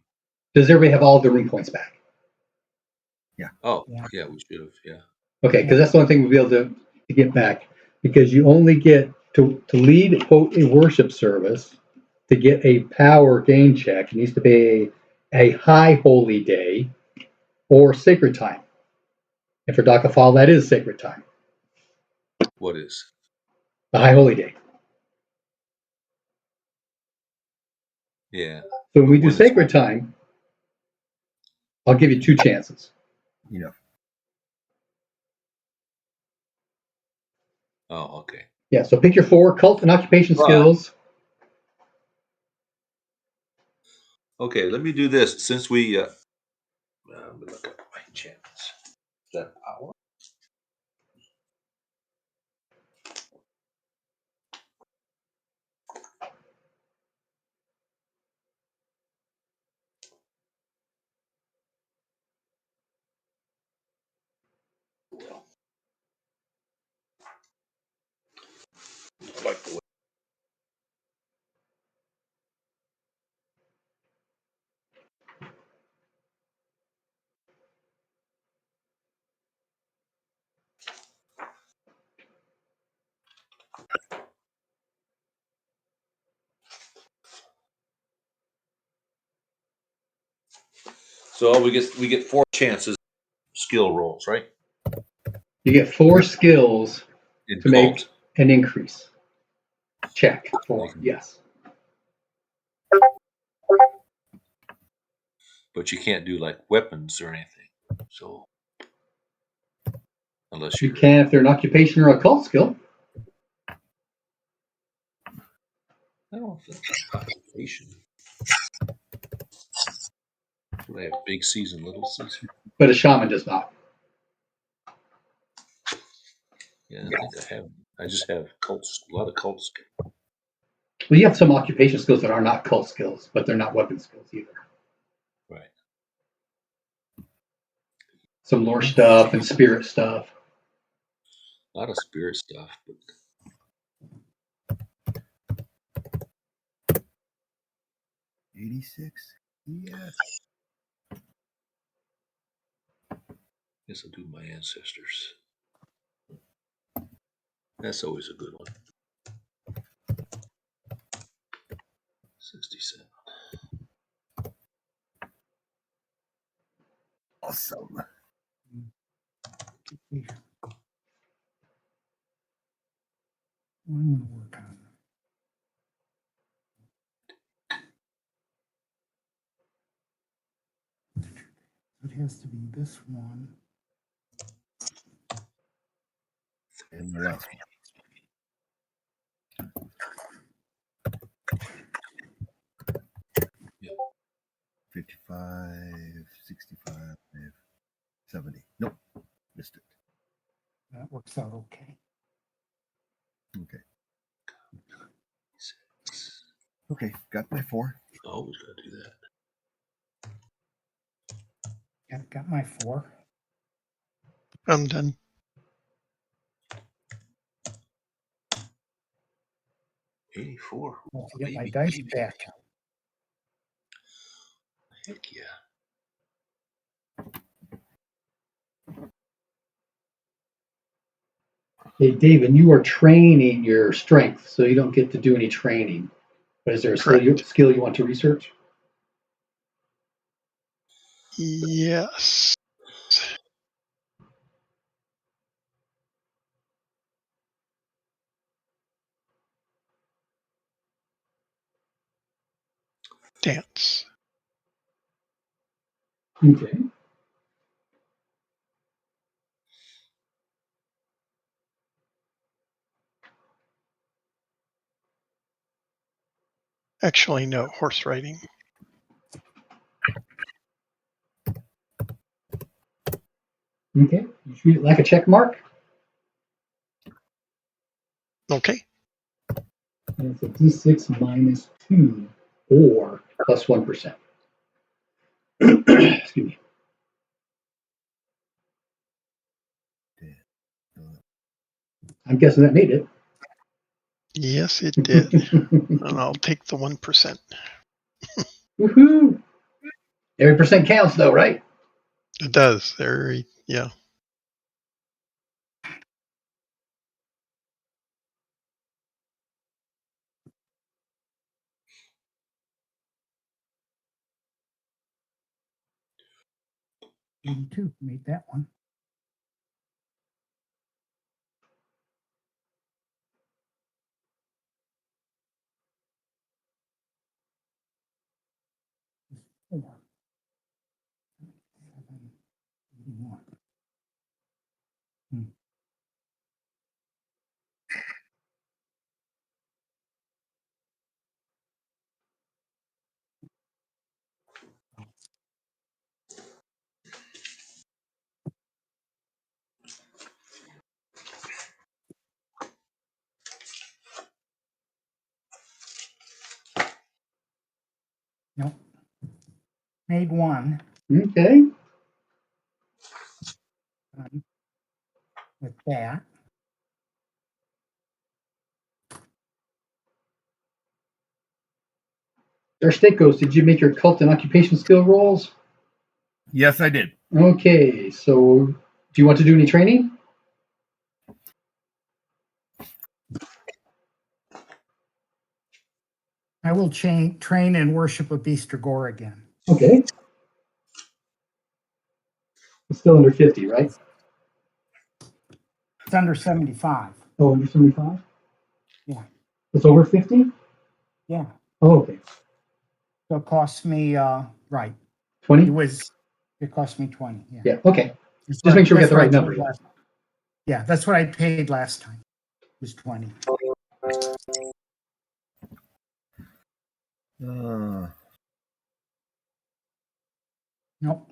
Does everybody have all of their room points back? Oh, Yeah. yeah, we should have. Yeah. Okay, because that's the only thing we'll be able to get back. Because you only get to lead, quote, a worship service, to get a power gain check. It needs to be a high holy day or sacred time. And for Dakafal, that is sacred time, What is? the high holy day. Yeah. So when we do When is- sacred time, I'll give you 2 chances. You know. Oh, okay. Yeah, so pick your 4 cult and occupation Right. skills. Okay, let me do this. Since we let me look at my chance. Is that power? I like the way. So we get 4 chances, skill rolls, right? You get 4 skills In to cult. make an increase. Check. 4, yes. But you can't do like weapons or anything. So unless You you're can if they're an occupation or a cult skill. I don't think occupation. I have big season, little season. But a shaman does not. Yeah, I think I have. I just have cults. A lot of cults. Well, you have some occupation skills that are not cult skills, but they're not weapon skills either. Right. Some lore stuff and spirit stuff. A lot of spirit stuff, but 86. Yes. guess I'll do my ancestors. That's always a good one. 67. Awesome. One more time. It has to be this one. And the last Yep. 55, 65, 70. Nope. Missed it. That works out okay. Okay. Okay. Got my 4. Always gotta do that. Got my 4. I'm done. $84. I'll get my Baby, dice baby. back. Heck yeah. Hey, David, you are training your strength, so you don't get to do any training. But is there a skill you want to research? Yes. Dance. Okay. Actually, no, horse riding. Okay. You treat it like a check mark. Okay. And it's a D6 minus 2 or plus 1%. Excuse me. I'm guessing that made it. Yes, it did. And I'll take the 1%. Woohoo! Every percent counts, though, right? It does. There, yeah. Two made that one. Four. 7, 81. Nope. Made one. Okay. With that. Our Stakos, did you make your cult and occupation skill rolls? Yes, I did. Okay, so do you want to do any training? I will train and worship a beast or gore again. Okay. It's still under 50, right? It's under 75. Oh, under 75? Yeah. It's over 50? Yeah. Oh, okay. So it cost me, right. 20? It cost me 20. Yeah. Yeah, okay. Just make sure we get the what I right number. paid yeah, that's what I paid last time. It was 20. Nope.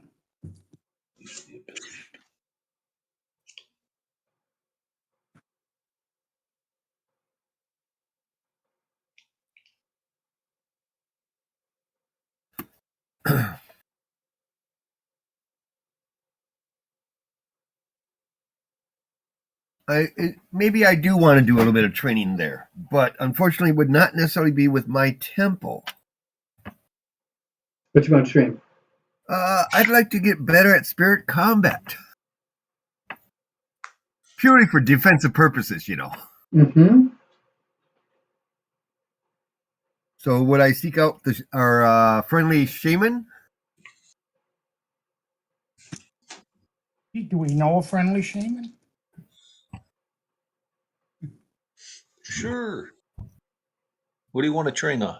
Maybe I do want to do a little bit of training there, but unfortunately, would not necessarily be with my temple. What you want to train? I'd like to get better at spirit combat, purely for defensive purposes, Mm-hmm. So, would I seek out our friendly shaman? Do we know a friendly shaman? Sure. What do you want to train on?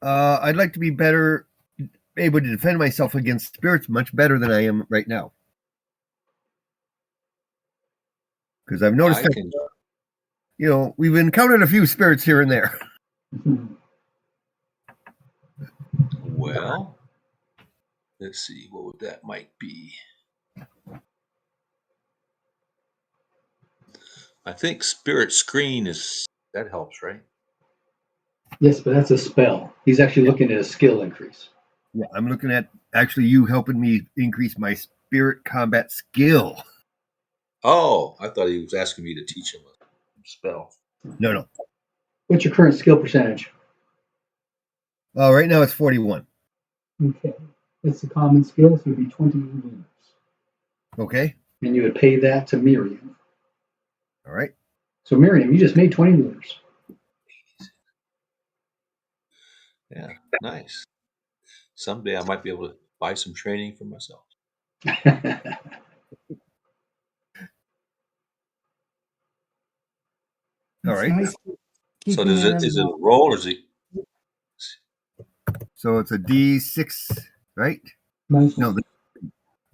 I'd like to be able to defend myself against spirits much better than I am right now. Because I've noticed that, we've encountered a few spirits here and there. Well, let's see what that might be. I think Spirit Screen that helps, right? Yes, but that's a spell. He's actually looking at a skill increase. Yeah, I'm looking at actually you helping me increase my spirit combat skill. Oh, I thought he was asking me to teach him a spell. No. What's your current skill percentage? Right now it's 41. Okay. That's a common skill, so it would be 20 units. Okay. And you would pay that to Miriam. All right. So Miriam, you just made 20 lunars. Yeah, nice. Someday I might be able to buy some training for myself. All right. So is it a roll or is it? So it's a D6, right? Minus No, one.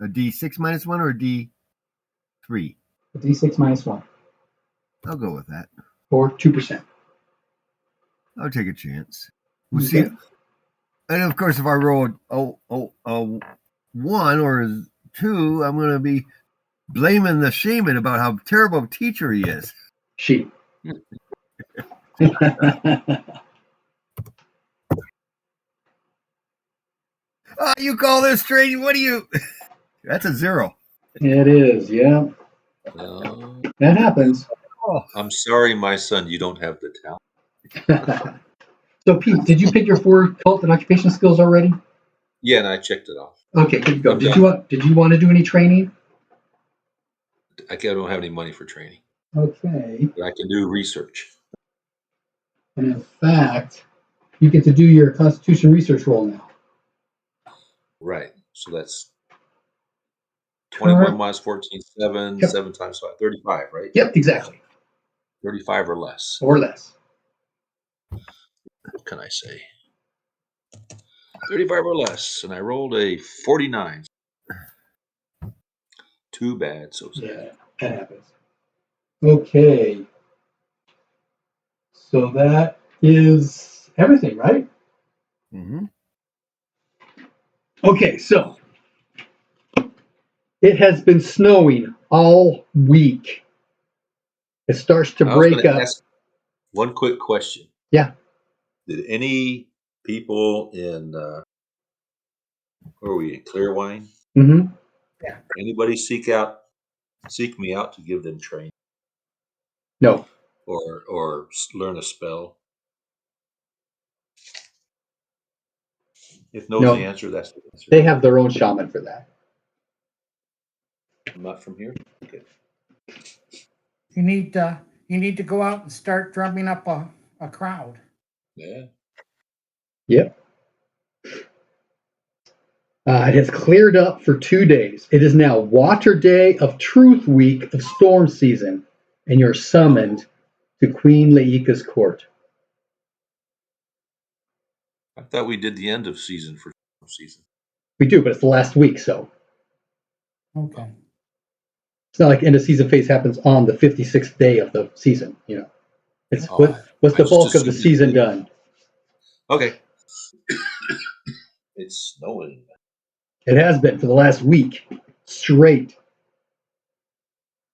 a D6 minus 1 or a D3? A D6 minus 1. I'll go with that. Or 2%. I'll take a chance. We'll Okay. see. And of course, if I roll a 1 or a 2, I'm going to be blaming the shaman about how terrible a teacher he is. She. Oh, you call this training? What do you? That's a 0. It is, yeah. That happens. Oh, I'm sorry, my son, you don't have the talent. So, Pete, did you pick your 4 cult and occupation skills already? Yeah, and I checked it off. Okay, good to go. I'm Did done. you want to do any training? I don't have any money for training, Okay. but I can do research. And in fact, you get to do your Constitution research roll now. Right. So that's 21 Current- minus 14, 7, Yep. 7 times 5, 35, right? Yep, exactly. 35 or less. Or less. What can I say? 35 or less. And I rolled a 49. Too bad, so sad. Yeah, that happens. Okay. So that is everything, right? mm-hmm. Okay, so it has been snowing all week. It starts to I was break going to up. ask one quick question. Yeah. Did any people in, where are we, in Clearwine? Mm-hmm. Anybody seek me out to give them training No. or learn a spell? If no's No. the answer, that's the answer. They have their own shaman for that. I'm not from here. Okay. You need to go out and start drumming up a crowd. Yeah. Yep. It has cleared up for 2 days. It is now Water Day of Truth Week of Storm Season, and you're summoned to Queen Laika's court. I thought we did the end of season for season. We do, but it's the last week, so Okay. it's not like end of season phase happens on the 56th day of the season. It's Oh, what's I the just bulk of the assumed season it- done. Okay. It's snowing. It has been for the last week straight.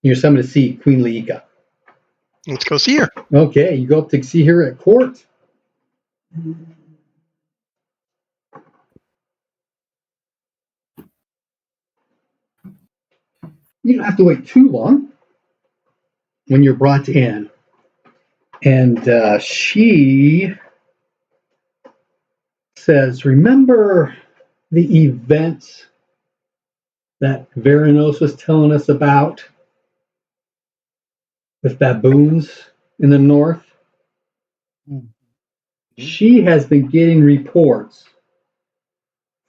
You're summoned to see Queen Laika. Let's go see her. Okay, you go up to see her at court. You don't have to wait too long when you're brought in. And she says, remember the event that Veranos was telling us about with baboons in the north? Mhm. She has been getting reports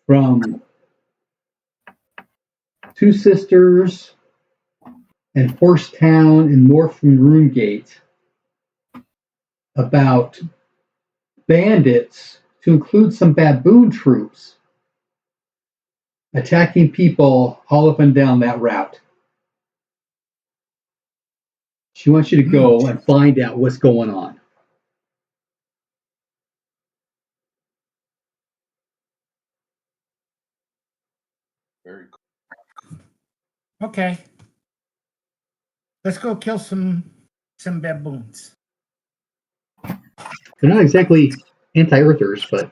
from Two Sisters and Horsetown and north from Roomgate about bandits, to include some baboon troops, attacking people all up and down that route. She wants you to go and find out what's going on. Very cool. Okay. Let's go kill some baboons. They're not exactly anti-earthers, but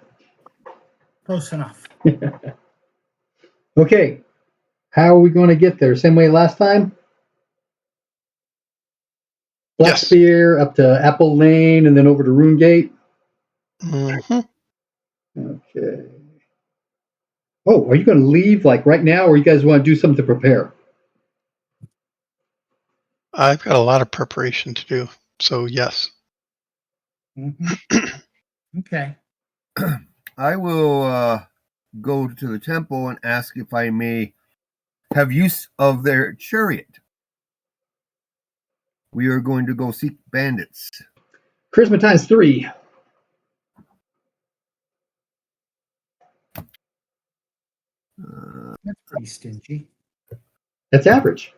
Close enough. okay. How are we going to get there? Same way last time? Black Yes. Spear up to Apple Lane and then over to Roomgate? Mm-hmm. Okay. Oh, are you going to leave like right now, or you guys want to do something to prepare? I've got a lot of preparation to do, so yes. Mm-hmm. Okay. I will go to the temple and ask if I may have use of their chariot. We are going to go seek bandits. Charisma times 3. That's pretty stingy. That's average.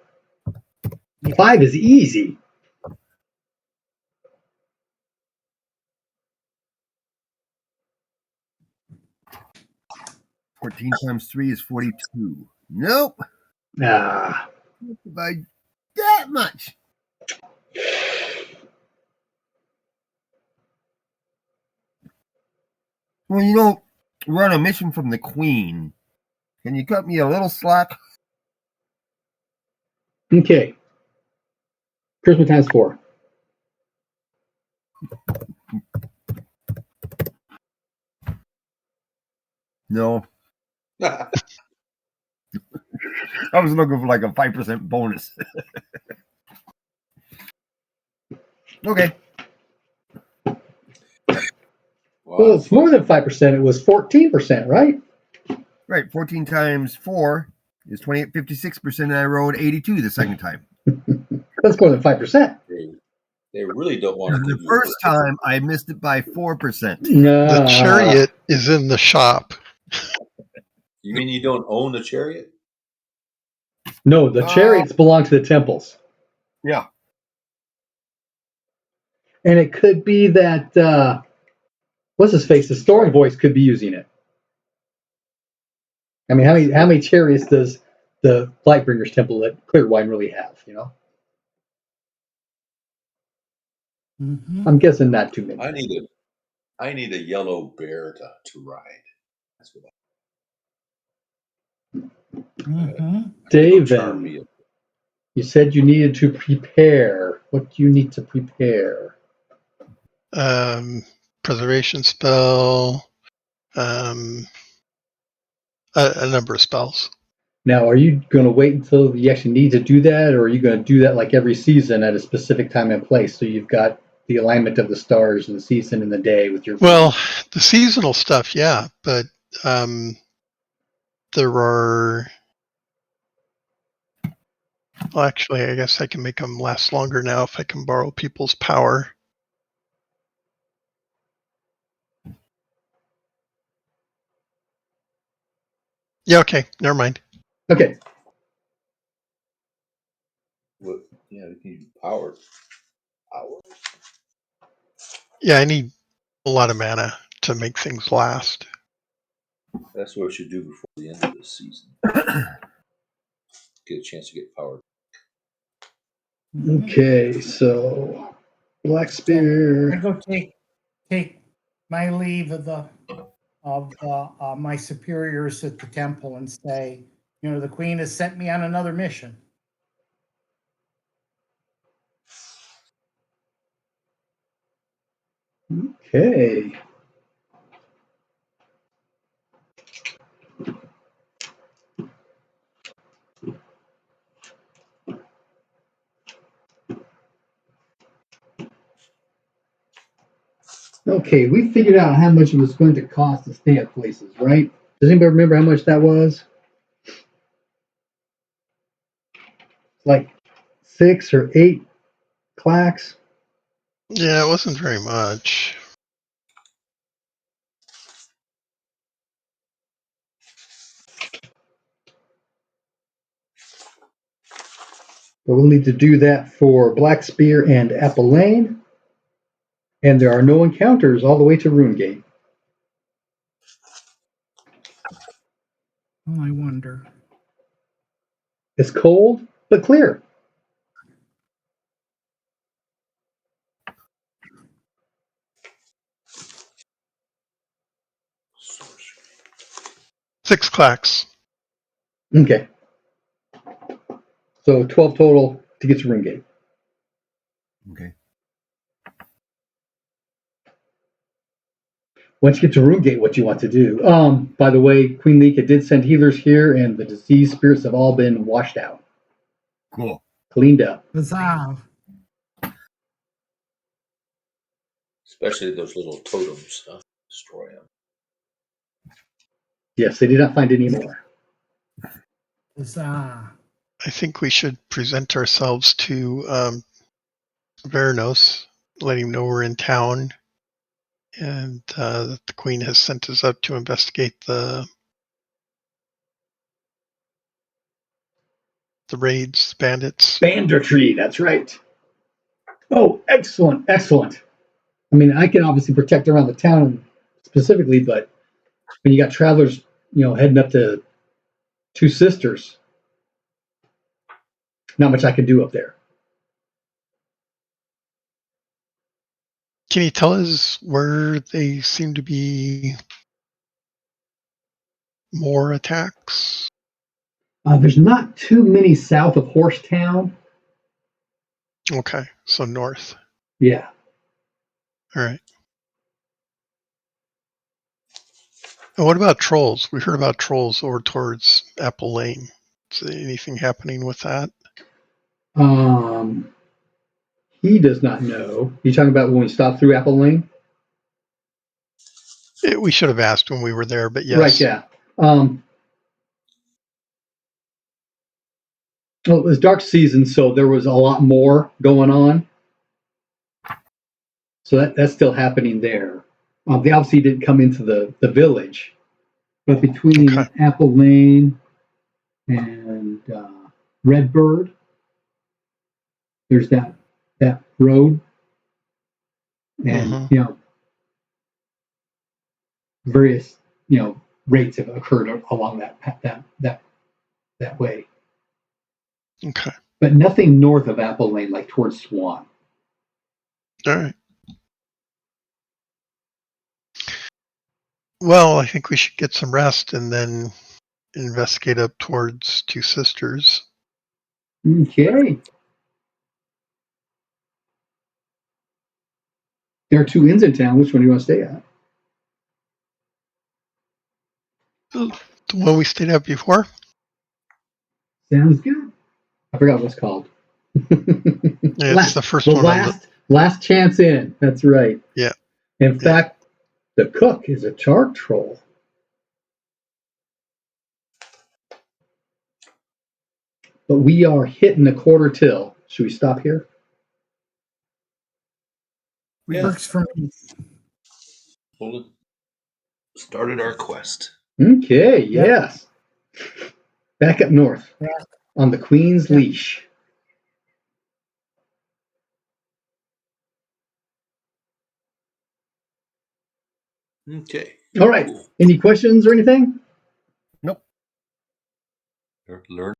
Yeah. 5 is easy. $14 times 3 is 42. Nope. Ah, By that much. Well, you know, we're on a mission from the Queen. Can you cut me a little slack? okay. Charisma times 4. No. I was looking for like a 5% bonus. Okay. Well, it's more than 5%. It was 14%, right? Right. 14 times 4 is 28, 56%, and I rolled 82 the second time. That's more than 5%. They really don't want to The give you first time I missed it by 4%. The chariot is in the shop. You mean you don't own the chariot? No, the chariots belong to the temples. Yeah. And it could be that, what's his face? The story voice could be using it. I mean, how many chariots does the Lightbringers Temple at Clearwine really have, you know? Mm-hmm. I'm guessing not too many. I need a yellow bear to ride. That's what Mm-hmm. David, you said you needed to prepare. What do you need to prepare? Preservation spell, a number of spells. Now, are you going to wait until you actually need to do that, or are you going to do that like every season at a specific time and place? So you've got the alignment of the stars and the season and the day with your. Well, the seasonal stuff, yeah, but there are. Well, actually, I guess I can make them last longer now if I can borrow people's power. Yeah, okay, never mind. Okay. Yeah, you need power. Yeah, I need a lot of mana to make things last. That's what we should do before the end of the season. Get a chance to get power. Okay, so Black Spear. I go take my leave of my superiors at the temple and say, you know, the Queen has sent me on another mission. Okay. Okay, we figured out how much it was going to cost to stay at places, right? Does anybody remember how much that was? Like 6 or 8 clacks? Yeah, it wasn't very much. But we'll need to do that for Black Spear and Apolline. And there are no encounters all the way to Runegate. Oh, I wonder. It's cold, but clear. Six clacks. Okay. So 12 total to get to Runegate. Okay. Once you get to Runegate, what you want to do. By the way, Queen Lika did send healers here, and the diseased spirits have all been washed out. Cool. Cleaned up. Huzzah. Especially those little totems. Destroy them. Yes, they did not find any more. Huzzah. I think we should present ourselves to Veranos, let him know we're in town, and that the Queen has sent us up to investigate the The raids, bandits. Banditry, that's right. Oh, excellent, excellent. I mean, I can obviously protect around the town specifically, but when you got travelers, heading up to Two Sisters, not much I can do up there. Can you tell us where they seem to be more attacks? There's not too many south of Horsetown. Okay, so north. Yeah. All right. And what about trolls? We heard about trolls over towards Apple Lane. Is there anything happening with that? He does not know. You talking about when we stopped through Apple Lane? We should have asked when we were there, but yes. Right, yeah. Well, it was dark season, so there was a lot more going on. So that's still happening there. They obviously didn't come into the village, but between Apple Lane and Redbird, there's that road, and various rates have occurred along that way. Okay. But nothing north of Apple Lane, like towards Swan. All right. Well, I think we should get some rest and then investigate up towards Two Sisters. Okay. There are 2 inns in town. Which one do you want to stay at? The one we stayed at before? Sounds good. I forgot what it's called. Yeah, it's the first one. Last Chance Inn. That's right. Yeah. In fact, the cook is a chart troll. But we are hitting a quarter till. Should we stop here? Works for me. Started our quest. Okay, yes. Back up north on the Queen's Leash. Okay. All right. Cool. Any questions or anything? Nope. Learn